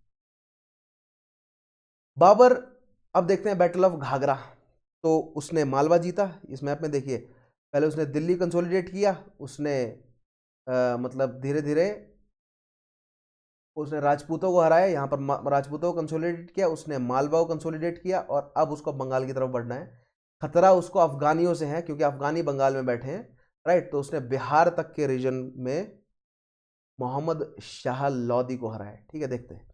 बाबर, अब देखते हैं बैटल ऑफ घाघरा। तो उसने मालवा जीता, इस मैप में देखिए, पहले उसने दिल्ली कंसोलिडेट किया, उसने मतलब धीरे धीरे उसने राजपूतों को हराया, यहाँ पर राजपूतों को कंसोलिडेट किया, उसने मालवा को कंसोलिडेट किया और अब उसको बंगाल की तरफ बढ़ना है। खतरा उसको अफगानियों से है क्योंकि अफगानी बंगाल में बैठे हैं, राइट। तो उसने बिहार तक के रीजन में मोहम्मद शाह लोदी को हराया, ठीक है। देखते हैं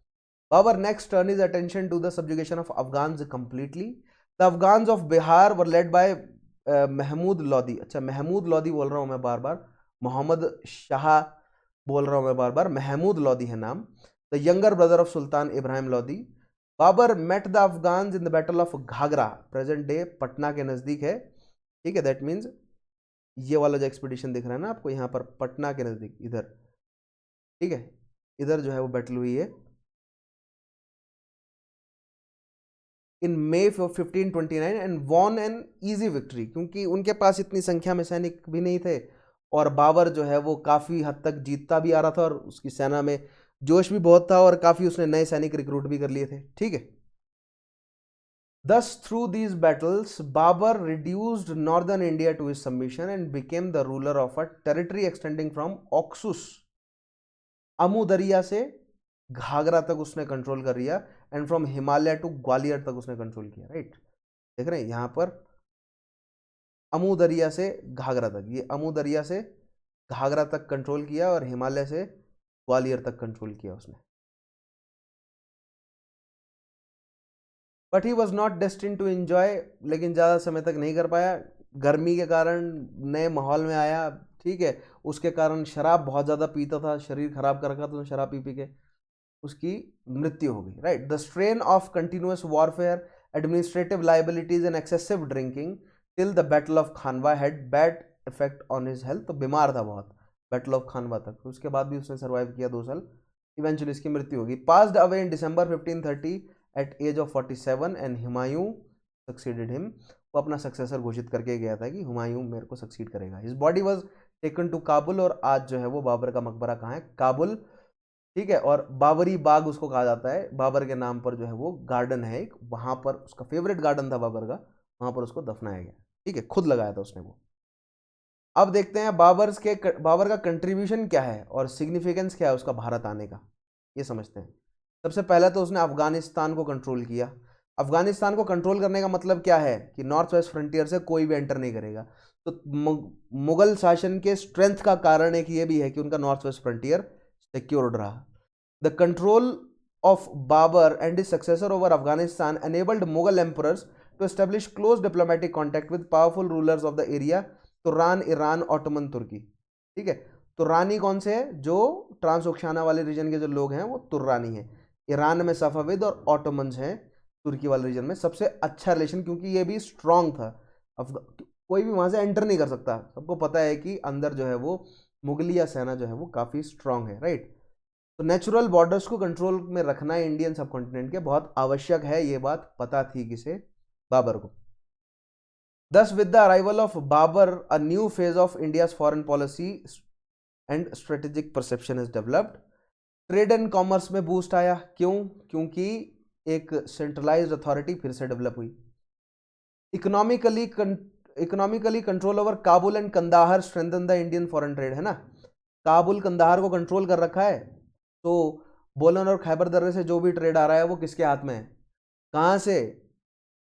Babur next turn is attention to the subjugation of Afghans completely. The Afghans of Bihar were led by Mahmud Lodi. अच्छा, महमूद लोदी बोल रहा हूँ मैं बार बार, मोहम्मद शाह बोल रहा हूँ मैं बार बार, महमूद लोदी है नाम। The younger brother of sultan Ibrahim Lodi. Babur met the Afghans in the battle of Ghaghra, present day Patna के नज़दीक है, ठीक है। दैट मीन्स ये वाला जो एक्सपीडिशन दिख रहा है ना आपको यहाँ पर पटना के नज़दीक इधर, ठीक है, इधर जो है वो बैटल हुई है इन मे 1529 and won N easy victory, क्योंकि उनके पास इतनी संख्या में सैनिक भी नहीं थे और बाबर जो है वो काफ़ी हद तक जीतता भी आ रहा था और उसकी सेना में जोश भी बहुत था और काफ़ी उसने नए सैनिक रिक्रूट भी कर लिए थे, ठीक है। Thus, through these battles, Babur reduced northern India to his submission and became the ruler of a territory extending from Oxus, Amu दरिया से घाघरा तक उसने कंट्रोल कर लिया, and from Himalaya to Gwalior तक उसने कंट्रोल किया, राइट। देख रहे हैं यहाँ पर अमू दरिया से घाघरा तक, ये अमू दरिया से घाघरा तक कंट्रोल किया और हिमालय से ग्वालियर तक कंट्रोल किया उसने। But he was not destined to enjoy, लेकिन ज़्यादा समय तक नहीं कर पाया, गर्मी के कारण नए माहौल में आया, ठीक है, उसके कारण शराब बहुत ज़्यादा पीता था, शरीर खराब कर रखा था तो शराब पी पी के उसकी मृत्यु हो गई, right. The strain of continuous warfare, administrative liabilities and excessive drinking till the battle of Khanwa had bad effect on his health, तो बीमार था बहुत बैटल ऑफ खानवा तक, उसके बाद भी उसने सर्वाइव किया 2 साल, इवेंचुअली इसकी मृत्यु होगी। Passed away in December 1530 at age of 47 and Humayun succeeded him, वो अपना सक्सेसर घोषित करके गया था कि हुमायूं मेरे को सक्सीड करेगा। His body was taken to Kabul, और आज जो है वो बाबर का मकबरा कहाँ है, काबुल, ठीक है, और बाबरी बाग उसको कहा जाता है, बाबर के नाम पर जो है वो गार्डन है एक, वहां पर उसका फेवरेट गार्डन था बाबर का, वहां पर उसको दफनाया गया, ठीक है, खुद लगाया था उसने वो। अब देखते हैं बाबर का कंट्रीब्यूशन क्या है और सिग्निफिकेंस क्या है उसका भारत आने का, ये समझते हैं। सबसे पहले तो उसने अफगानिस्तान को कंट्रोल किया। अफगानिस्तान को कंट्रोल करने का मतलब क्या है कि नॉर्थ वेस्ट फ्रंटियर से कोई भी एंटर नहीं करेगा, तो मुगल शासन के स्ट्रेंथ का कारण एक ये भी है कि उनका नॉर्थ वेस्ट फ्रंटियर सिक्योर्ड रहा। The control of Babur and his successor over Afghanistan enabled Mughal emperors to establish close diplomatic contact with powerful rulers of the area, Turan, Iran, Ottoman Turkey, ठीक है। तुरानी कौन से है, जो ट्रांसोक्शाना वाले रीजन के जो लोग हैं वो तुर्रानी हैं, ईरान में सफाविद और ऑटोमन्स हैं तुर्की वाले रीजन में। सबसे अच्छा रिलेशन, क्योंकि ये भी स्ट्रांग था, कोई भी वहां से एंटर नहीं कर सकता, सबको पता है कि अंदर जो है वो मुगलिया सेना जो है वो काफ़ी स्ट्रांग है, राइट। तो नेचुरल बॉर्डर्स को कंट्रोल में रखना इंडियन सबकॉन्टिनेंट के बहुत आवश्यक है, ये बात पता थी किसे, बाबर को। Thus, with the arrival of Babur, a new phase of India's foreign policy and strategic perception is developed. Trade and commerce में बूस्ट आया, क्यों, क्योंकि एक सेंट्रलाइज्ड अथॉरिटी फिर से डेवलप हुई। Economically control over Kabul and Kandahar strengthen the Indian foreign trade, है ना, काबुल कंदाहार को कंट्रोल कर रखा है, तो बोलन और खैबर दर्रे से जो भी ट्रेड आ रहा है वो किसके हाथ में है, कहाँ से,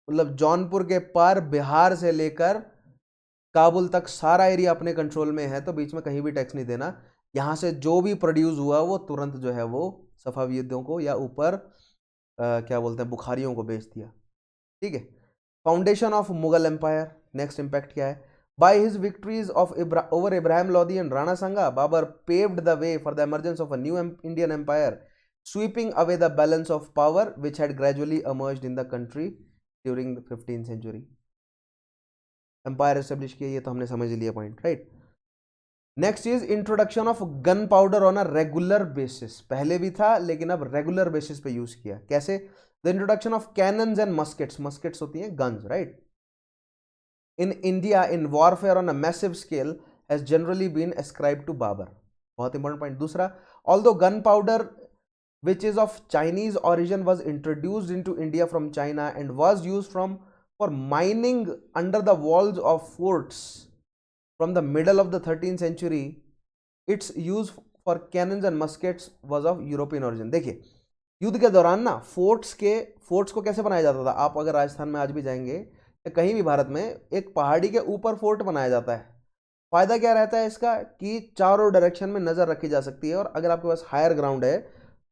मतलब जौनपुर के पार बिहार से लेकर काबुल तक सारा एरिया अपने कंट्रोल में है, तो बीच में कहीं भी टैक्स नहीं देना, यहाँ से जो भी प्रोड्यूस हुआ वो तुरंत जो है वो सफावियों को या ऊपर क्या बोलते हैं बुखारियों को बेच दिया, ठीक है। Foundation of Mughal empire, next impact क्या है, by his victories of over Ibrahim Lodi and Rana Sanga, Babur paved the way for the emergence of a new Indian empire, sweeping away the balance of power which had gradually emerged in the country during the 15th century. Empire establish किया, ये तो हमने समझ लिया point, right. Next is introduction of gun powder on a regular basis, पहले भी था लेकिन अब रेगुलर बेसिस पे यूज किया, कैसे, the introduction of cannons and muskets, muskets होती हैं guns, right, in India in warfare on a massive scale has generally been ascribe to Babur, बहुत इंपॉर्टेंट पॉइंट। दूसरा, although gun powder which is of Chinese origin was introduced into India from China and was used for mining under the walls of forts from the middle of the 13th century. Its use for cannons and muskets was of European origin. देखिए युद्ध के दौरान ना फोर्ट्स को कैसे बनाया जाता था, आप अगर राजस्थान में आज भी जाएंगे या कहीं भी भारत में, एक पहाड़ी के ऊपर फोर्ट बनाया जाता है। फायदा क्या रहता है इसका कि चारों डायरेक्शन में नजर रखी जा सकती है, और अगर आपके पास हायर ग्राउंड है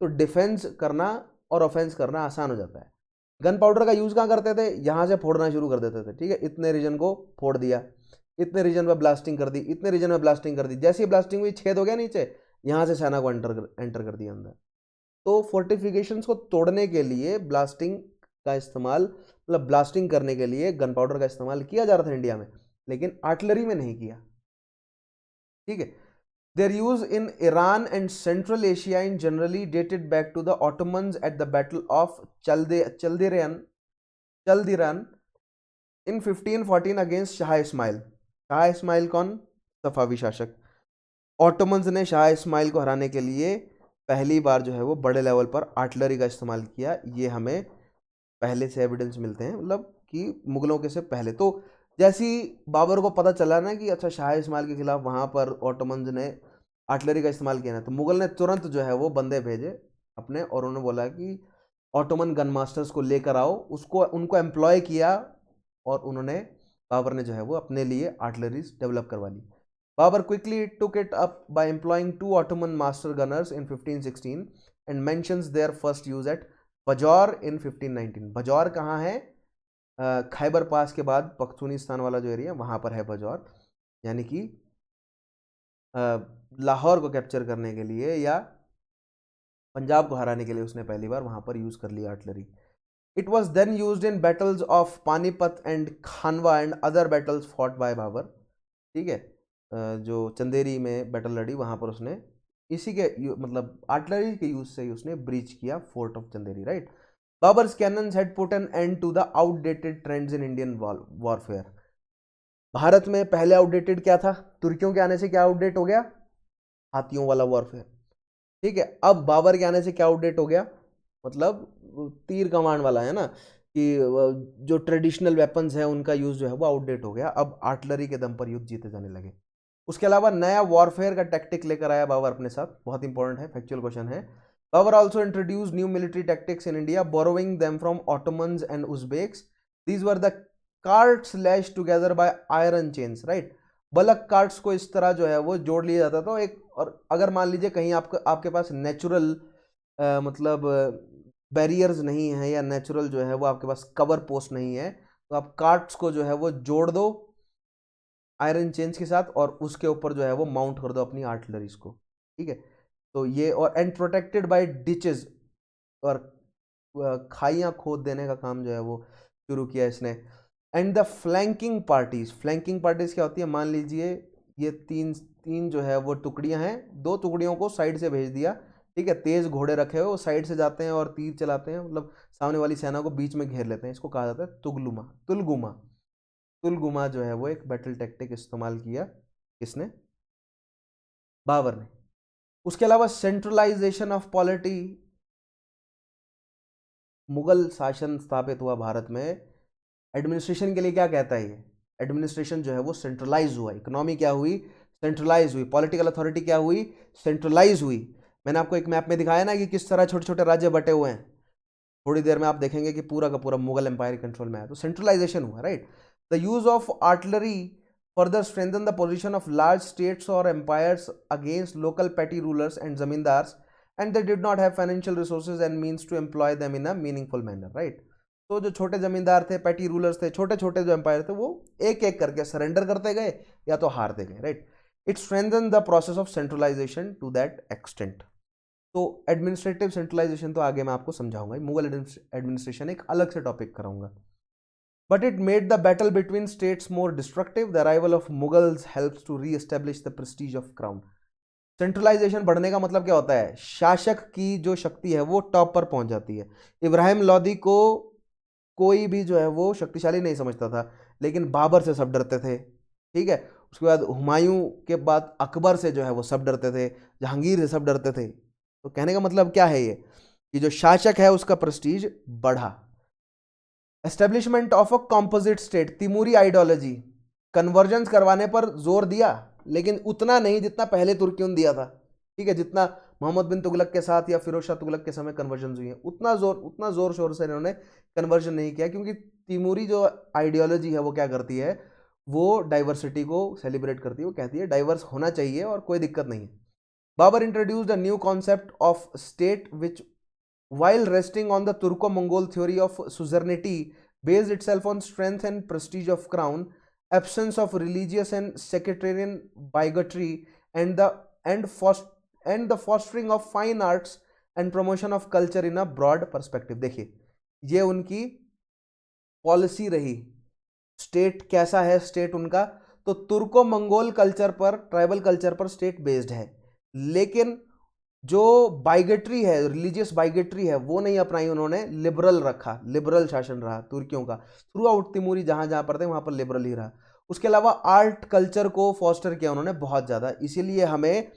तो डिफेंस करना और ऑफेंस करना आसान हो जाता है। गन पाउडर का यूज कहाँ करते थे, यहाँ से फोड़ना शुरू कर देते थे, ठीक है, इतने रीजन को फोड़ दिया, इतने रीजन में ब्लास्टिंग कर दी, इतने रीजन में ब्लास्टिंग कर दी, जैसे ही ब्लास्टिंग हुई छेद हो गया नीचे, यहाँ से सेना को एंटर कर दिया अंदर। तो फोर्टिफिकेशंस को तोड़ने के लिए ब्लास्टिंग का इस्तेमाल, मतलब ब्लास्टिंग करने के लिए गन पाउडर का इस्तेमाल किया जा रहा था इंडिया में, लेकिन आर्टिलरी में नहीं किया, ठीक है। Their use in Iran and Central Asia in generally dated back to the Ottomans at the Battle of Chaldiran in 1514 against Shah Ismail. Shah Ismail कौन? सफावी शासक। ऑटोमन्स ने शाह इस्माइल को हराने के लिए पहली बार जो है वो बड़े लेवल पर आर्टिलरी का इस्तेमाल किया। ये हमें पहले से एविडेंस मिलते हैं, मतलब कि मुगलों के से पहले। तो जैसी बाबर को पता चला ना कि अच्छा शाह इस्माइल के खिलाफ वहाँ पर ऑटोमन्स ने आर्टिलरी का इस्तेमाल किया ना, तो मुगल ने तुरंत जो है वो बंदे भेजे अपने, और उन्होंने बोला कि ऑटोमन गन मास्टर्स को लेकर आओ। उसको उनको एम्प्लॉय किया और उन्होंने, बाबर ने जो है वो अपने लिए आर्टिलरीज डेवलप करवा ली। Babur quickly took it up by employing 2 Ottoman master gunners in 1516 and mentions their first use at Bajaur in 1519। Bajaur कहाँ है? खैबर पास के बाद पख्तूनिस्तान वाला जो एरिया, वहाँ पर है बजौर। यानी कि लाहौर को कैप्चर करने के लिए या पंजाब को हराने के लिए उसने पहली बार वहाँ पर यूज़ कर लिया artillery. It was then use in battles of Panipat and Khanwa and other battles fought by Babur. ठीक है, जो चंदेरी में बैटल लड़ी वहाँ पर उसने इसी के मतलब आर्टिलरी के यूज से ही उसने ब्रीच किया fort of Chanderi, right. Babur's cannons had put an end to the outdated trends in Indian warfare. Bharat में पहले आउटडेटेड क्या था? तुर्कियों के आने से क्या आउटडेट हो गया? हाथियों वाला वॉरफेयर। ठीक है, अब बाबर के आने से क्या आउटडेट हो गया? मतलब तीर कमान वाला, है ना, कि जो ट्रेडिशनल वेपन्स है उनका यूज जो है वो आउटडेट हो गया। अब आर्टिलरी के दम पर युद्ध जीते जाने लगे। उसके अलावा नया वॉरफेयर का टैक्टिक लेकर आया बाबर अपने साथ, बहुत इंपॉर्टेंट है, फैक्चुअल क्वेश्चन है। Babur also introduce new military tactics in India, borrowing them from Ottomans and Uzbeks. These were the carts lashed together by iron chains, right. बलक कार्ट्स को इस तरह जो है वो जोड़ लिया जाता था एक, और अगर मान लीजिए कहीं आपके पास नेचुरल मतलब बैरियर्स नहीं है या नेचुरल जो है वो आपके पास कवर पोस्ट नहीं है, तो आप कार्ट्स को जो है वो जोड़ दो आयरन चेन्स के साथ और उसके ऊपर जो है वो माउंट कर दो अपनी आर्टिलरीज को। ठीक है, तो ये, और एंड प्रोटेक्टेड बाय डिचेस, और खाइयाँ खोद देने का काम जो है वो शुरू किया इसने। And the flanking parties, flanking parties क्या होती है? मान लीजिए ये तीन जो है वो टुकड़ियां हैं, 2 टुकड़ियों को साइड से भेज दिया। ठीक है, तेज घोड़े रखे हुए वो साइड से जाते हैं और तीर चलाते हैं, मतलब सामने वाली सेना को बीच में घेर लेते हैं। इसको कहा जाता है तुलगुमा। तुलगुमा जो है वो एक बैटल टैक्टिक इस्तेमाल किया किसने? बाबर ने। उसके अलावा सेंट्रलाइजेशन ऑफ पॉलिटी, मुगल शासन स्थापित हुआ भारत में। एडमिनिस्ट्रेशन के लिए क्या कहता है ये? एडमिनिस्ट्रेशन जो है वो सेंट्रलाइज हुआ, इकोनॉमी क्या हुई? सेंट्रलाइज हुई, पॉलिटिकल अथॉरिटी क्या हुई? सेंट्रलाइज हुई। मैंने आपको एक मैप में दिखाया ना कि किस तरह छोटे छोटे राज्य बटे हुए हैं, थोड़ी देर में आप देखेंगे कि पूरा का पूरा मुगल एम्पायर कंट्रोल में है, तो सेंट्रलाइजेशन हुआ, right. The use of artillery further strengthen the position of large states और empires against local petty rulers and zamindars, and they did not have financial resources and means to employ them in a meaningful manner, right. तो जो छोटे जमींदार थे, पेटी रूलर्स थे, छोटे छोटे जो एम्पायर थे, वो एक एक करके सरेंडर करते गए या तो हारते गए, right. It strengthen the process of centralisation to that extent. तो एडमिनिस्ट्रेटिव सेंट्रलाइजेशन तो आगे मैं आपको समझाऊंगा, मुगल एडमिनिस्ट्रेशन एक अलग से टॉपिक कराऊंगा। But it made the battle between states more destructive. The arrival of Mughals helps to reestablish the prestige of crown. Centralization बढ़ने का मतलब क्या होता है? शासक की जो शक्ति है वो टॉप पर पहुंच जाती है। इब्राहिम लोदी को कोई भी जो है वो शक्तिशाली नहीं समझता था, लेकिन बाबर से सब डरते थे। ठीक है, उसके बाद हुमायूं के बाद अकबर से जो है वो सब डरते थे, जहांगीर से सब डरते थे। तो कहने का मतलब क्या है ये, कि जो शासक है उसका प्रेस्टीज बढ़ा। Establishment of a composite state, तिमूरी आइडियोलॉजी, कन्वर्जेंस करवाने पर जोर दिया, लेकिन उतना नहीं जितना पहले तुर्कियों ने दिया था। ठीक है, जितना मोहम्मद बिन तुगलक के साथ या फिरोज शाह तुगलक के समय कन्वर्जन हुई है, उतना जोर शोर से इन्होंने कन्वर्जन नहीं किया, क्योंकि तिमूरी जो आइडियोलॉजी है वो क्या करती है? वो डाइवर्सिटी को सेलिब्रेट करती है। वो कहती है डाइवर्स होना चाहिए और कोई दिक्कत नहीं है। Babur introduced a new concept of state which, while resting on the Turco-Mongol theory of suzerainty, based itself on strength and prestige of crown, absence of religious and sectarian bigotry, and the fostering of fine arts and promotion of culture in a broad perspective। देखिए, ये उनकी पॉलिसी रही। स्टेट कैसा है? स्टेट उनका तो तुर्को मंगोल कल्चर पर, ट्राइबल कल्चर पर स्टेट बेस्ड है, लेकिन जो बाइगेट्री है, रिलीजियस बाइगेट्री है, वो नहीं अपनाई उन्होंने, लिबरल रखा, लिबरल शासन रहा तुर्कियों का थ्रू आउट तिमूरी, जहां जहां पर थे वहां पर लिबरल ही रहा। उसके अलावा आर्ट कल्चर को फॉस्टर किया उन्होंने बहुत ज़्यादा, इसीलिए हमें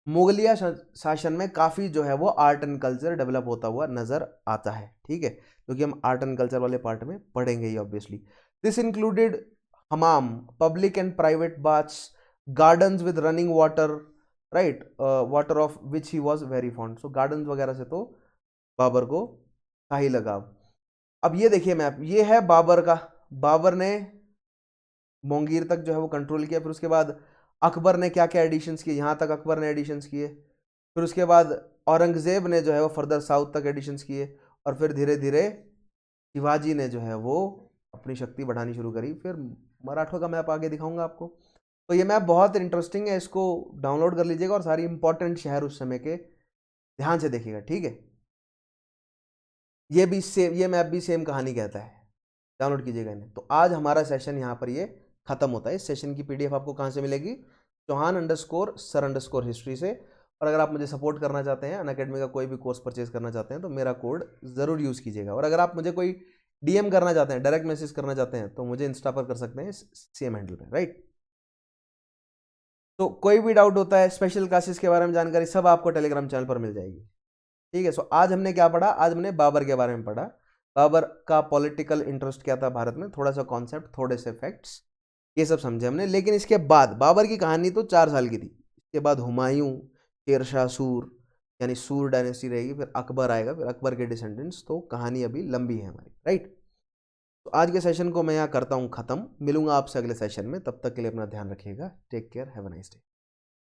मुगलिया शासन में काफ़ी जो है वो आर्ट एंड कल्चर डेवलप होता हुआ नज़र आता है। ठीक है, क्योंकि हम आर्ट एंड कल्चर वाले पार्ट में पढ़ेंगे ही obviously. This included Hamam, public and private baths, gardens with running water, right, water of which he was very fond. So gardens वगैरह से तो बाबर को था ही लगाव। अब ये देखिए मैप, ये है बाबर का, बाबर ने मोंगीर तक जो है वो कंट्रोल किया। फिर उसके बाद अकबर ने क्या क्या एडिशंस किए, यहाँ तक अकबर ने एडिशंस किए। फिर उसके बाद औरंगजेब ने जो है वो फर्दर साउथ तक एडिशंस किए, और फिर धीरे धीरे शिवाजी ने जो है वो अपनी शक्ति बढ़ानी शुरू करी। फिर मराठों का मैप आगे दिखाऊंगा आपको। तो ये मैप बहुत इंटरेस्टिंग है, इसको डाउनलोड कर लीजिएगा और सारी इंपॉर्टेंट शहर उस समय के ध्यान से देखिएगा। ठीक है, ये भी सेम, ये मैप भी सेम कहानी कहता है, डाउनलोड कीजिएगा इन्हें। तो आज हमारा सेशन यहाँ पर ये खत्म होता है। इस सेशन की पीडीएफ आपको कहाँ से मिलेगी? चौहान_सर_हिस्ट्री से। और अगर आप मुझे सपोर्ट करना चाहते हैं, अनअकैडमी का कोई भी कोर्स परचेज करना चाहते हैं, तो मेरा कोड ज़रूर यूज़ कीजिएगा। और अगर आप मुझे कोई डीएम करना चाहते हैं, डायरेक्ट मैसेज करना चाहते हैं, तो मुझे इंस्टा पर कर सकते हैं सेम हैंडल पे, राइट। तो कोई भी डाउट होता है, स्पेशल क्लासेस के बारे में जानकारी, सब आपको टेलीग्राम चैनल पर मिल जाएगी। ठीक है, सो आज हमने क्या पढ़ा? आज हमने बाबर के बारे में पढ़ा। बाबर का पॉलिटिकल इंटरेस्ट क्या था भारत में, थोड़ा सा कॉन्सेप्ट, थोड़े से फैक्ट्स, ये सब समझे हमने। लेकिन इसके बाद बाबर की कहानी तो 4 साल की थी। इसके बाद हुमायूं, शेरशाह सूर, यानी सूर डायनेस्टी रहेगी, फिर अकबर आएगा, फिर अकबर के डिसेंडेंट्स। तो कहानी अभी लंबी है हमारी, राइट। तो आज के सेशन को मैं यहाँ करता हूँ ख़त्म। मिलूंगा आपसे अगले सेशन में, तब तक के लिए अपना ध्यान रखिएगा। Take care, have a nice day.